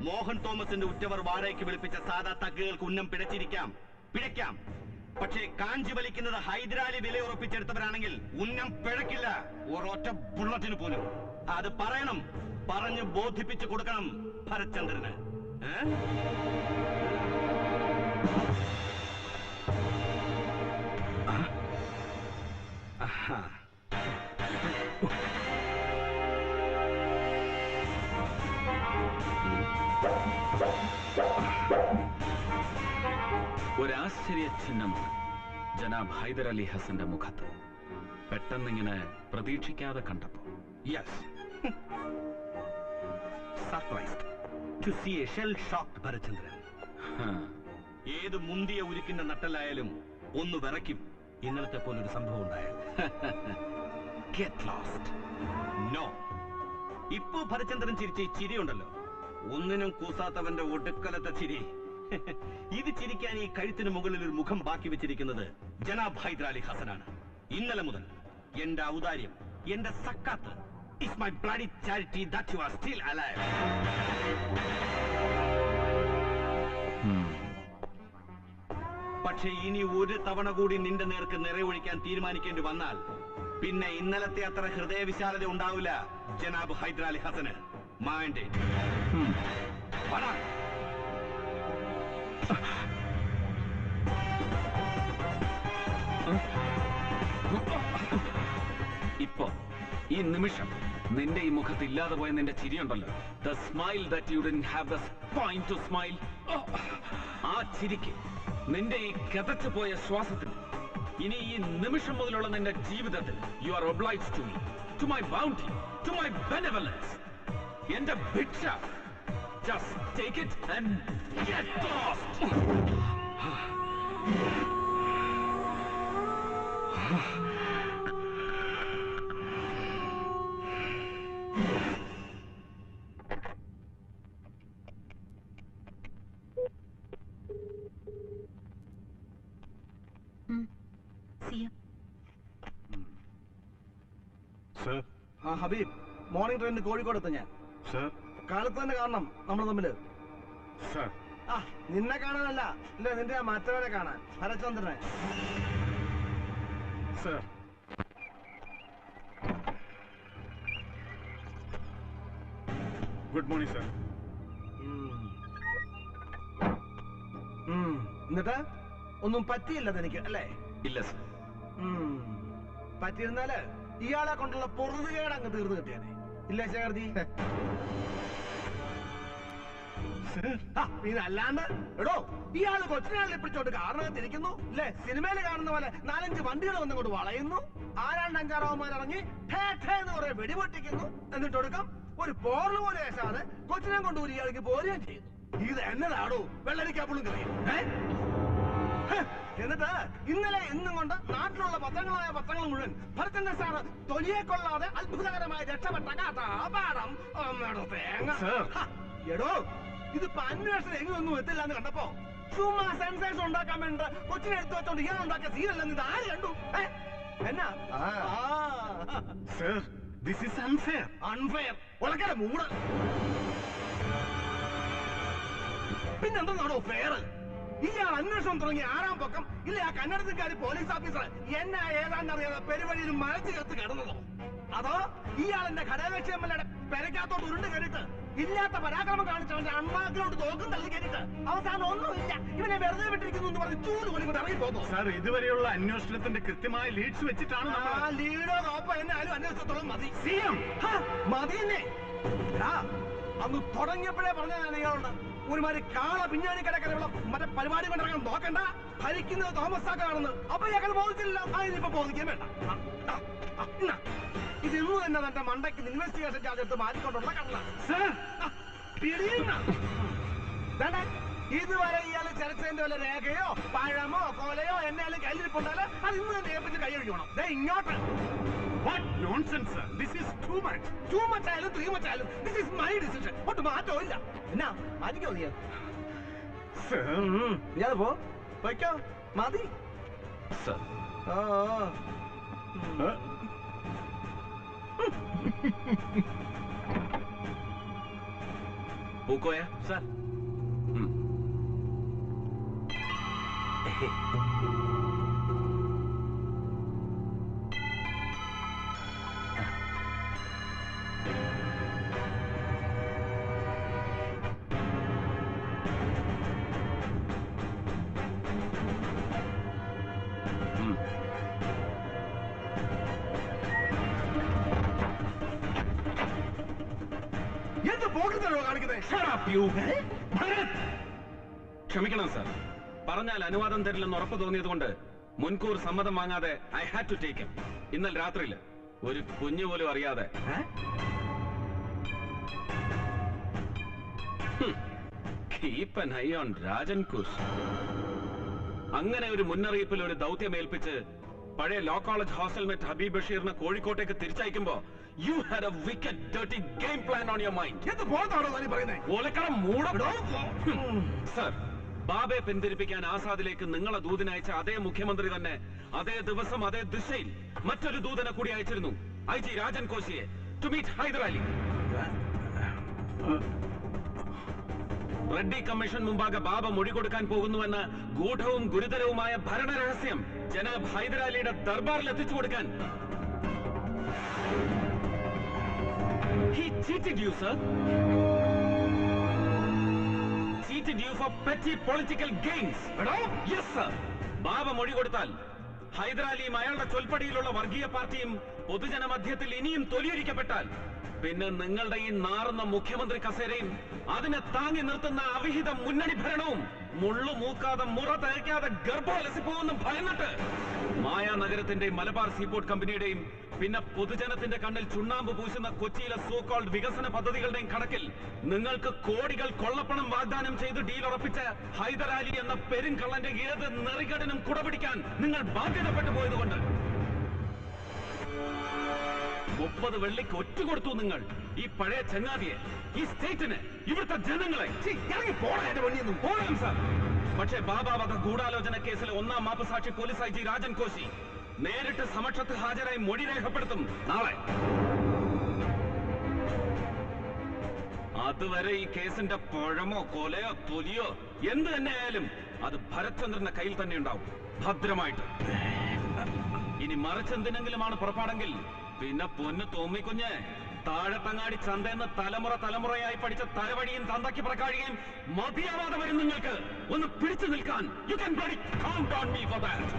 മോഹൻ തോമസിന്റെ ഉറ്റവർ വാടകയ്ക്ക് വിളിപ്പിച്ച സാധാ തക്കുകൾക്ക് ഉന്നം പിഴയ്ക്കാം. പക്ഷേ കാഞ്ചി വലിക്കുന്നത് ഹൈദരാലി വില ഉറപ്പിച്ചെടുത്തവരാണെങ്കിൽ ഉന്നം പിഴക്കില്ല, ഒരൊറ്റ ബുള്ളറ്റിന് പോലും. അത് പറയണം, പറഞ്ഞു ബോധിപ്പിച്ചു കൊടുക്കണം ഭരചന്ദ്രന്. ഒരാശ്ചര്യ ചിഹ്നമാണ് ജനാബ് ഹൈദർ അലി ഹസന്റെ മുഖത്ത്. പെട്ടെന്നിങ്ങനെ പ്രതീക്ഷിക്കാതെ കണ്ടപ്പോ yes surprised to see a shell shocked Bharachandran. ഏത് മുന്തിയ ഉരുക്കിന്റെ നട്ടലായാലും ഒന്ന് വിറയ്ക്കും ഇന്നലത്തെ പോലൊരു സംഭവം ഉണ്ടായാൽ. Get lost. നോ, ഇപ്പോ ഭരചന്ദ്രൻ ചിരിച്ച ഈ ചിരിയുണ്ടല്ലോ, ഒന്നിനും കൂസാത്തവന്റെ ഒടുക്കലത്തെ ചിരി. ഇത് ചിരിക്കാൻ ഈ കഴുത്തിന് മുകളിൽ ഒരു മുഖം ബാക്കി വെച്ചിരിക്കുന്നത് ജനാബ് ഹൈദരാലി ഹസനാണ്. ഇന്നലെ മുതൽ എന്റെ ഔദാര്യം, എന്റെ സക്കാത്ത് is my bloody charity that you are still alive. പക്ഷേ ഇനി ഒരു തവണ കൂടി നിന്റെ നേർക്ക് നിറയൊഴിക്കാൻ തീരുമാനിക്കേണ്ടി വന്നാൽ പിന്നെ ഇന്നലത്തെ അത്ര ഹൃദയവിശാലത ഉണ്ടാവില്ല ജനാബ് ഹൈദരാലി ഹസന്. Mind it. ഇപ്പോ ഈ നിമിഷം നിന്റെ ഈ മുഖത്ത് ഇല്ലാതെ പോയ നിന്റെ ചിരിയുണ്ടല്ലോ, the smile that you didn't have the spine to smile, ആ ചിരിക്ക്, നിന്റെ ഈ കതച്ചു പോയ ശ്വാസത്തിന്, ഇനി ഈ നിമിഷം മുതലുള്ള നിന്റെ ജീവിതത്തിൽ you are obliged to me, to my bounty, to my benevolence. എന്റെ ഭിക്ഷ, just take it and get lost. Habeeb, morning ട്രെയിനിന് കോഴിക്കോട് എത്താൻ ഞാൻ. കാലത്ത് തന്നെ കാണണം നമ്മൾ തമ്മില്. നിന്നെ കാണാനല്ല, ഇല്ല നിന്റെ ആ മറ്റവനെ കാണാൻ, ഭരചന്ദ്രനെ. Good morning sir. എന്നിട്ട് ഒന്നും പറ്റിയില്ല തനിക്ക് അല്ലേ? ഇല്ല സർ. പറ്റിയിരുന്നാല് ഇയാളെ കൊണ്ടുള്ള പൊറുതുകേട് അങ്ങ് തീർന്നു കിട്ടിയാനെ, ഇല്ലേ ശേഖർജി? ഇതല്ലാണ്ട് എടോ, ഇയാള് കൊച്ചിനാളിൽ പിടിച്ചോട്ട് കാരണത്തിരിക്കുന്നു ഇല്ലേ? സിനിമയിൽ കാണുന്ന പോലെ 4-5 വണ്ടികൾ വന്നുകൊണ്ട് വളയുന്നു, 6-5 ഇറങ്ങി എന്ന് കുറെ വെടിപൊട്ടിക്കുന്നു, എന്നിട്ടൊടുക്കം ഒരു പോർണ് പോലെ ഏശാതെ കൊച്ചിനെ കൊണ്ട് ഒരു ഇയാൾക്ക് പോരുകയും ചെയ്യുന്നു. ഇത് എന്നതാടോ വെള്ളരിക്കാപ്പുളും കറിയും? എന്നിട്ട് ഇന്നലെ ഇന്നും കൊണ്ട് നാട്ടിലുള്ള പത്രങ്ങളായ പത്രങ്ങൾ മുഴുവൻ ഭരചന്ദ്രൻ സാറ് തൊലിയെ കൊള്ളാതെ അത്ഭുതകരമായി രക്ഷപ്പെട്ട കഥ പാഠം തേങ്ങ. എടോ, ഇതിപ്പോ അന്വേഷണം എങ്ങനെയൊന്നും എത്തില്ല എന്ന് കണ്ടപ്പോ ചുമ്മാ സെൻസേഷൻ ഉണ്ടാക്കാൻ വേണ്ടി കൊച്ചിനെ എടുത്തു വെച്ചോണ്ട് ഇയാൾ ഉണ്ടാക്കിയ സീനല്ലെന്ന് ഇത് ആര് കണ്ടു? എന്നാ അൺഫെയർ ഉളക്കല മൂട്. പിന്നെന്താണോ ഫെയർ? ഇയാൾ അന്വേഷണം തുടങ്ങി 6-ാം പക്കം ഇല്ല ആ കന്നഡത്തിൻകാരി പോലീസ് ഓഫീസർ എന്നാ ഏതാണ്ടറിയാതെ പെരുവഴിയിൽ മഴച്ചു ചേർത്ത് കിടന്നതോ? അതോ ഇയാളെന്റെ ഘടകകക്ഷി എംഎൽഎയുടെ പെരക്കകത്തോട്ട് ഉരുണ്ട് കയറിയിട്ട് ഇല്ലാത്ത പരാക്രമം കാണിച്ചവന്റെ അണ്ണാക്കിലോട്ട് തോക്കും തള്ളി കയറിയിട്ട് അവസാനം ഒന്നുമില്ല ഇവനെ വെറുതെ വിട്ടിരിക്കുന്നു എന്ന് പറഞ്ഞ് ചൂട് പോലും കൊണ്ട് ഇറങ്ങി പോകുന്നു. സാർ, ഇതുവരെയുള്ള അന്വേഷണത്തിന്റെ കൃത്യമായ ലീഡ്സ് വെച്ചിട്ടാണ് ലീഡോ കോപ്പ എന്നാലും അന്വേഷണത്തോളം മതി. മതി തന്നെ. അന്ന് തുടങ്ങിയപ്പോഴേ പറഞ്ഞതാണ് ഇയാളുണ്ട് ഒരുമാതിരി കാള പിഞ്ഞാണി കിടക്കലുള്ള മറ്റേ പരിപാടി കൊണ്ടിറങ്ങാൻ നോക്കണ്ട, ഭരിക്കുന്നത് തോമസ് ആക്കാണെന്ന്. അപ്പൊ ഇയാൾ ബോധിച്ചില്ല, അതിനിപ്പോ ബോധിക്കാൻ വേണ്ട. ഇത് ഇന്ന് തന്നെ തന്റെ മണ്ടയ്ക്ക് ഇൻവെസ്റ്റിഗേഷൻ ചാർജ് എടുത്ത് മാറ്റിക്കൊണ്ടുള്ള കടല. ഇതുവരെ ഇയാൾ ചരച്ചതിന്റെ വല്ല രേഖയോ പഴമോ കൊലയോ എന്നാലും കയ്യിലിരിപ്പുണ്ടാല് അത് ഇന്ന് തന്നെ ഏൽപ്പിച്ച് കൈ ഒഴിക്കണം. ഇങ്ങോട്ട് ആയാലും 3 much ആയാലും ദിസ് ഈസ് മൈ ഡിസിഷൻ. ഒട്ട് മാറ്റവും ഇല്ല. എന്നാ മാറ്റിക്കോ നീ? ഇയാൾ പോയിക്കോ, മതി. പൂക്കോയ സാർ. ക്ഷമിക്കണം സാർ, പറഞ്ഞാൽ അനുവാദം തരില്ലെന്ന് ഉറപ്പ് തോന്നിയത് കൊണ്ട് മുൻകൂർ സമ്മതം വാങ്ങാതെ I had to take him. ഇന്നലെ രാത്രിയിൽ ഒരു കുഞ്ഞു പോലും അറിയാതെ. Keep an eye on Rajan Kush. അങ്ങനെ ഒരു മുന്നറിയിപ്പിൽ ഒരു ദൗത്യം ഏൽപ്പിച്ച് പഴയ ലോ കോളേജ് ഹോസ്റ്റൽമേറ്റ് ഹബീബ് ബഷീറിനെ കോഴിക്കോട്ടേക്ക് തിരിച്ചയക്കുമ്പോ you had a wicked dirty game plan on your mind. Sir, ബാബയെ പിന്തിരിപ്പിക്കാൻ ആസാദിലേക്ക് നിങ്ങളെ ദൂതനയച്ച അതേ മുഖ്യമന്ത്രി തന്നെ അതേ ദിവസം അതേ ദിശയിൽ മറ്റൊരു ദൂതനെ കൂടി അയച്ചിരുന്നു, IG രാജൻ കോശിയെ, to meet Hyderali. Reddy commission മുമ്പാകെ ബാബ മൊഴി കൊടുക്കാൻ പോകുന്നുവെന്ന് ഗൂഢവും ഗുരുതരവുമായ ഭരണരഹസ്യം ജനാബ് ഹൈദരാലിയുടെ ദർബാറിൽ എത്തിച്ചു കൊടുക്കാൻ. He cheated you, sir. Cheated you for petty political gains. Yes, sir. ബാബ മൊഴി കൊടുത്താൽ ഹൈദരാലിയും അയാളുടെ ചൊൽപ്പടിയിലുള്ള വർഗീയ പാർട്ടിയും പൊതുജന മധ്യത്തിൽ ഇനിയും തൊലിയൊരിക്കപ്പെട്ടാൽ പിന്നെ നിങ്ങളുടെ ഈ നാറുന്ന മുഖ്യമന്ത്രി കസേരയും അതിനെ താങ്ങി നിർത്തുന്ന അവിഹിത മുന്നണി ഭരണവും മുള്ളു മൂക്കാതെ മുറ തയ്ക്കാതെ ഗർഭോലസിപ്പോവെന്ന് ഭയന്നിട്ട് മായാനഗരത്തിന്റെയും മലബാർ സീപോർട്ട് കമ്പനിയുടെയും പിന്നെ പൊതുജനത്തിന്റെ കണ്ണിൽ ചുണ്ണാമ്പ് പൂശുന്ന കൊച്ചിയിലെ സോ കോൾഡ് വികസന പദ്ധതികളുടെയും കണക്കിൽ നിങ്ങൾക്ക് കോടികൾ കൊള്ളപ്പണം വാഗ്ദാനം ചെയ്ത് ഡീൽ ഉറപ്പിച്ച ഹൈദരാലി എന്ന പെരുങ്കള്ളന്റെ ഏത് നെറികടനും കുടപിടിക്കാൻ നിങ്ങൾ ബാധ്യതപ്പെട്ടു പോയതുകൊണ്ട് 30 വെള്ളിക്ക് ഒറ്റ കൊടുത്തു നിങ്ങൾ ഈ പഴയ ചങ്ങാതിയെ, ഈ സ്റ്റേറ്റിന്, ഇവിടുത്തെ ജനങ്ങളെ. പോകാം സാർ. പക്ഷേ ബാബാവധ ഗൂഢാലോചന കേസിലെ 1ാം മാപ്പുസാക്ഷി പോലീസ് IG രാജൻ കോശി നേരിട്ട് സമക്ഷത്ത് ഹാജരായി മൊഴി രേഖപ്പെടുത്തും നാളെ. അതുവരെ ഈ കേസിന്റെ പഴമോ കൊലയോ തൊലിയോ എന്ത് തന്നെ ആയാലും അത് ഭരത്ചന്ദ്രന്റെ കയ്യിൽ തന്നെ ഉണ്ടാവും ഭദ്രമായിട്ട്. ഇനി മറിച്ചെന്തിനെങ്കിലുമാണ് പുറപ്പാടെങ്കിൽ പിന്നെ പൊന്ന് തോമ്മിക്കുഞ്ഞ് താഴത്തങ്ങാടി ചന്തയെന്ന് തലമുറയായി പഠിച്ച തലവഴിയും തന്തയ്ക്ക് പ്രകാഴിയും മതിയാവാതെ വരും നിങ്ങൾക്ക് ഒന്ന് പിടിച്ചു നിൽക്കാൻ. You can bloody count on me for that.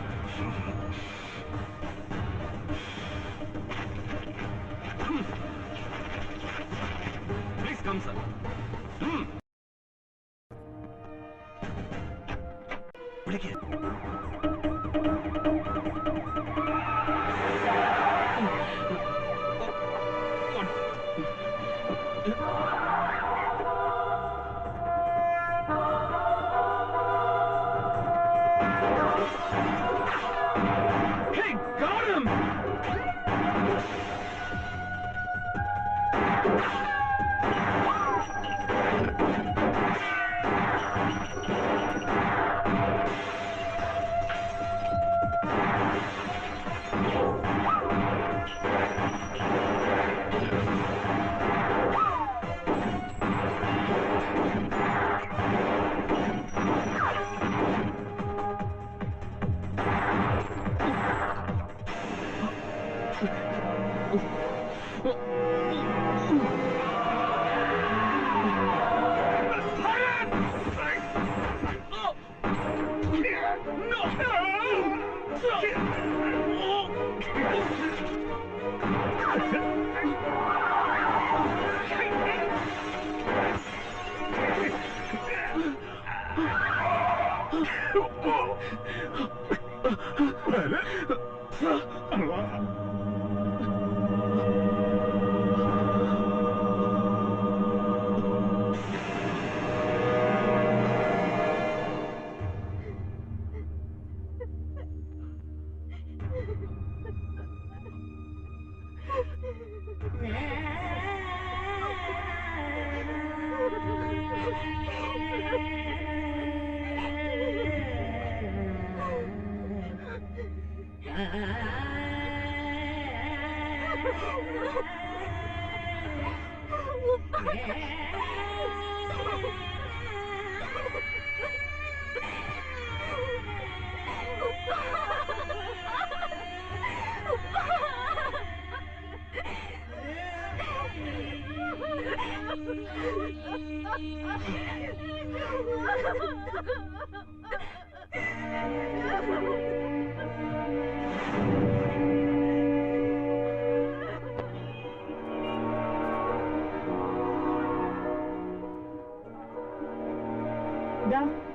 Please come sir. വിളിക്കേ.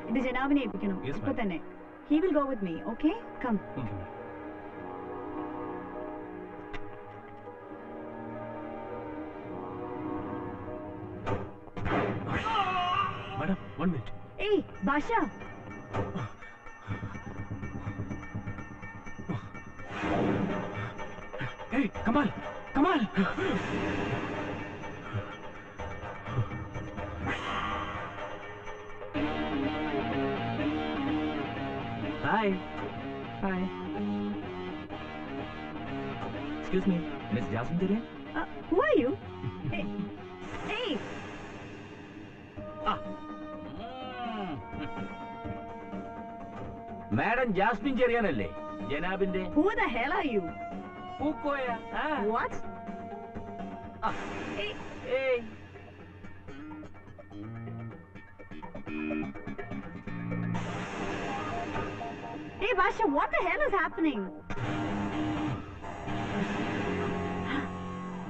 ഇത് ജനാബിനെ ഏൽപ്പിക്കണം ഇപ്പൊ തന്നെ. He will go with me, okay? Come. Madam, 1 minute. Hey, Basha! Hey, Kamal! Kamal! Hi. Hi. Excuse me, Miss Jasmine Dere? Who are you? Hey! Hey! Madam Jasmine ചെറിയാനല്ലേ ജനാബിന്റെ? Who the hell are you? Pookoya. What? Hey! Hey! Hey, Basha, what the hell is happening?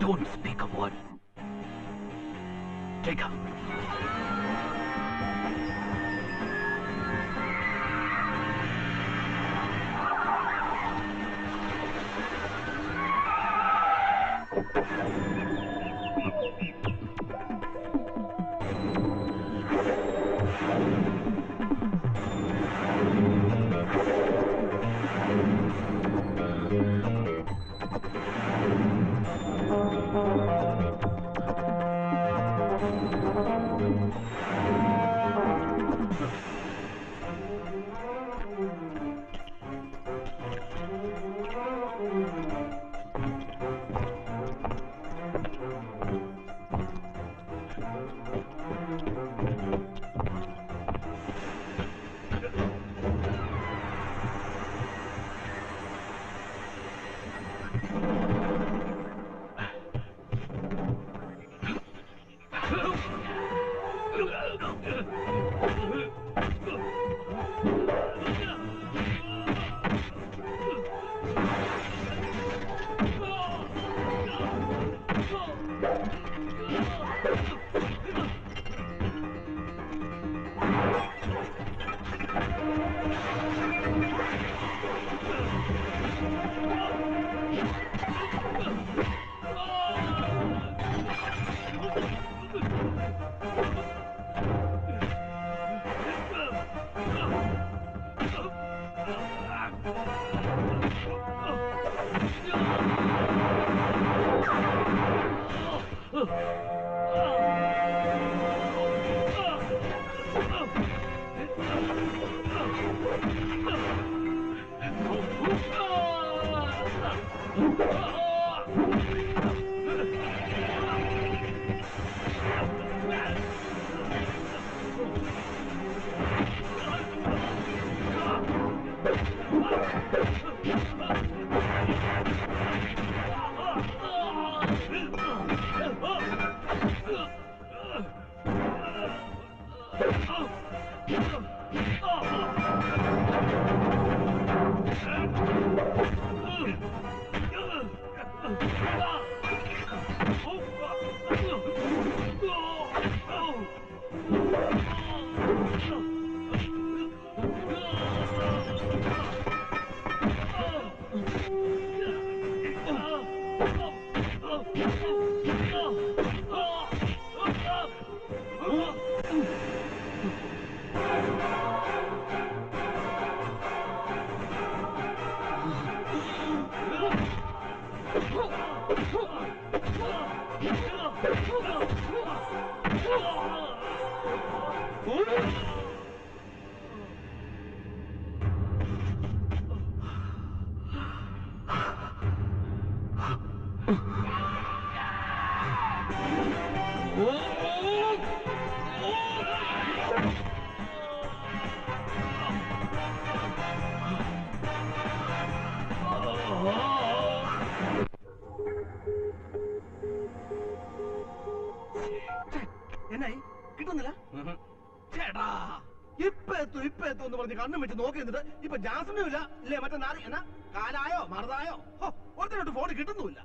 Don't speak a word. Take her. എന്നായി കിട്ടുന്നില്ല ചേട്ടാ ഇപ്പൊ എത്തും എന്ന് പറഞ്ഞ് കണ്ണും വെച്ച് നോക്കി നിന്നിട്ട് ഇപ്പൊ ജാസ്മിനും ഇല്ല ഇല്ലേ മറ്റേ നാറി എന്നാ കാലായോ മറുതായോ ഒരുത്തരോട്ട് ഫോൺ കിട്ടുന്നുമില്ല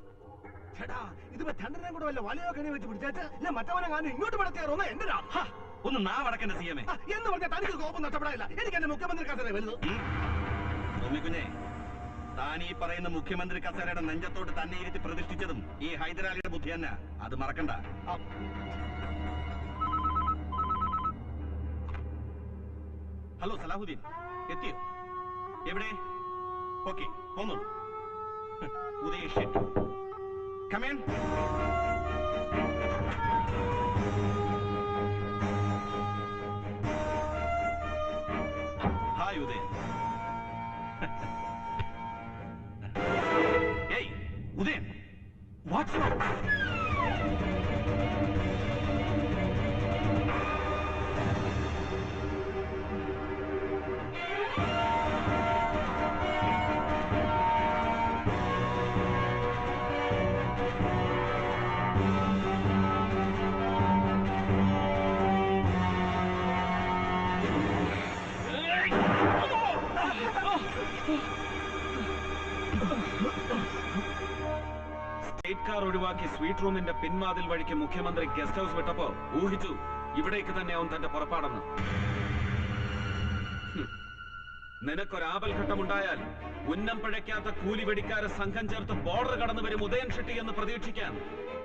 ചേട്ടാ ഇതിപ്പോ രണ്ടിനെയും കൂടെ വല്ല വലയോ കണി വെച്ച് പിടിച്ചേച്ച് ഇല്ല മറ്റവനെ കാണും ഇങ്ങോട്ട് പടത്തിയാറോന്നാ എന്റെ ഒന്ന് നാവടക്കണ്ട സി എം എ എന്ന് പറഞ്ഞാൽ തനിക്ക് കോപ്പം നഷ്ടപ്പെടാനില്ല. എനിക്ക് എന്റെ മുഖ്യമന്ത്രി കസേര വലുത്. കുഞ്ഞെ, താൻ ഈ പറയുന്ന മുഖ്യമന്ത്രി കസേരയുടെ നെഞ്ചത്തോട്ട് തന്നെ ഇരുത്തി പ്രതിഷ്ഠിച്ചതും ഈ ഹൈദരാലിയുടെ ബുദ്ധി തന്നെ. അത് മറക്കണ്ട. ഹലോ സലാഹുദ്ദീൻ, എത്തിയോ? എവിടെ? ഓക്കെ, പോന്നോളൂ. Uday Shetty, come on. Hi Udayan. Hey Udayan, what's wrong? State car ഒഴിവാക്കി സ്വീറ്റ് റൂമിന്റെ പിൻവാതിൽ വഴിക്ക് മുഖ്യമന്ത്രി ഗസ്റ്റ് ഹൗസ് വിട്ടപ്പോ ഊഹിച്ചു ഇവിടേക്ക് തന്നെയാവും തന്റെ പുറപ്പാടെന്ന്. നിനക്കൊരാപൽഘട്ടമുണ്ടായാൽ ഉന്നം പിഴയ്ക്കാത്ത കൂലി വെടിക്കാരെ സംഘം ചേർത്ത് ബോർഡർ കടന്നു വരും ഉദയൻ ഷെട്ടി എന്ന് പ്രതീക്ഷിക്കാൻ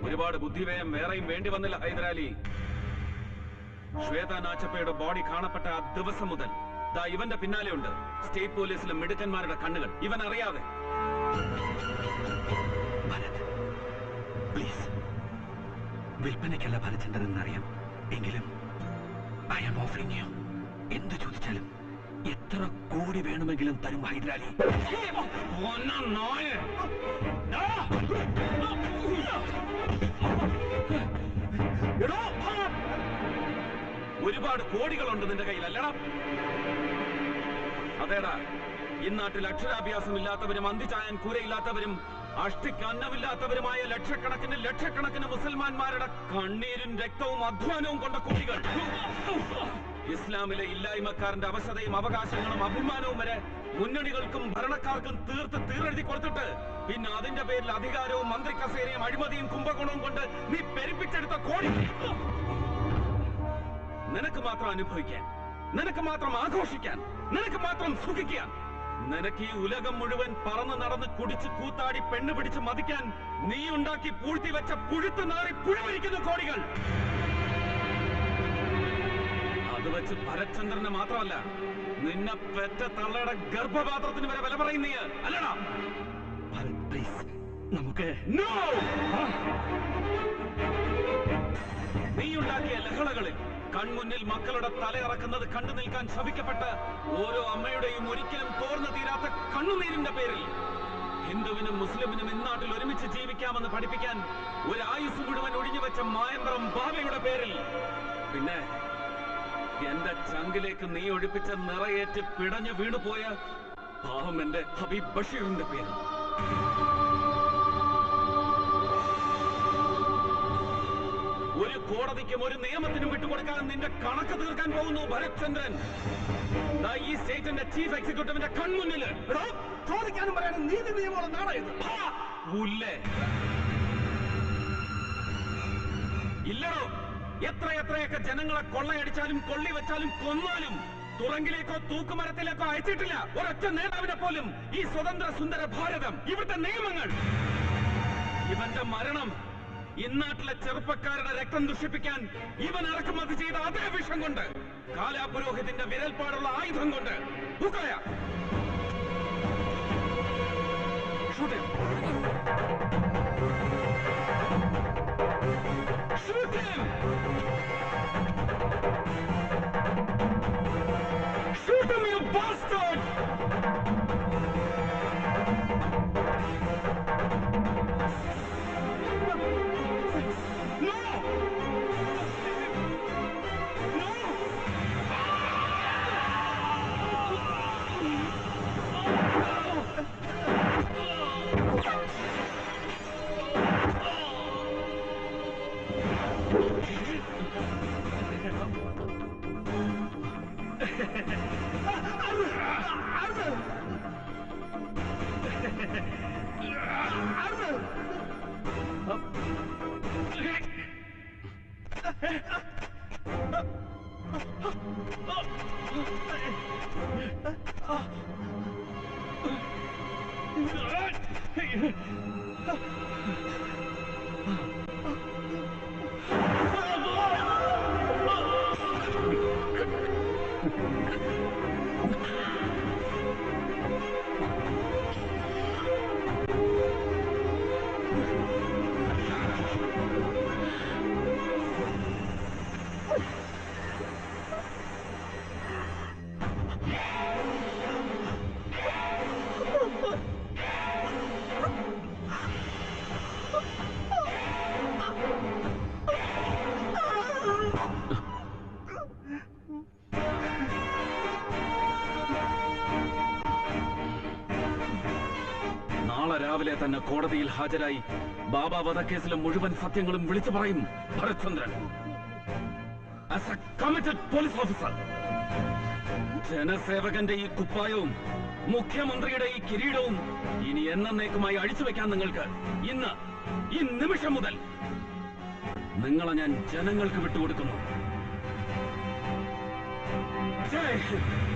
ഒരുപാട് ബുദ്ധിവ്യയം വേറെയും വേണ്ടി വന്നില്ല ഹൈദരാലി. ശ്വേത നാച്ചപ്പയുടെ ബോഡി കാണപ്പെട്ട ആ ദിവസം മുതൽ ദാ ഇവന്റെ പിന്നാലെയുണ്ട് സ്റ്റേറ്റ് പോലീസിലെ മിടുക്കന്മാരുടെ കണ്ണുകൾ. ഇവൻ അറിയാതെ. പ്ലീസ്, വിൽപ്പനയ്ക്കല്ല ഭരചന്ദ്രൻ എന്നറിയാം. എങ്കിലും ഐ ആം ഓഫറിംഗ് യു. എന്ത് ചോദിച്ചാലും എത്ര കോടി വേണമെങ്കിലും തരും ഹൈദരാലി. ഒരുപാട് കോടികളുണ്ട് നിന്റെ കയ്യിൽ അല്ലടാ? അതേടാ, ഇന്നാട്ടിൽ അക്ഷരാഭ്യാസമില്ലാത്തവരും അന്തിചായാൻ കൂരയില്ലാത്തവരും അഷ്ടിക്ക് അന്നമില്ലാത്തവരുമായ ലക്ഷക്കണക്കിന് മുസൽമാന്മാരുടെ കണ്ണീരും രക്തവും അധ്വാനവും കൊണ്ട കുട്ടികൾ. ഇസ്ലാമിലെ ഇല്ലായ്മക്കാരന്റെ അവശതയും അവകാശങ്ങളും അഭിമാനവും വരെ മുന്നണികൾക്കും ഭരണക്കാർക്കും തീരെഴുതി കൊടുത്തിട്ട് പിന്നെ അതിന്റെ പേരിൽ അധികാരവും മന്ത്രി കസേരയും അഴിമതിയും കുംഭകോണവും കൊണ്ട് നീ പെരുപ്പിച്ചെടുത്ത കോടി നിനക്ക് മാത്രം അനുഭവിക്കാൻ, നിനക്ക് മാത്രം ആഘോഷിക്കാൻ, നിനക്ക് മാത്രം സുഖിക്കാൻ. നിനക്ക് ഈ ഉലകം മുഴുവൻ പറന്ന് നടന്ന് കുടിച്ച് കൂത്താടി പെണ്ണ് പിടിച്ച് മതിക്കാൻ നീ ഉണ്ടാക്കി പൂഴ്ത്തി വെച്ച പുഴുത്തു നാറി പുഴവരിക്കുന്ന കോടികൾ. അത് വെച്ച് ഭരചന്ദ്രന് മാത്രമല്ല, നിന്നെ പെറ്റ തള്ളയുടെ ഗർഭപാത്രത്തിന് വരെ വില പറയും നീ അല്ലടാ? പ്ലീസ്, നമുക്ക് നീ ഉണ്ടാക്കിയ ലഹളകളിൽ കൺമുന്നിൽ മക്കളുടെ തലയിറക്കുന്നത് കണ്ടു നിൽക്കാൻ ശപിക്കപ്പെട്ട് ഓരോ അമ്മയുടെയും ഒരിക്കലും തോർന്നു തീരാത്ത കണ്ണുനീരിന്റെ പേരിൽ ഹിന്ദുവിനും മുസ്ലിമിനും ഇന്നാട്ടിൽ ഒരുമിച്ച് ജീവിക്കാമെന്ന് പഠിപ്പിക്കാൻ ഒരു ആയുസ് മുഴുവൻ ഒഴിഞ്ഞു വെച്ച മായമ്പ്രം ബാബയുടെ പേരിൽ, പിന്നെ എന്റെ ചങ്കിലേക്ക് നീ ഒഴിപ്പിച്ച നിറയേറ്റ് പിടഞ്ഞു വീണുപോയ പാവം എന്റെ ഹബീബ് ബഷീറിന്റെ പേരിൽ. ഒരു കോടതിക്കും ഒരു നിയമത്തിനും വിട്ടുകൊടുക്കാൻ നിന്റെ കണക്ക് തീർക്കാൻ പോകുന്നു ഭരചന്ദ്രൻ. ഈ സ്റ്റേറ്റിന്റെ ചീഫ് എക്സിക്യൂട്ടീവിന്റെ കൺമുന്നില് ചോദിക്കാനും പറയാനും നീതി നിയമമുള്ള നാടായത് ഇല്ലടോ. എത്രയൊക്കെ ജനങ്ങളെ കൊള്ളയടിച്ചാലും കൊള്ളി വെച്ചാലും കൊന്നാലും തുറങ്കിലേക്കോ തൂക്കുമരത്തിലേക്കോ അയച്ചിട്ടില്ല ഒരൊറ്റ നേതാവിനെ പോലും ഈ സ്വതന്ത്ര സുന്ദര ഭാരതം. ഇവിടുത്തെ നിയമങ്ങൾ, ഇവന്റെ മരണം ഇന്നാട്ടിലെ ചെറുപ്പക്കാരുടെ രക്തം ദുഷിപ്പിക്കാൻ ഇവൻ ഇറക്കുമതി ചെയ്ത അതേ വിഷം കൊണ്ട്, കാലാപുരോഹിതന്റെ വിരൽപ്പാടുള്ള ആയുധം കൊണ്ട്. Shoot him! Shoot him, you bastard! നാളെ രാവിലെ തന്നെ കോടതിയിൽ ഹാജരായി ബാബ വധക്കേസിലെ മുഴുവൻ സത്യങ്ങളും വിളിച്ചു പറയും Bharatchandran. As a committed police officer, ജനസേവകന്റെ ഈ കുപ്പായവും മുഖ്യമന്ത്രിയുടെ ഈ കിരീടവും ഇനി എന്നേക്കുമായി അഴിച്ചുവെക്കാൻ നിങ്ങൾക്ക് ഇന്ന് ഈ നിമിഷം മുതൽ നിങ്ങളെ ഞാൻ ജനങ്ങൾക്ക് വിട്ടുകൊടുക്കുന്നു. ജയ് ഹിന്ദ്.